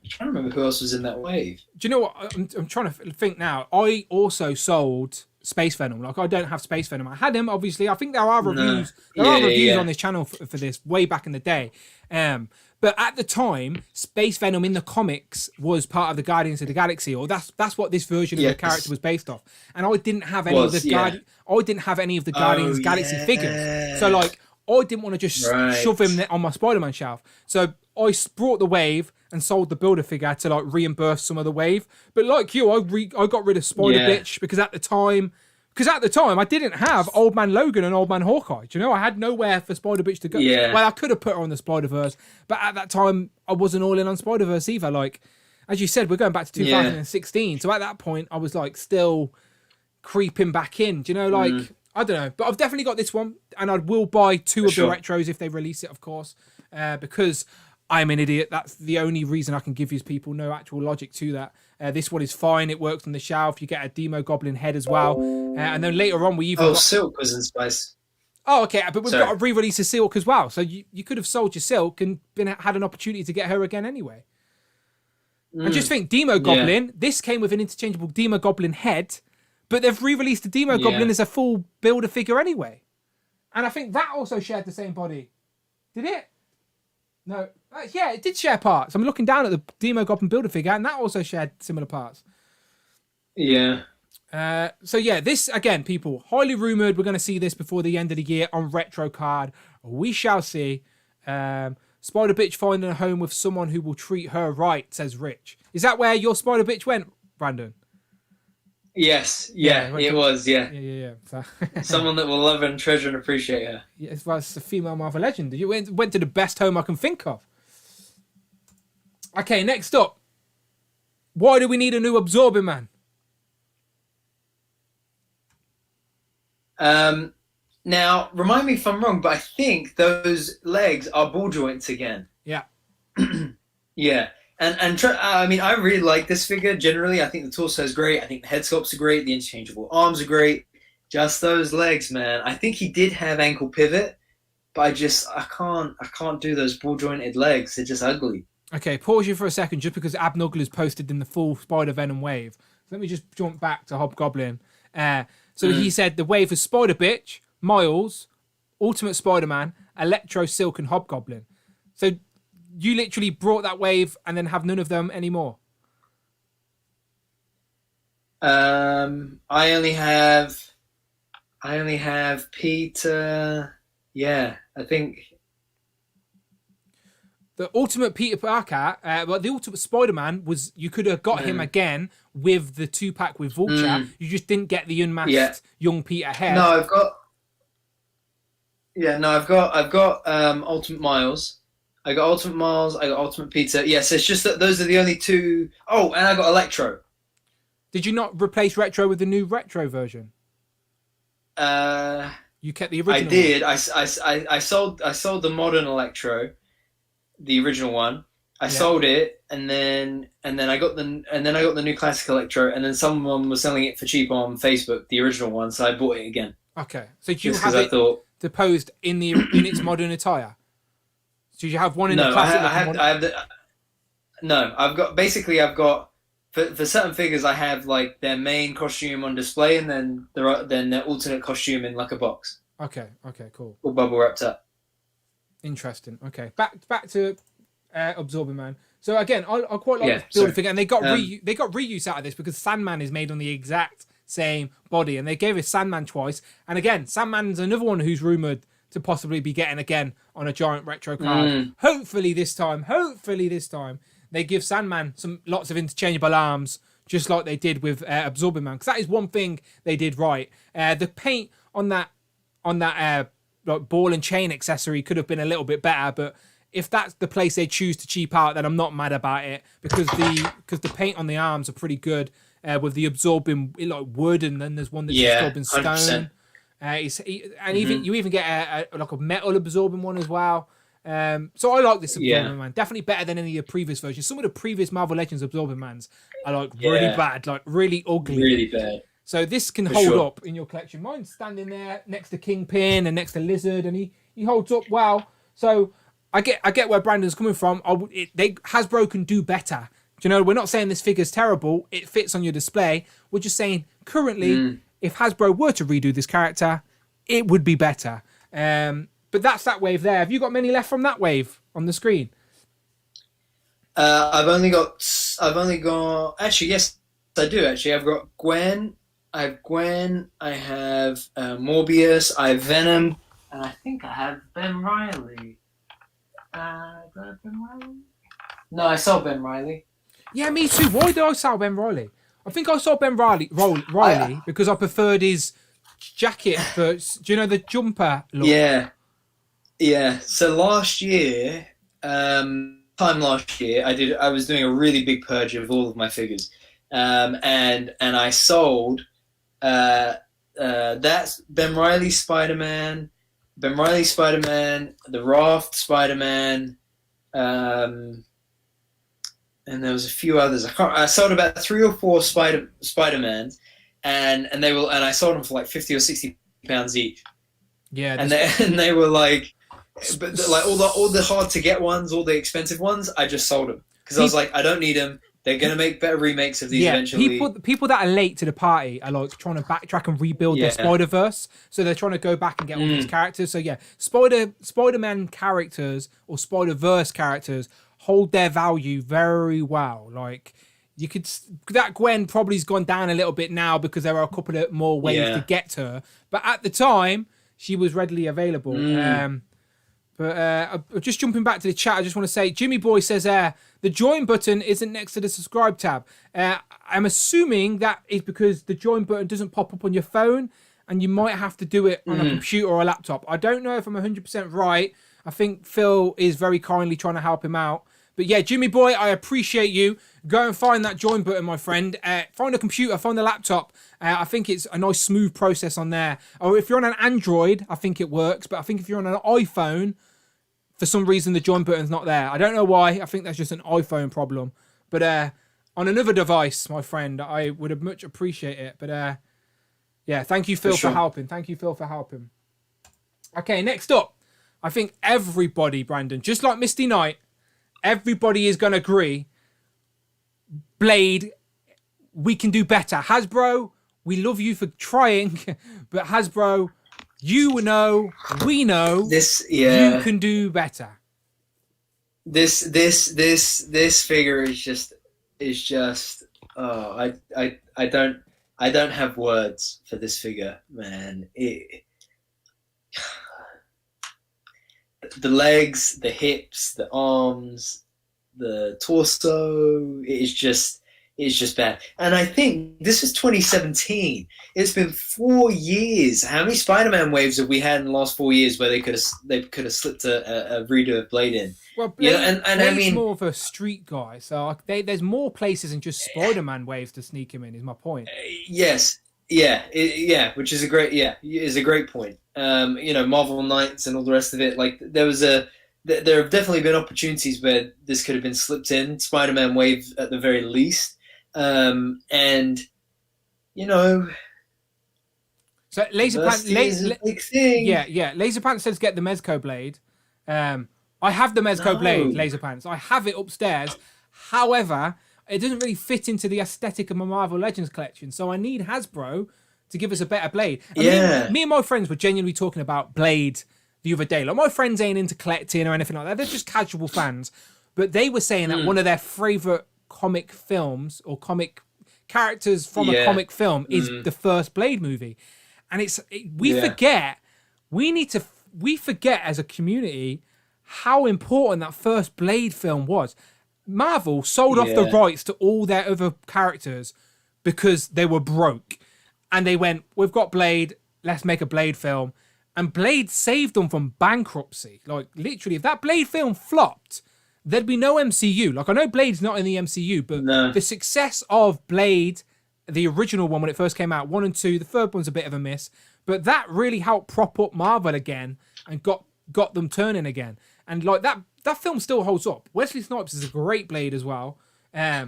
trying to remember who else was in that wave. Do you know what? I'm trying to think now. I also sold Space Venom. Like, I don't have Space Venom. I had him, obviously. I think there are reviews. There are reviews on this channel for this way back in the day. But at the time, Space Venom in the comics was part of the Guardians of the Galaxy, or that's what this version of the character was based off. And I didn't have any of the Guardians of the Galaxy figures, so like I didn't want to just shove him on my Spider-Man shelf. So I brought the Wave and sold the Builder figure to like reimburse some of the Wave. But like you, I got rid of Spider Bitch because at the time I didn't have Old Man Logan and Old Man Hawkeye. Do you know, I had nowhere for Spider Bitch to go. Yeah. Well, I could have put her on the Spider-Verse, but at that time I wasn't all in on Spider-Verse either. Like, as you said, we're going back to 2016. So at that point I was like still creeping back in. Do you know, like, I don't know. But I've definitely got this one, and I will buy two of the retros if they release it, of course, because I'm an idiot. That's the only reason I can give you people. No actual logic to that. This one is fine. It works on the shelf. You get a Demo Goblin head as well. And then later on, we even Silk was in Spice. Oh, okay. But we've got a re-release of Silk as well. So you could have sold your Silk and had an opportunity to get her again anyway. And just think, Demo Goblin, this came with an interchangeable Demo Goblin head, but they've re-released the Demo Goblin as a full Builder figure anyway. And I think that also shared the same body. Did it? No. Yeah, it did share parts. I'm looking down at the Demo Goblin Builder figure, and that also shared similar parts. Yeah. So yeah, this, again, people, highly rumoured. We're going to see this before the end of the year on Retro Card. We shall see. Spider Bitch finding a home with someone who will treat her right, says Rich. Is that where your Spider Bitch went, Brandon? Yes, it was. Yeah. So, someone that will love and treasure and appreciate her. Yeah, well, it's a female Marvel legend. You went to the best home I can think of. Okay, next up. Why do we need a new Absorbing Man? Now, remind me if I'm wrong, but I think those legs are ball joints again. Yeah. Yeah. I mean, I really like this figure generally. I think the torso is great. I think the head sculpts are great. The interchangeable arms are great. Just those legs, man. I think he did have ankle pivot, but I can't do those ball jointed legs. They're just ugly. Okay, pause you for a second, just because Abnuggler's posted in the full Spider Venom wave. So let me just jump back to Hobgoblin. So he said the wave was Spider Bitch, Miles, Ultimate Spider-Man, Electro, Silk, and Hobgoblin. So you literally brought that wave and then have none of them anymore. I only have Peter. Yeah, I think the Ultimate Peter Parker, well, the Ultimate Spider-Man was, you could have got him again with the 2-pack with Vulture. You just didn't get the unmasked young Peter head. No, I've got Ultimate Miles. I got Ultimate Miles, I got Ultimate Peter. Yes, it's just that those are the only two. Oh, and I got Electro. Did you not replace Retro with the new Retro version? You kept the original. I did. I sold the modern Electro, the original one. I sold it, and then I got the new classic Electro, and then someone was selling it for cheap on Facebook, the original one, so I bought it again. Okay, so do you have it deposed in its modern attire? So you have one in the classic? I've got for certain figures I have like their main costume on display, and then their alternate costume in like a box. Okay, cool. All bubble wrapped up. Interesting. Okay, back to Absorbing Man. So again, I quite like this build figure, and they got reuse out of this because Sandman is made on the exact same body, and they gave us Sandman twice. And again, Sandman's another one who's rumored to possibly be getting again on a giant retro card. Hopefully this time they give Sandman lots of interchangeable arms, just like they did with Absorbing Man, because that is one thing they did right. The paint on that like ball and chain accessory could have been a little bit better, but if that's the place they choose to cheap out, then I'm not mad about it, because the paint on the arms are pretty good, with the absorbing like wood, and then there's one that's absorbing stone. 100%. You even get like a metal absorbing one as well. So I like this Absorbing Man. Definitely better than any of the previous versions. Some of the previous Marvel Legends Absorbing Mans are like really bad, like really ugly. Really bad. So this can hold up in your collection. Mine's standing there next to Kingpin and next to Lizard, and he holds up well. So I get where Brandon's coming from. Hasbro can do better. Do you know, we're not saying this figure's terrible. It fits on your display. We're just saying currently, if Hasbro were to redo this character, it would be better. But that's that wave there. Have you got many left from that wave on the screen? I've only got. Actually, yes, I do. Actually, I've got Gwen. I have Gwen. I have Morbius. I have Venom, and I think I have Ben Riley. Do I have Ben Riley? No, I saw Ben Riley. Yeah, me too. Why did I sell Ben Riley? I think I saw Ben Riley because I preferred his jacket. Do you know the jumper look? Yeah, yeah. So last year, last year, I was doing a really big purge of all of my figures, and I sold that's Ben Riley Spider-Man, the Raft Spider-Man, and there was a few others. I sold about 3 or 4 Spider-Mans, and I sold them for like £50 or £60 each. Yeah, and they were like, but like all the hard to get ones, all the expensive ones, I just sold them because I was like, I don't need them. They're gonna make better remakes of these eventually. People that are late to the party are like trying to backtrack and rebuild their Spider-Verse, so they're trying to go back and get all these characters. So yeah, Spider-Man characters or Spider-Verse characters hold their value very well. Like you could, that Gwen probably's gone down a little bit now because there are a couple of more ways to get to her, but at the time she was readily available. But just jumping back to the chat, I just want to say, Jimmy Boy says the join button isn't next to the subscribe tab. I'm assuming that is because the join button doesn't pop up on your phone and you might have to do it on a computer or a laptop. I don't know if I'm 100% right. I think Phil is very kindly trying to help him out. But yeah, Jimmy Boy, I appreciate you. Go and find that join button, my friend. Find a computer, find the laptop. I think it's a nice smooth process on there. Or if you're on an Android, I think it works. But I think if you're on an iPhone, for some reason, the join button's not there. I don't know why. I think that's just an iPhone problem. But on another device, my friend, I would have much appreciate it. But yeah, thank you, Phil, for helping. Thank you, Phil, for helping. Okay, next up. I think everybody, Brandon, just like Misty Knight, everybody is going to agree. Blade, we can do better. Hasbro, we love you for trying, but Hasbro, you know, we know this. You can do better. This figure is just. Oh, I don't have words for this figure, man. The legs, the hips, the arms, the torso, it's just bad. And I think this was 2017. It's been 4 years. How many Spider-Man waves have we had in the last 4 years where they could have slipped a redo of Blade in? Well, Blade, and I mean, more of a street guy, so there's more places than just Spider-Man waves to sneak him in. Is my point? Yes, which is a great point. Marvel Knights and all the rest of it. Like there have definitely been opportunities where this could have been slipped in, Spider-Man wave at the very least. And so Laserpants is a big thing. Yeah. Laserpants says get the Mezco blade. I have the Mezco blade, Laserpants. I have it upstairs. However, it doesn't really fit into the aesthetic of my Marvel Legends collection, so I need Hasbro to give us a better blade. And me and my friends were genuinely talking about Blade the other day. Like, my friends ain't into collecting or anything like that. They're just casual fans. But they were saying that one of their favourite comic films or comic characters from a comic film is the first Blade movie. And we forget as a community how important that first Blade film was. Marvel sold off the rights to all their other characters because they were broke. And they went, we've got Blade, let's make a Blade film. And Blade saved them from bankruptcy. Like, literally, if that Blade film flopped, there'd be no MCU. Like, I know Blade's not in the MCU, but the success of Blade, the original one when it first came out, 1 and 2, the third one's a bit of a miss, but that really helped prop up Marvel again and got them turning again. And like that film still holds up. Wesley Snipes is a great Blade as well. I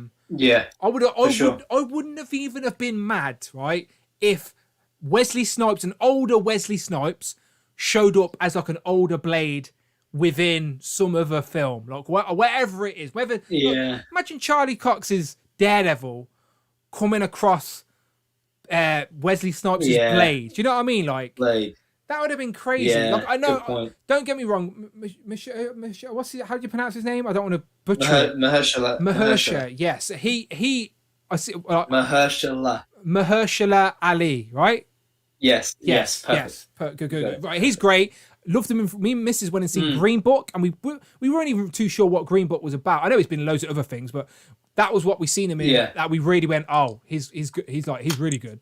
wouldn't have even have been mad, right, if Wesley Snipes, an older Wesley Snipes, showed up as like an older Blade within some other film, like whatever it is. Like, imagine Charlie Cox's Daredevil coming across Wesley Snipes' Blade. Do you know what I mean? Like, Blade. That would have been crazy. Yeah, Like I know. good point. Don't get me wrong. How do you pronounce his name? I don't want to butcher it. Mahershala. Yes, he. I see. Mahershala Ali. Right. Yes. Perfect. Good. Right. He's great. Loved him. Me and Mrs. went and seen Green Book, and we weren't even too sure what Green Book was about. I know he's been in loads of other things, but that was what we seen him in. Yeah. That we really went, oh, he's good. He's really good.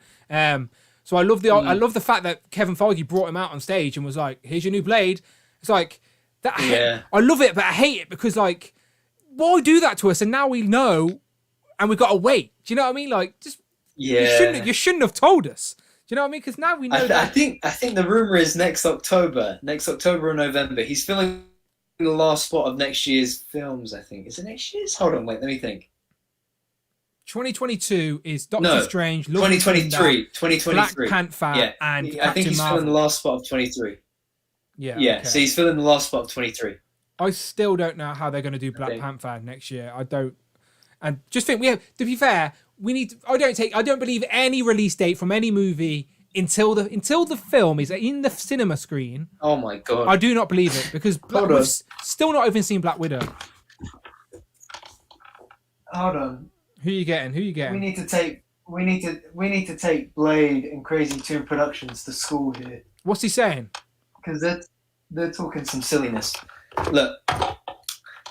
So I love the fact that Kevin Feige brought him out on stage and was like, "Here's your new Blade." It's like that. Yeah. I love it, but I hate it because like, why do that to us? And now we know, and we've got to wait. Do you know what I mean? Like, just you shouldn't have told us. Do you know what I mean? Because now we know. I think the rumor is next October or November. He's filming the last spot of next year's films. I think is it next year's? Hold on, wait, let me think. 2022 is Doctor Strange. 2023, Black Panther, and I think he's Marvel. filming the last spot of 23. Yeah. Okay. So he's filming the last spot of 23. I still don't know how they're going to do Black Panther next year. I don't. And just think we have. To be fair, we need. I don't believe any release date from any movie until the film is in the cinema screen. Oh my god! I do not believe it because we've still not even seen Black Widow. Hold on. Who you getting? We need to take Blade and Crazy Toon Productions to school here. What's he saying? Because they're talking some silliness. Look.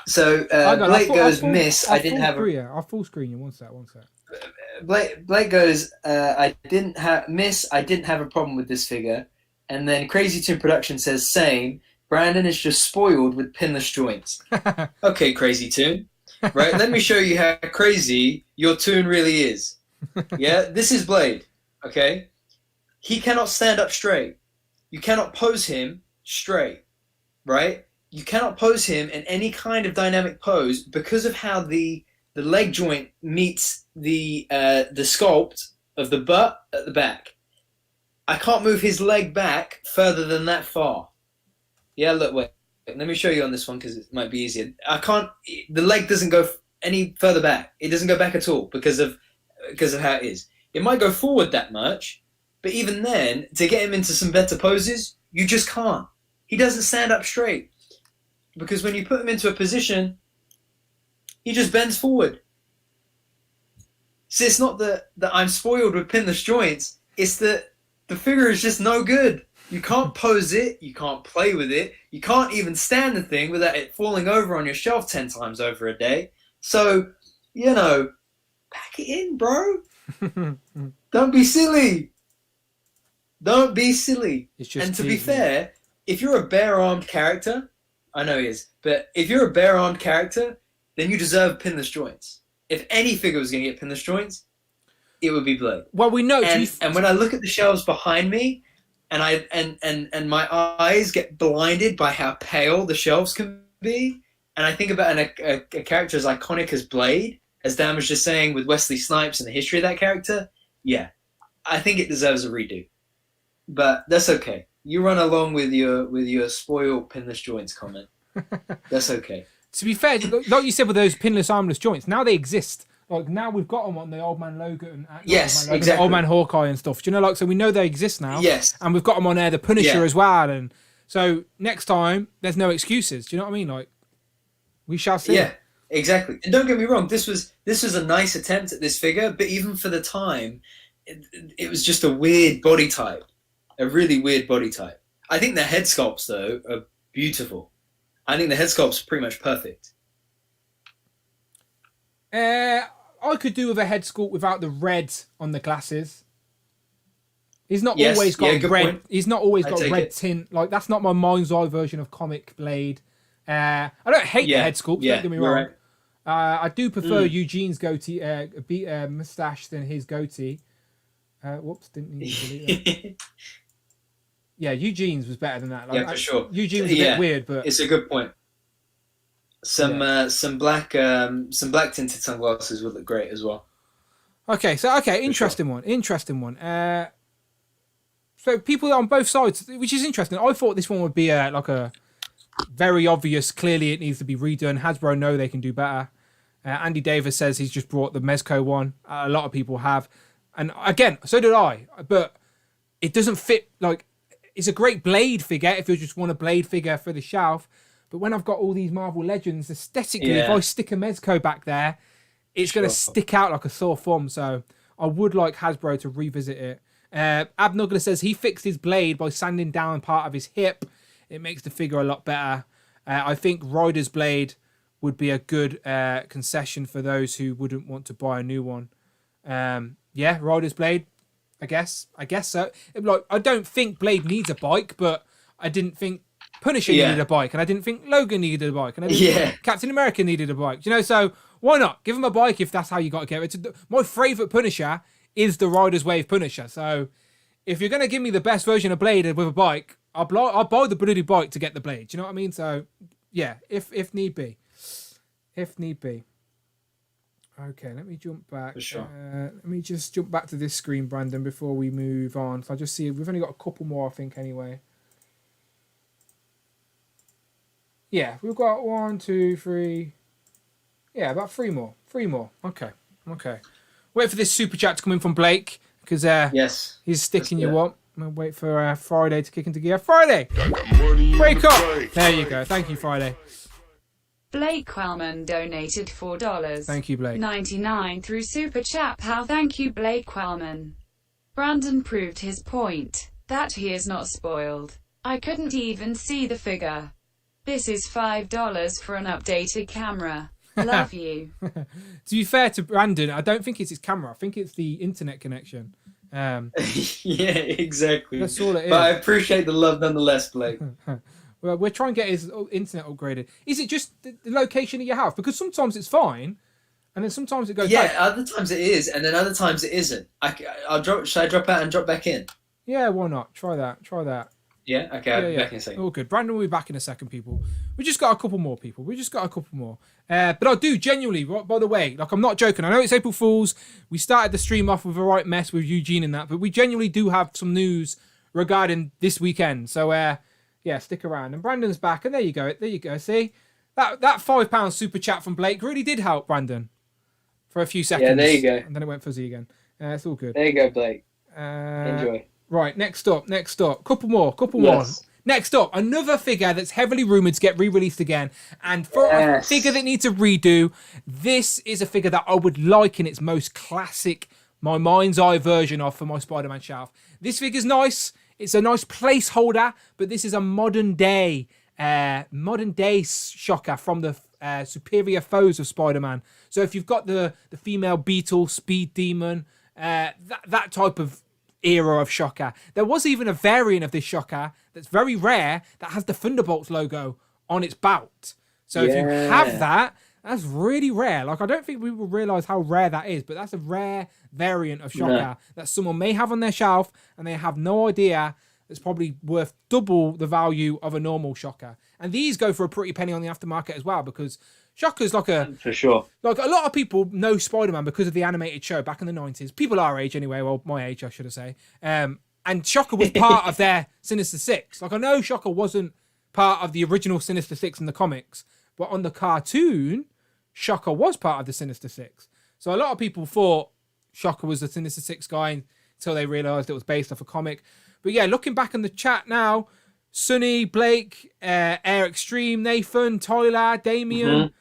So Blake goes, "Miss, I didn't have a." I'll full screen you. One sec. Blake goes, "Miss, I didn't have a problem with this figure," and then Crazy Toon Production says, "Same. Brandon is just spoiled with pinless joints." Okay, Crazy Toon. Right, let me show you how crazy your tune really is. Yeah, this is Blade. Okay, he cannot stand up straight. You cannot pose him straight. Right, you cannot pose him in any kind of dynamic pose because of how the leg joint meets the sculpt of the butt at the back. I can't move his leg back further than that far. Yeah, look, wait. Let me show you on this one because it might be easier. The leg doesn't go any further back. It doesn't go back at all because of how it is. It might go forward that much, but even then, to get him into some better poses, you just can't. He doesn't stand up straight because when you put him into a position, he just bends forward. So it's not that I'm spoiled with pinless joints. It's that the figure is just no good. You can't pose it. You can't play with it. You can't even stand the thing without it falling over on your shelf 10 times over a day. So, pack it in, bro. Don't be silly. Don't be silly. And to be fair, if you're a bare-armed character, I know he is, but if you're a bare-armed character, then you deserve pinless joints. If any figure was going to get pinless joints, it would be Blade. Well, we know. And when I look at the shelves behind me, and my eyes get blinded by how pale the shelves can be, and I think about a character as iconic as Blade, as Dan was just saying with Wesley Snipes and the history of that character, yeah, I think it deserves a redo. But that's okay. You run along with your spoiled pinless joints comment. That's okay. To be fair, like you said with those pinless, armless joints, now they exist. Like now we've got them on the Old Man Logan, exactly. Old Man Hawkeye and stuff. Do you know, like so we know they exist now. Yes, and we've got them on there, the Punisher as well, and so next time there's no excuses. Do you know what I mean? Like we shall see. Yeah, exactly. And don't get me wrong, this was a nice attempt at this figure, but even for the time, it was just a weird body type, a really weird body type. I think the head sculpts though are beautiful. I think the head sculpt's pretty much perfect. I could do with a head sculpt without the red on the glasses. He's not always got red. Point. He's not always got red tint. Like that's not my mind's eye version of comic Blade. I don't hate the head sculpt. Don't get me wrong. Right. I do prefer Eugene's goatee, mustache than his goatee. Whoops, didn't need to delete that. Yeah, Eugene's was better than that. Like, for sure. Eugene was a bit weird, but it's a good point. Some black tinted sunglasses would look great as well. Interesting one. So people on both sides, which is interesting. I thought this one would be like a very obvious. Clearly, it needs to be redone. Hasbro know they can do better. Andy Davis says he's just brought the Mezco one. A lot of people have, and again, so did I. But it doesn't fit. Like it's a great Blade figure if you just want a Blade figure for the shelf. But when I've got all these Marvel Legends, aesthetically, if I stick a Mezco back there, it's going to stick out like a sore thumb. So I would like Hasbro to revisit it. Abnugler says he fixed his Blade by sanding down part of his hip. It makes the figure a lot better. I think Ryder's Blade would be a good concession for those who wouldn't want to buy a new one. Yeah, Ryder's Blade, I guess so. Like, I don't think Blade needs a bike, but I didn't think Punisher needed a bike, and I didn't think Logan needed a bike, and I didn't think Captain America needed a bike. You know, so why not give him a bike if that's how you got to get it? My favourite Punisher is the Riders Wave Punisher. So if you're going to give me the best version of Blade with a bike, I'll buy the bloody bike to get the Blade. Do you know what I mean? So yeah, if need be. If need be. Okay, let me jump back. For sure. Let me just jump back to this screen, Brandon, before we move on. So I just see we've only got a couple more, I think, anyway. Yeah, we've got 1, 2, 3. Yeah, about 3 more. 3 more. Okay. Wait for this super chat to come in from Blake, because he's sticking you up. I'm going to wait for Friday to kick into gear. Friday! Wake up! There you go. Thank you, Friday. Blake Quellman donated $4. Thank you, Blake. 99 through Super Chat. Pal, thank you, Blake Quellman. Brandon proved his point, that he is not spoiled. I couldn't even see the figure. This is $5 for an updated camera. Love you. To be fair to Brandon, I don't think it's his camera. I think it's the internet connection. Yeah, exactly. That's all it is. But I appreciate the love nonetheless, Blake. Well, we're trying to get his internet upgraded. Is it just the location of your house? Because sometimes it's fine, and then sometimes it goes back. Other times it is, and then other times it isn't. Should I drop out and drop back in? Yeah, why not? Try that. Yeah? Okay, I'll be back in a second. All good. Brandon will be back in a second, people. We just got a couple more, people. But I do genuinely, by the way, like, I'm not joking. I know it's April Fool's. We started the stream off with a right mess with Eugene and that, but we genuinely do have some news regarding this weekend. So, yeah, stick around. And Brandon's back, and there you go. See? That £5 super chat from Blake really did help Brandon for a few seconds. Yeah, there you go. And then it went fuzzy again. It's all good. There you go, Blake. Enjoy. Right, next up. Couple more. Next up, another figure that's heavily rumoured to get re-released again. And for a figure that needs a redo, this is a figure that I would like in its most classic, my mind's eye version of for my Spider-Man shelf. This figure's nice. It's a nice placeholder, but this is a modern day Shocker from the superior foes of Spider-Man. So if you've got the female Beetle, Speed Demon, that type of era of Shocker. There was even a variant of this Shocker that's very rare that has the Thunderbolts logo on its belt. So if you have that, that's really rare. Like, I don't think we will realise how rare that is, but that's a rare variant of Shocker that someone may have on their shelf and they have no idea it's probably worth double the value of a normal Shocker. And these go for a pretty penny on the aftermarket as well, because Shocker's like for sure. Like, a lot of people know Spider-Man because of the animated show back in the 90s. People our age anyway, well, my age, I should say. And Shocker was part of their Sinister Six. Like, I know Shocker wasn't part of the original Sinister Six in the comics, but on the cartoon, Shocker was part of the Sinister Six. So a lot of people thought Shocker was the Sinister Six guy until they realised it was based off a comic. But yeah, looking back in the chat now, Sonny, Blake, Air Extreme, Nathan, Tyler, Damien,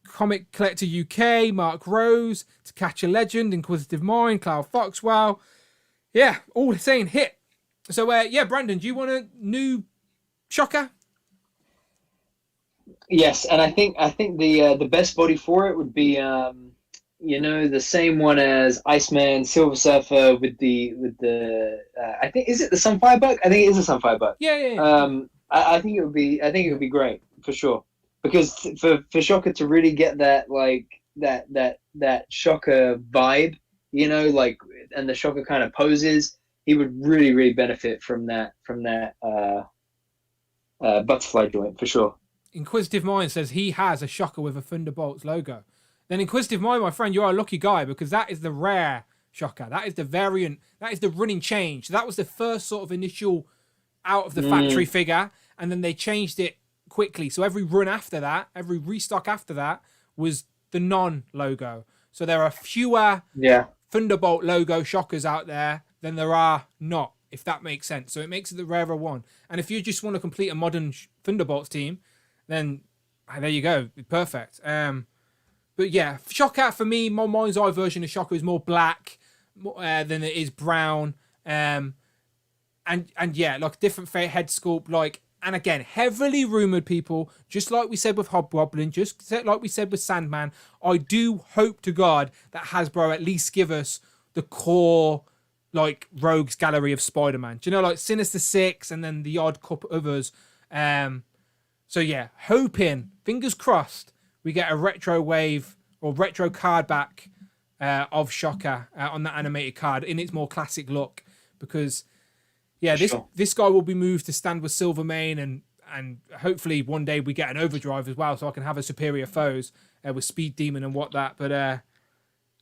Comic Collector UK, Mark Rose, To Catch a Legend, Inquisitive Mind, Cloud Foxwell. Yeah, all saying hit. So yeah, Brandon, do you want a new Shocker? Yes, and I think the best body for it would be the same one as Iceman, Silver Surfer with the I think, is it the Sunfire Buck? I think it is a Sunfire Buck. Yeah. I think it would be great for sure, because for Shocker to really get that, like, that Shocker vibe, like, and the Shocker kind of poses, he would really, really benefit from that butterfly joint for sure. Inquisitive Mind says he has a Shocker with a Thunderbolts logo. Then Inquisitive Mind, my friend, you are a lucky guy, because that is the rare Shocker. That is the variant. That is the running change. That was the first sort of initial out of the factory figure, and then they changed it quickly. So every run after that, every restock after that was the non-logo. So there are fewer Thunderbolt logo Shockers out there than there are not. if that makes sense. So it makes it the rarer one. And if you just want to complete a modern Thunderbolts team, then there you go, perfect. But yeah, Shocker for me, my mind's eye version of Shocker is more black than it is brown. And yeah, like different head sculpt, like, and again, heavily rumored, people, just like we said with Hobgoblin, just like we said with Sandman. I do hope to God that Hasbro at least give us the core, like, Rogues Gallery of Spider-Man. Do you know, like Sinister Six and then the odd couple others. So yeah, hoping, fingers crossed, we get a retro wave or retro card back of Shocker on that animated card in its more classic look, because yeah, this guy will be moved to stand with Silvermane, and hopefully one day we get an Overdrive as well, so I can have a superior foes with Speed Demon and what that. But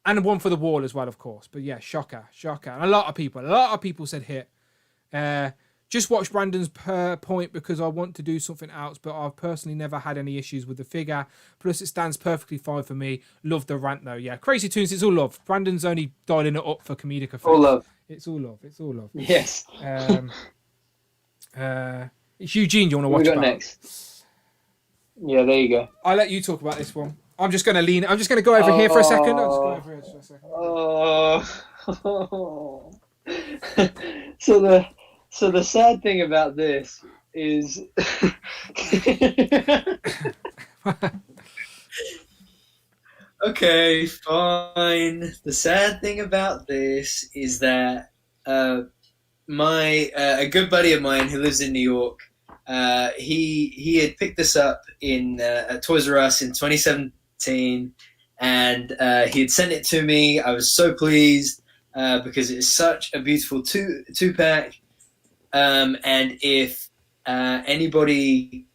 and one for the wall as well, of course. But yeah, Shocker, and a lot of people said hit. Just watch Brandon's point because I want to do something else, but I've personally never had any issues with the figure. Plus, it stands perfectly fine for me. Love the rant, though. Yeah, Crazy Tunes, it's all love. Brandon's only dialing it up for comedic effect. All love. It's all love. It's all love. Yes. It's Eugene. You want to watch? What we got next? Yeah, there you go. I'll let you talk about this one. I'm just going to lean. I'm just going to go over here for a second. I'll just go over here for a second. So the sad thing about this is okay, fine. The sad thing about this is that a good buddy of mine who lives in New York, he had picked this up in at Toys R Us in 2017, and he had sent it to me. I was so pleased because it's such a beautiful two-pack. And if anybody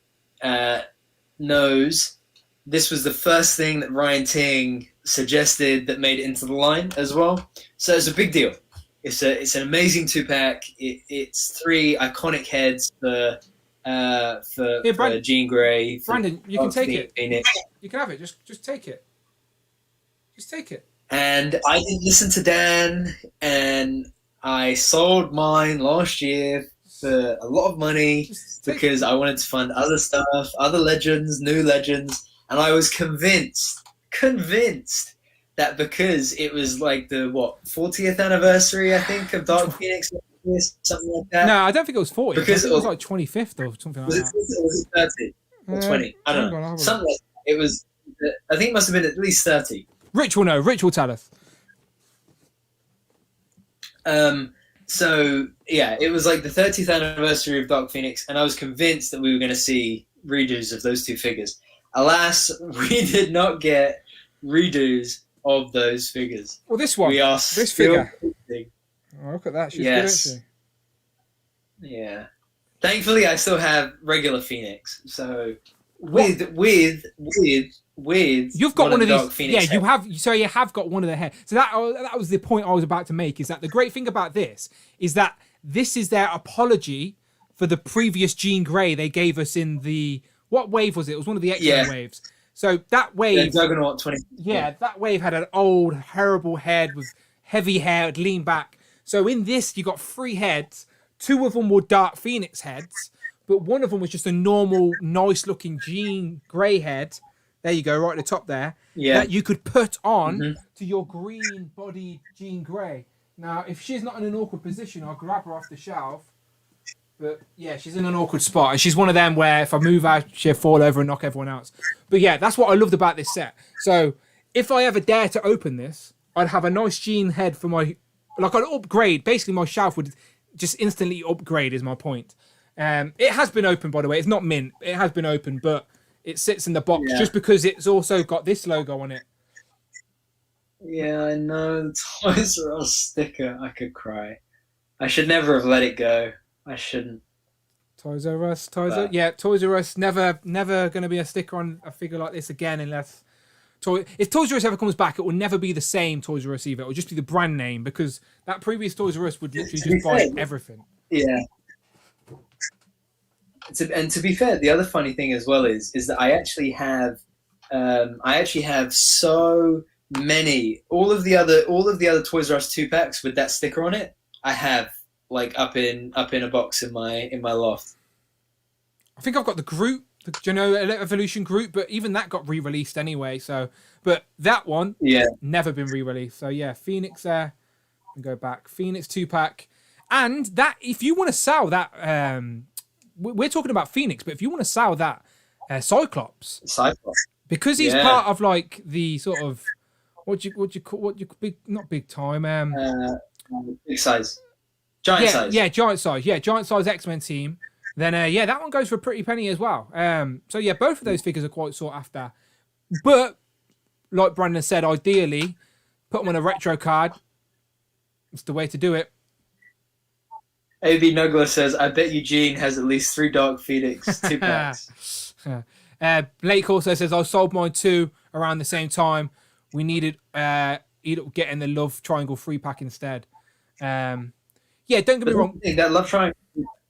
knows, this was the first thing that Ryan Ting suggested that made it into the line as well. So it's a big deal. It's an amazing two-pack. It's three iconic heads for Jean Grey. Brandon, you can take it. You can have it. Just take it. Just take it. And I didn't listen to Dan, and I sold mine last year for a lot of money because I wanted to fund other stuff, other legends, new legends, and I was convinced that because it was like the 40th anniversary, I think, of Dark Phoenix, something like that. No, I don't think it was 40. Because it was like 25th or something like that. Was it 30 or 20? I don't know. Something like that. It was. I think it must have been at least 30. Rich will know. Rich will tell us. So yeah, it was like the 30th anniversary of Dark Phoenix, and I was convinced that we were going to see redos of those two figures. Alas, we did not get redos of those figures. Well, this one, this figure. Oh, look at that. She's good, isn't she? Yeah. Thankfully, I still have regular Phoenix. So with you've got one of these. Phoenix you have. So you have got one of the hair. So that was the point I was about to make. Is that the great thing about this is that this is their apology for the previous Jean Grey they gave us in the what wave was it? It was one of the X-Men waves. So that wave, Juggernaut 20. Yeah, that wave had an old, horrible head with heavy hair, it leaned back. So in this, you got 3 heads. 2 of them were Dark Phoenix heads, but one of them was just a normal, nice-looking Jean Grey head. There you go, right at the top there. Yeah. That you could put on to your green-bodied Jean Grey. Now, if she's not in an awkward position, I'll grab her off the shelf. But yeah, she's in an awkward spot, and she's one of them where if I move her, she'll fall over and knock everyone else. But yeah, that's what I loved about this set. So if I ever dare to open this, I'd have a nice Jean head for my, like I'd upgrade. Basically, my shelf would just instantly upgrade. Is my point. It has been opened, by the way. It's not mint. It has been opened, but it sits in the box just because it's also got this logo on it. Yeah, I know. The Toys R Us sticker. I could cry. I should never have let it go. I shouldn't. Toys R Us. Toys R Us. Never going to be a sticker on a figure like this again unless... If Toys R Us ever comes back, it will never be the same Toys R Us either. It will just be the brand name because that previous Toys R Us would literally just buy everything. Yeah. And to be fair, the other funny thing as well is that I actually have so many all of the other Toys R Us 2-packs with that sticker on it. I have like up in a box in my loft. I think I've got the Groot, Evolution Groot, but even that got re-released anyway. So, but that one, never been re-released. So yeah, Phoenix there. And go back, Phoenix 2-pack, and that if you want to sell that, we're talking about Phoenix, but if you want to sell that Cyclops, because he's part of like the sort of what you call big, not big time, big size, giant size X-Men team. Then that one goes for a pretty penny as well. So yeah, both of those figures are quite sought after. But like Brandon said, ideally put them on a retro card. It's the way to do it. AB Nugler says, "I bet Eugene has at least 3 Dark Phoenix 2-packs." Blake also says, "I sold mine too around the same time. We needed getting the Love Triangle 3-pack instead." Don't get me wrong. That Love Triangle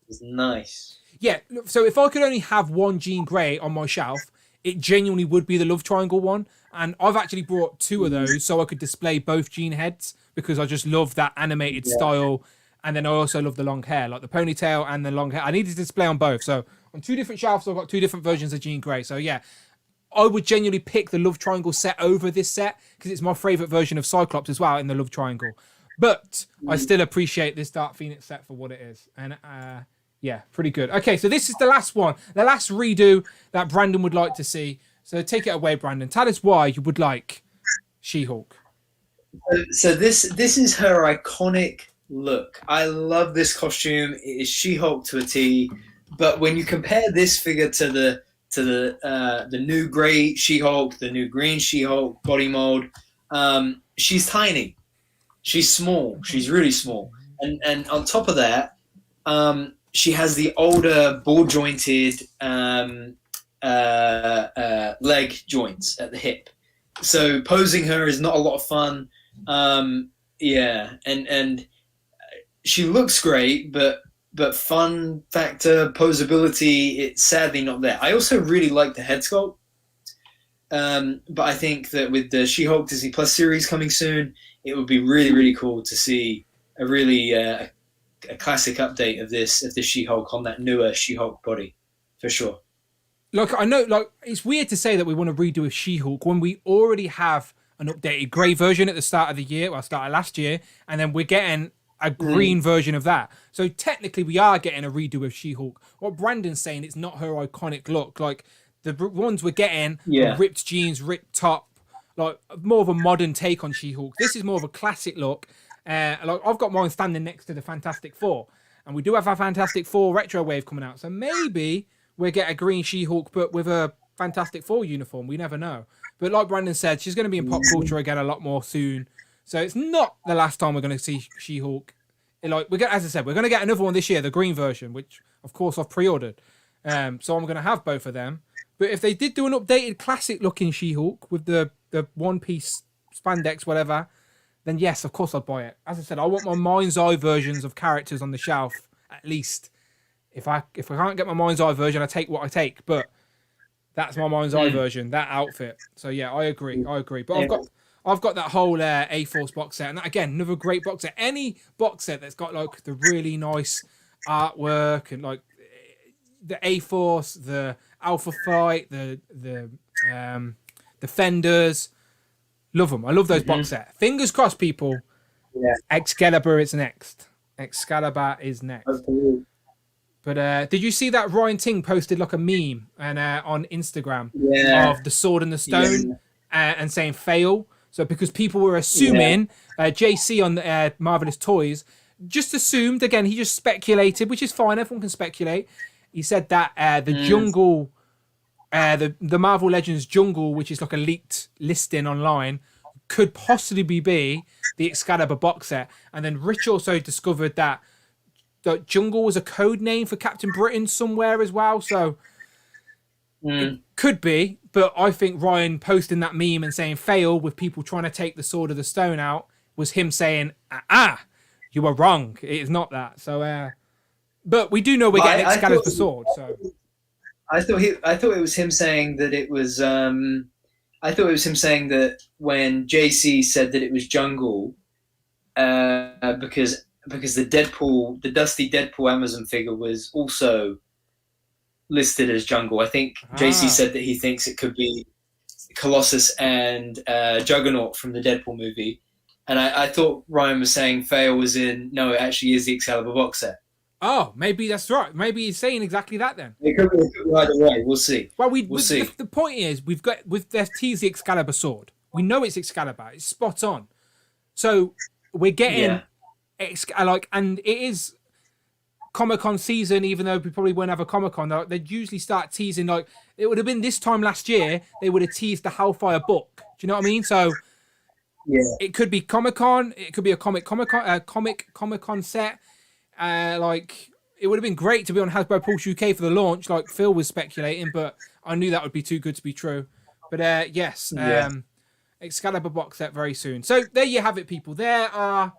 is nice. Yeah, so if I could only have one Jean Grey on my shelf, it genuinely would be the Love Triangle one. And I've actually brought 2 of those so I could display both Jean heads because I just love that animated style. And then I also love the long hair, like the ponytail and the long hair. I needed to display on both. So on 2 different shelves, I've got 2 different versions of Jean Grey. So yeah, I would genuinely pick the Love Triangle set over this set because it's my favourite version of Cyclops as well in the Love Triangle. But I still appreciate this Dark Phoenix set for what it is. And pretty good. Okay, so this is the last one, the last redo that Brandon would like to see. So take it away, Brandon. Tell us why you would like She-Hulk. So this is her iconic look. I love this costume. It is She-Hulk to a T. But when you compare this figure to the new grey She-Hulk, the new green She-Hulk body mold, she's tiny. She's small. She's really small. And on top of that, she has the older ball jointed leg joints at the hip. So posing her is not a lot of fun. And she looks great, but fun factor, posability, it's sadly not there. I also really like the head sculpt. But I think that with the She-Hulk Disney Plus series coming soon, it would be really, really cool to see a really a classic update of this She-Hulk on that newer She-Hulk body, for sure. Like, I know, like, it's weird to say that we want to redo a She-Hulk when we already have an updated grey version at the start of the year, well, start of last year, and then we're getting a green version of that. So technically we are getting a redo of She-Hulk. What Brandon's saying, it's not her iconic look. Like, the ones we're getting, ripped jeans, ripped top, like more of a modern take on She-Hulk. This is more of a classic look. Like, I've got mine standing next to the Fantastic Four, and we do have a Fantastic Four retro wave coming out. So maybe we'll get a green She-Hulk, but with a Fantastic Four uniform. We never know. But like Brandon said, she's going to be in pop culture again a lot more soon. So it's not the last time we're going to see She-Hulk. Like, as I said, we're going to get another one this year, the green version, which of course I've pre-ordered. So I'm going to have both of them. But if they did do an updated classic-looking She-Hulk with the one-piece spandex, whatever, then yes, of course I'd buy it. As I said, I want my mind's eye versions of characters on the shelf, at least. If I can't get my mind's eye version, I take what I take. But that's my mind's eye version, that outfit. So yeah, I agree. But I've got that whole A-Force box set, and that, again, another great box set. Any box set that's got like the really nice artwork and like the A-Force, the Alpha Fight, the Defenders, love them. I love those box sets. Fingers crossed, people. Yeah. Excalibur is next. Excalibur is next. Absolutely. But did you see that Ryan Ting posted like a meme and on Instagram of the sword and the stone and saying fail? So because people were assuming JC on Marvelous Toys just assumed, again, he just speculated, which is fine. Everyone can speculate. He said that the jungle, the Marvel Legends jungle, which is like a leaked listing online, could possibly be the Excalibur box set. And then Rich also discovered that jungle was a code name for Captain Britain somewhere as well. So it could be. But I think Ryan posting that meme and saying fail with people trying to take the sword of the stone out was him saying, you were wrong. It is not that. So, but we do know we're getting Excalibur sword. So I thought it was him saying that it was. I thought it was him saying that when JC said that it was jungle, because because the Dusty Deadpool Amazon figure was also listed as Jungle. I think JC said that he thinks it could be Colossus and Juggernaut from the Deadpool movie. And I thought Ryan was saying Fail was in. No, it actually is the Excalibur box set. Oh, maybe that's right. Maybe he's saying exactly that then. It could be either way. We'll see. Well, we'll see. The point is, they've teased the Excalibur sword. We know it's Excalibur. It's spot on. So we're getting and it is Comic-Con season. Even though we probably won't have a Comic-Con, they'd usually start teasing. Like it would have been this time last year. They would have teased the Hellfire book. Do you know what I mean? So it could be Comic-Con. It could be a Comic-Con set. Like it would have been great to be on Hasbro Pulse UK for the launch, like Phil was speculating, but I knew that would be too good to be true. But Excalibur box set very soon. So there you have it, people. There are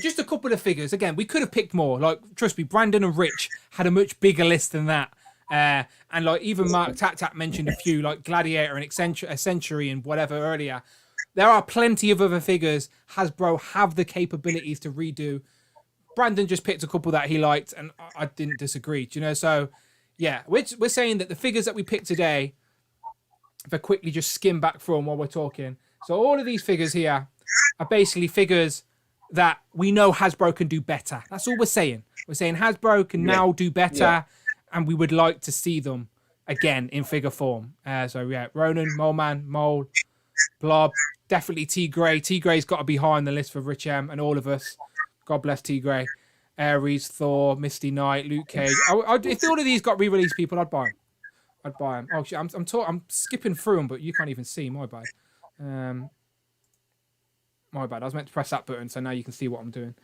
just a couple of figures. Again, we could have picked more. Like, trust me, Brandon and Rich had a much bigger list than that. And like even Mark Tat mentioned a few, like Gladiator and Century and whatever earlier. There are plenty of other figures Hasbro have the capabilities to redo. Brandon just picked a couple that he liked, and I didn't disagree. You know, so yeah, we're saying that the figures that we picked today, if I quickly just skim back through them while we're talking. So all of these figures here are basically figures that we know Hasbro can do better. That's all we're saying. We're saying Hasbro can now do better, and we would like to see them again in figure form. Ronan, Mole Man, Mole, Blob, definitely T Grey. T Grey's got to be high on the list for Rich M and all of us. God bless T Grey. Ares, Thor, Misty Knight, Luke Cage. If all of these got re-released, people, I'd buy them. Oh shit, I'm skipping through them, but you can't even see. My bad. My bad. I was meant to press that button, so now you can see what I'm doing.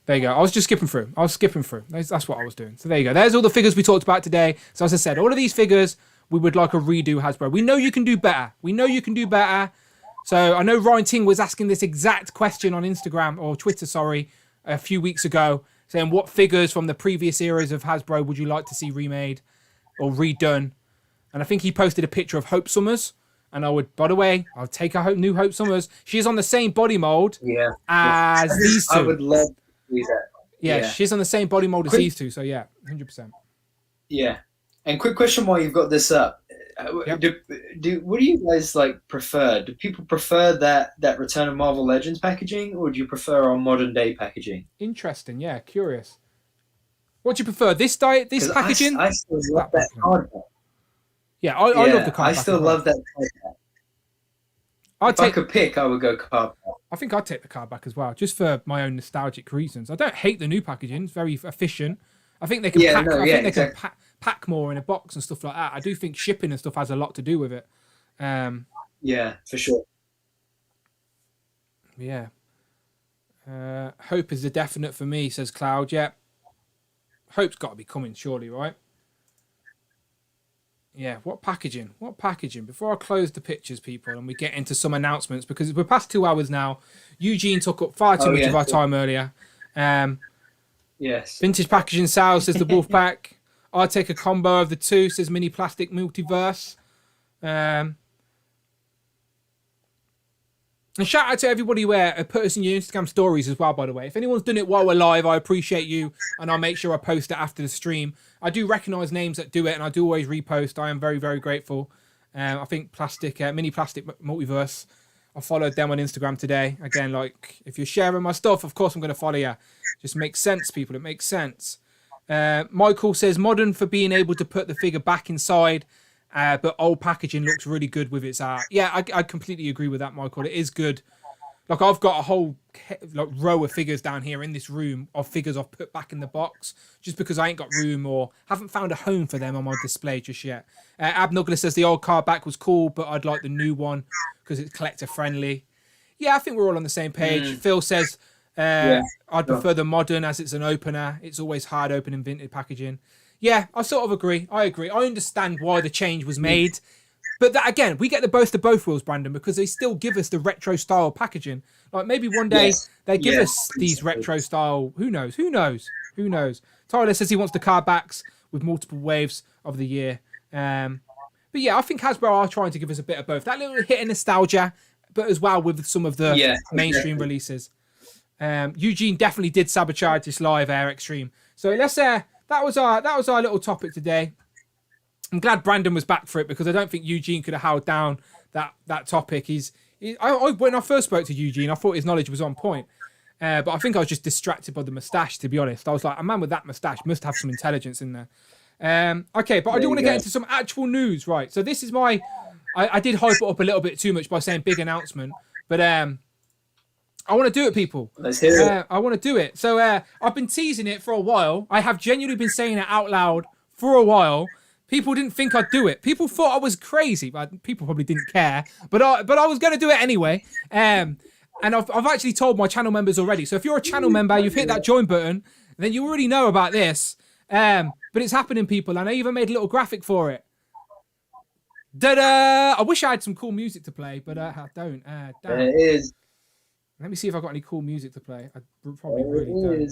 There you go. I was just skipping through. That's what I was doing. So there you go. There's all the figures we talked about today. So as I said, all of these figures, we would like a redo, Hasbro. We know you can do better. So I know Ryan Ting was asking this exact question on Instagram or Twitter, a few weeks ago, saying what figures from the previous eras of Hasbro would you like to see remade or redone? And I think he posted a picture of Hope Summers. And I would, by the way, I'll take a new Hope Summers. She's on the same body mold as these two. I would love to see that. Yeah, she's on the same body mold as these two. So yeah, 100%. Yeah. And quick question while you've got this up. What do you guys prefer? Do people prefer that Return of Marvel Legends packaging, or do you prefer our modern day packaging? Interesting, yeah, curious. What do you prefer? This packaging? I still love that card back. Yeah, I love the card back. I still love that card back. If I could pick, I would go card back. I think I'd take the card back as well, just for my own nostalgic reasons. I don't hate the new packaging; it's very efficient. I think they can pack more in a box and stuff like that. I do think shipping and stuff has a lot to do with it. Yeah, for sure. Yeah. Hope is a definite for me, says Cloud. Yeah. Hope's got to be coming, surely, right? Yeah, what packaging? Before I close the pictures, people, and we get into some announcements, because we're past 2 hours now. Eugene took up far too much of our time earlier. Yes. Vintage packaging sales, says the Wolfpack. I'll take a combo of the two, says Mini Plastic Multiverse. And shout out to everybody who put us in your Instagram stories as well, by the way. If anyone's done it while we're live, I appreciate you, and I'll make sure I post it after the stream. I do recognise names that do it, and I do always repost. I am very, very grateful. I think Mini Plastic Multiverse, I followed them on Instagram today. Again, if you're sharing my stuff, of course I'm going to follow you. Just makes sense, people. It makes sense. Michael says, modern for being able to put the figure back inside, but old packaging looks really good with its art. Yeah, I completely agree with that, Michael. It is good. I've got a whole row of figures down here in this room of figures I've put back in the box just because I ain't got room or haven't found a home for them on my display just yet. Abnugler says the old card back was cool, but I'd like the new one because it's collector friendly. Yeah, I think we're all on the same page. Phil says I'd prefer the modern as it's an opener. It's always hard opening vintage packaging. Yeah, I sort of agree. I understand why the change was made. But that, again, we get the both of both rules, Brandon, because they still give us the retro style packaging. Maybe one day they give us these retro style. Who knows? Tyler says he wants the card backs with multiple waves of the year. But yeah, I think Hasbro are trying to give us a bit of both. That little hit of nostalgia, but as well with some of the mainstream releases. Eugene definitely did sabotage this live Air Extreme. So let's that was our little topic today. I'm glad Brandon was back for it because I don't think Eugene could have held down that topic. When I first spoke to Eugene, I thought his knowledge was on point. But I think I was just distracted by the moustache, to be honest. I was like, a man with that moustache must have some intelligence in there. Okay, but I do want to get into some actual news, right? So this is I did hype it up a little bit too much by saying big announcement, but I want to do it, people. Let's hear it. I want to do it. So I've been teasing it for a while. I have genuinely been saying it out loud for a while. People didn't think I'd do it. People thought I was crazy, but people probably didn't care. But I was going to do it anyway. And I've actually told my channel members already. So if you're a channel member, you've hit that join button, then you already know about this. But it's happening, people. And I even made a little graphic for it. Da-da! I wish I had some cool music to play, but I don't. There it is. Let me see if I've got any cool music to play. I probably really don't.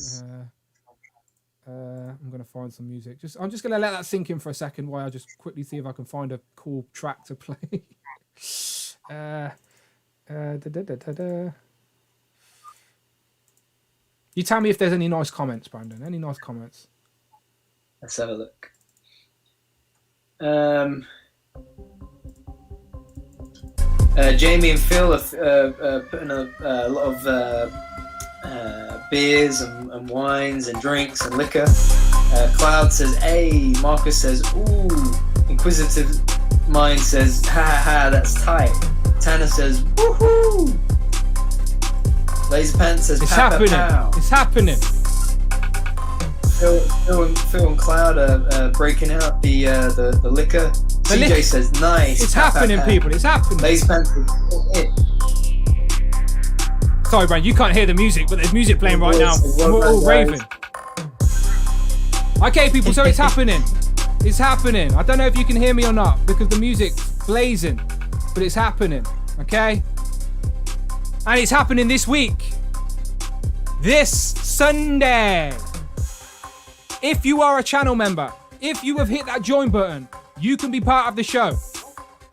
I'm going to find some music. I'm just going to let that sink in for a second while I just quickly see if I can find a cool track to play. You tell me if there's any nice comments, Brandon. Any nice comments? Let's have a look. Jamie and Phil are putting a lot of beers and wines and drinks and liquor. Cloud says, "Hey." Marcus says, "Ooh." Inquisitive Mind says, "Ha ha ha, that's tight." Tanner says, "Woohoo." Laser Pants says, "It's "Pow, happening. pow, pow." It's happening." Phil and Cloud are breaking out the liquor. CJ says, "Nice." It's happening, people. It's happening. Laser Pants says, Sorry, Brian, you can't hear the music, but there's music playing right now. And we're all raving. Okay, people, so it's happening. It's happening. I don't know if you can hear me or not because the music's blazing, but it's happening, okay? And it's happening this week. This Sunday. If you are a channel member, if you have hit that join button, you can be part of the show.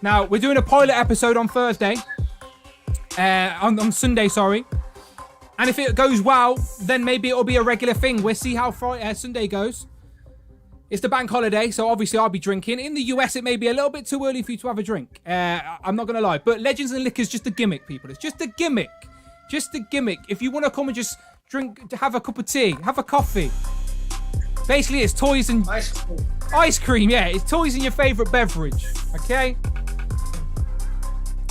Now, we're doing a pilot episode on Thursday. On Sunday, sorry. And if it goes well, then maybe it'll be a regular thing. We'll see how Sunday goes. It's the bank holiday, so obviously I'll be drinking. In the US, it may be a little bit too early for you to have a drink. I'm not going to lie. But Legends and Liquor is just a gimmick, people. It's just a gimmick. Just a gimmick. If you want to come and just drink, have a cup of tea, have a coffee. Basically, it's toys and... Ice cream, yeah. It's toys and your favourite beverage, okay?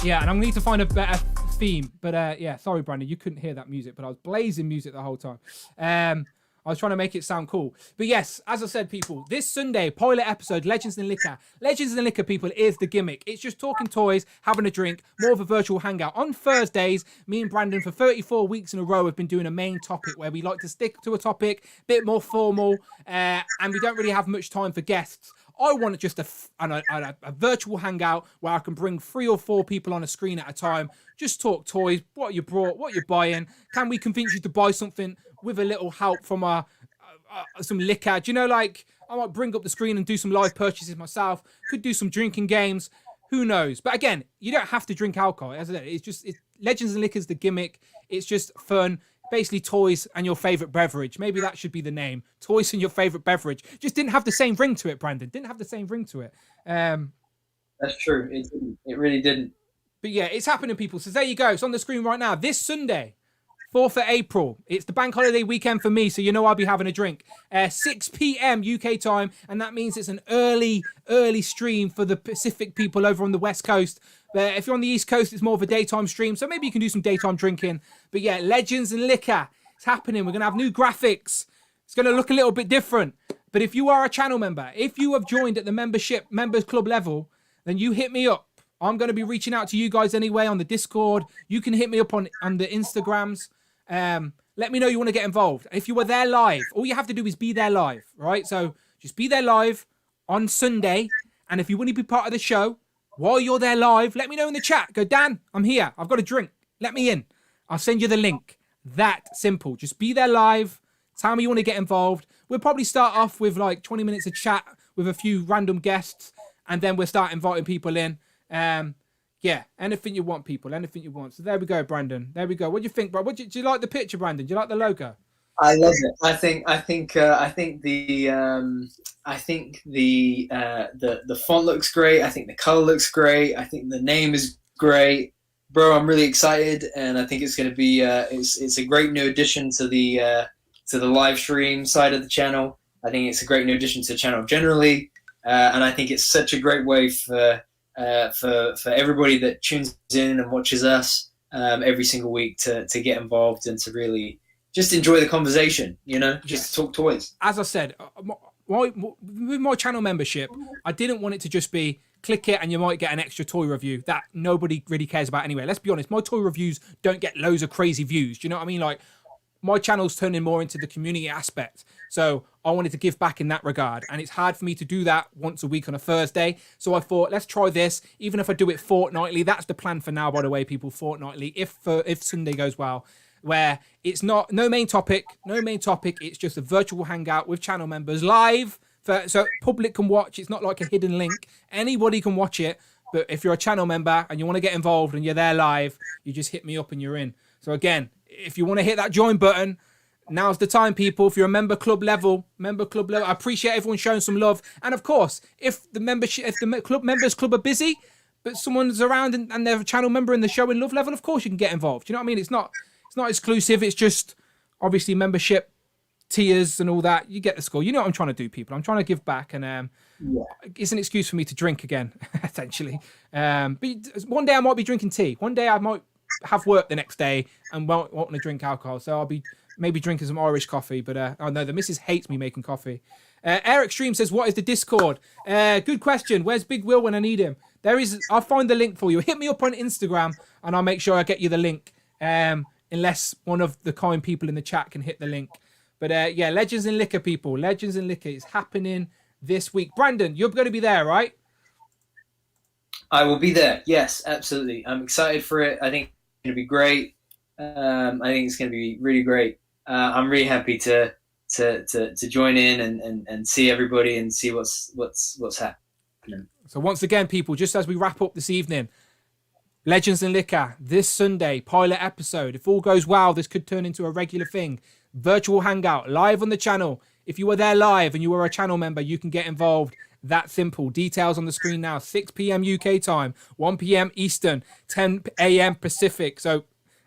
Yeah, and I'm going to need to find a better theme. But yeah, sorry, Brandon, you couldn't hear that music, but I was blazing music the whole time. I was trying to make it sound cool. But yes, as I said, people, this Sunday, pilot episode, Legends and Liquor. Legends and Liquor, people, is the gimmick. It's just talking toys, having a drink, more of a virtual hangout. On Thursdays, me and Brandon, for 34 weeks in a row, have been doing a main topic where we like to stick to a topic, a bit more formal, and we don't really have much time for guests. I want just a virtual hangout where I can bring 3 or 4 people on a screen at a time. Just talk toys, what you brought, what you're buying. Can we convince you to buy something with a little help from some liquor? Do you know, like, I might bring up the screen and do some live purchases myself. Could do some drinking games. Who knows? But again, you don't have to drink alcohol. As I said, it's Legends and Liquor's the gimmick. It's just fun. Basically, toys and your favourite beverage. Maybe that should be the name. Toys and your favourite beverage. Just didn't have the same ring to it, Brandon. Didn't have the same ring to it. That's true. It didn't. It really didn't. But yeah, it's happening, people. So there you go. It's on the screen right now. This Sunday, 4th of April. It's the bank holiday weekend for me, so you know I'll be having a drink. 6 p.m. UK time, and that means it's an early stream for the Pacific people over on the West Coast. If you're on the East Coast, it's more of a daytime stream, so maybe you can do some daytime drinking. But yeah, Legends and Liquor. It's happening. We're going to have new graphics. It's going to look a little bit different. But if you are a channel member, if you have joined at the members club level, then you hit me up. I'm going to be reaching out to you guys anyway on the Discord. You can hit me up on the Instagrams. Let me know you want to get involved. If you were there live, all you have to do is be there live, right? So just be there live on Sunday. And if you want to be part of the show, while you're there live, let me know in the chat. Go, Dan, I'm here. I've got a drink. Let me in. I'll send you the link. That simple. Just be there live. Tell me you want to get involved. We'll probably start off with like 20 minutes of chat with a few random guests. And then we'll start inviting people in. Yeah, anything you want, people. Anything you want. So there we go, Brandon. There we go. What do you think, bro? Do you like the picture, Brandon? Do you like the logo? I love it. I think the font looks great. I think the color looks great. I think the name is great, bro. I'm really excited, and I think it's going to be it's a great new addition to the live stream side of the channel. I think it's a great new addition to the channel generally, and I think it's such a great way for everybody that tunes in and watches us every single week to get involved and to really just enjoy the conversation, just talk toys. As I said, with my channel membership, I didn't want it to just be click it and you might get an extra toy review that nobody really cares about anyway. Let's be honest, my toy reviews don't get loads of crazy views. Do you know what I mean? Like, my channel's turning more into the community aspect. So I wanted to give back in that regard. And it's hard for me to do that once a week on a Thursday. So I thought, let's try this. Even if I do it fortnightly, that's the plan for now, by the way, people, fortnightly, if Sunday goes well, where it's no main topic. It's just a virtual hangout with channel members live. So public can watch. It's not like a hidden link. Anybody can watch it. But if you're a channel member and you want to get involved and you're there live, you just hit me up and you're in. So again, if you want to hit that join button, now's the time, people. If you're a member club level, I appreciate everyone showing some love. And of course, if the members club are busy, but someone's around and they're a channel member and they're showing love level, of course you can get involved. You know what I mean? It's not exclusive. It's just obviously membership tiers and all that. You get the score. You know what I'm trying to do, people. I'm trying to give back, and it's an excuse for me to drink again, essentially. But one day I might be drinking tea. One day I might have work the next day and won't want to drink alcohol, so I'll be maybe drinking some Irish coffee. But oh no, the missus hates me making coffee. Eric Stream says, what is the Discord? Good question. Where's Big Will when I need him? I'll find the link for you. Hit me up on Instagram and I'll make sure I get you the link, unless one of the kind people in the chat can hit the link. But yeah, Legends in Liquor, people. Legends in Liquor is happening this week. Brandon, you're going to be there, right? I will be there. Yes, absolutely. I'm excited for it. I think going to be great. I think it's going to be really great. I'm really happy to join in and see everybody and see what's happening. So once again, people, just as we wrap up this evening, Legends and Liquor this Sunday, pilot episode. If all goes well, this could turn into a regular thing. Virtual hangout live on the channel. If you were there live and you were a channel member, you can get involved. That simple. Details on the screen now. 6 p.m. UK time, 1 p.m. Eastern, 10 a.m. Pacific. So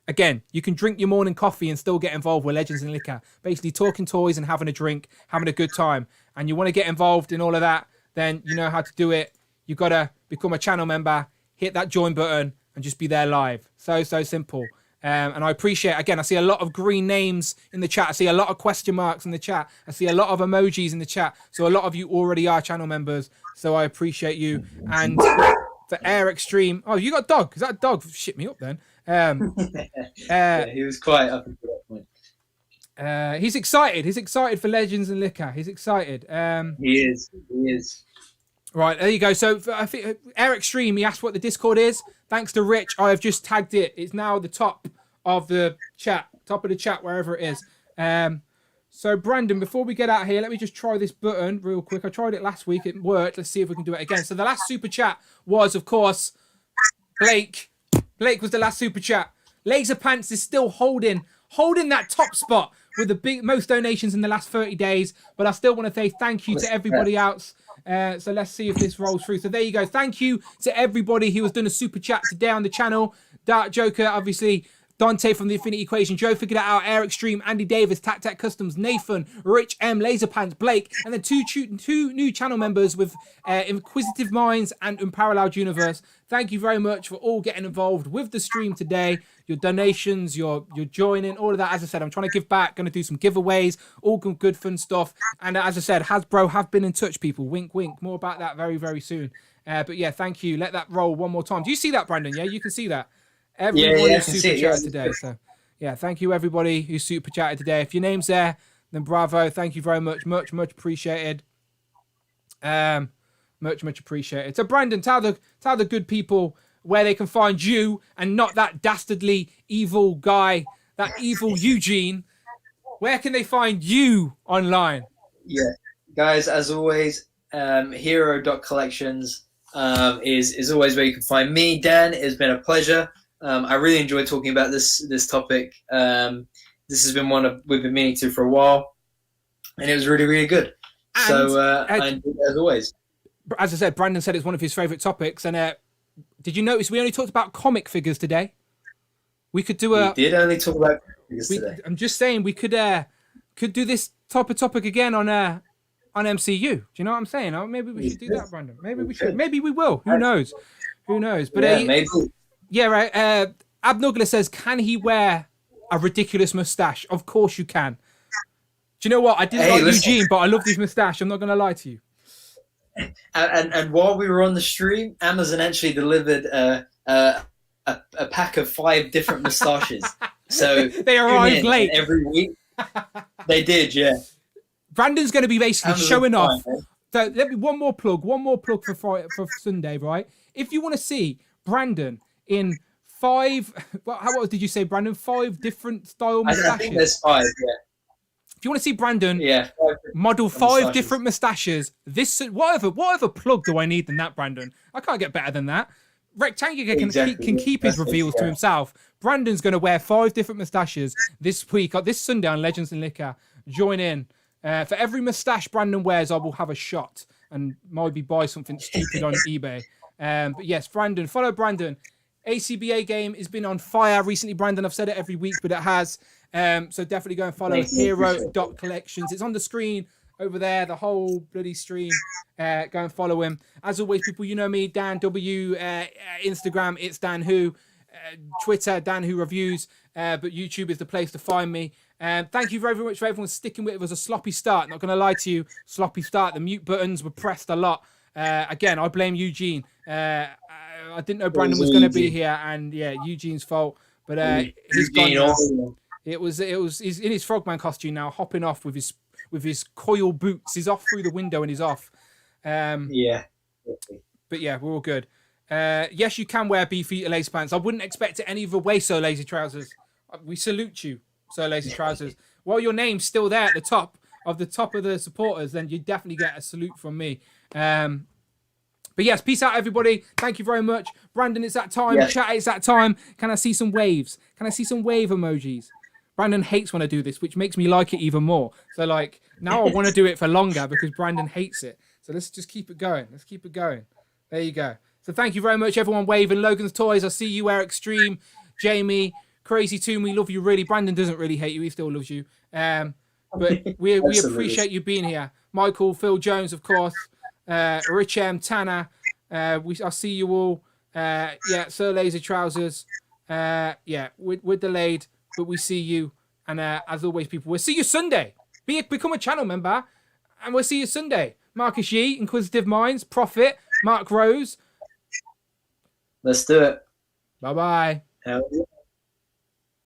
again, you can drink your morning coffee and still get involved with Legends and Liquor. Basically talking toys and having a drink, having a good time. And you want to get involved in all of that, then you know how to do it. You got to become a channel member, hit that join button and just be there live. So simple. And I appreciate, again, I see a lot of green names in the chat. I see a lot of question marks in the chat. I see a lot of emojis in the chat. So a lot of you already are channel members. So I appreciate you. And for Air Extreme, oh, you got a dog. Is that a dog? Shit me up then. Yeah, he was quiet up until that point. He's excited. He's excited for Legends and Liquor. He's excited. He is. Right, there you go. So I think Eric Stream, he asked what the Discord is. Thanks to Rich, I have just tagged it. It's now the top of the chat, wherever it is. So Brandon, before we get out of here, let me just try this button real quick. I tried it last week. It worked. Let's see if we can do it again. So the last super chat was, of course, Blake. Blake was the last super chat. Laser Pants is still holding that top spot with the most donations in the last 30 days. But I still want to say thank you to everybody else. So let's see if this rolls through. So there you go. Thank you to everybody who has done a super chat today on the channel. Dark Joker, obviously. Dante from the Infinity Equation, Joe figured it out, Eric Stream, Andy Davis, Tac Customs, Nathan, Rich M, Laserpants, Blake, and then two new channel members with Inquisitive Minds and Unparalleled Universe. Thank you very much for all getting involved with the stream today. Your donations, your joining, all of that. As I said, I'm trying to give back, going to do some giveaways, all good fun stuff. And as I said, Hasbro have been in touch, people. Wink, wink. More about that very, very soon. But yeah, thank you. Let that roll one more time. Do you see that, Brandon? Yeah, you can see that. Everybody who super chatted today. So yeah, thank you everybody who super chatted today. If your name's there, then bravo. Thank you very much. Much appreciated. Much appreciated. So Brandon, tell the good people where they can find you and not that dastardly evil guy, that evil Eugene. Where can they find you online? Yeah, guys, as always, hero.collections is always where you can find me. Dan, it's been a pleasure. I really enjoyed talking about this topic. This has been one we've been meaning to for a while, and it was really, really good. And, I enjoyed it as always. As I said, Brandon said it's one of his favourite topics. And did you notice we only talked about comic figures today? We could do We did only talk about figures today. I'm just saying we could do this type of topic again on MCU. Do you know what I'm saying? Oh, maybe we should do that, Brandon. Maybe we should. Maybe we will. Who knows? Who knows? But yeah, maybe. Yeah, right. Abnugler says, can he wear a ridiculous mustache? Of course you can. Do you know what? I didn't like Eugene, but I love his mustache. I'm not going to lie to you. And while we were on the stream, Amazon actually delivered a pack of 5 different mustaches. So they arrived late every week. They did, yeah. Brandon's going to be basically Amazon showing off. man. So let me one more plug for Sunday, right? If you want to see Brandon in 5, what did you say, Brandon? 5 different style mustaches. I think there's 5, yeah. If you want to see Brandon model 5 mustaches. different mustaches, whatever plug do I need than that, Brandon? I can't get better than that. Rectangular can keep his reveals to himself. Brandon's going to wear 5 different mustaches this week, this Sunday on Legends and Liquor. Join in. For every mustache Brandon wears, I will have a shot and maybe buy something stupid on eBay. But yes, Brandon, follow Brandon. ACBA game has been on fire recently, Brandon. I've said it every week, but it has. So definitely go and follow Hero.collections. It's on the screen over there, the whole bloody stream. Go and follow him. As always, people, you know me, Dan W. Instagram, it's Dan Who. Twitter, Dan Who Reviews. But YouTube is the place to find me. Thank you very, very much for everyone sticking with it. It was a sloppy start. Not going to lie to you. Sloppy start. The mute buttons were pressed a lot. Again, I blame Eugene. I didn't know Brandon was going to be here, and yeah, Eugene's fault. But he's gone now. He's in his frogman costume now, hopping off with his coil boots. He's off through the window and he's off. Yeah. But yeah, we're all good. Yes, you can wear beefeater lace pants. I wouldn't expect it any other way, So Lazy Trousers. We salute you, So Lazy Trousers. While your name's still there at the top of the supporters, then you definitely get a salute from me. But yes, peace out, everybody. Thank you very much. Brandon, it's that time. Yes. Chat, it's that time. Can I see some waves? Can I see some wave emojis? Brandon hates when I do this, which makes me like it even more. So like now I want to do it for longer because Brandon hates it. So let's just keep it going. Let's keep it going. There you go. So thank you very much, everyone waving. Logan's Toys, I see you, Eric Stream, Jamie, Crazy Toon, we love you really. Brandon doesn't really hate you. He still loves you. But we appreciate you being here. Michael, Phil Jones, of course. Rich M, Tanner. I see you all. Sir Lazy Trousers. We're delayed, but we see you. And as always, people, we'll see you Sunday. Become a channel member, and we'll see you Sunday. Marcus Yee, Inquisitive Minds, Prophet, Mark Rose. Let's do it. Bye-bye. Hell yeah.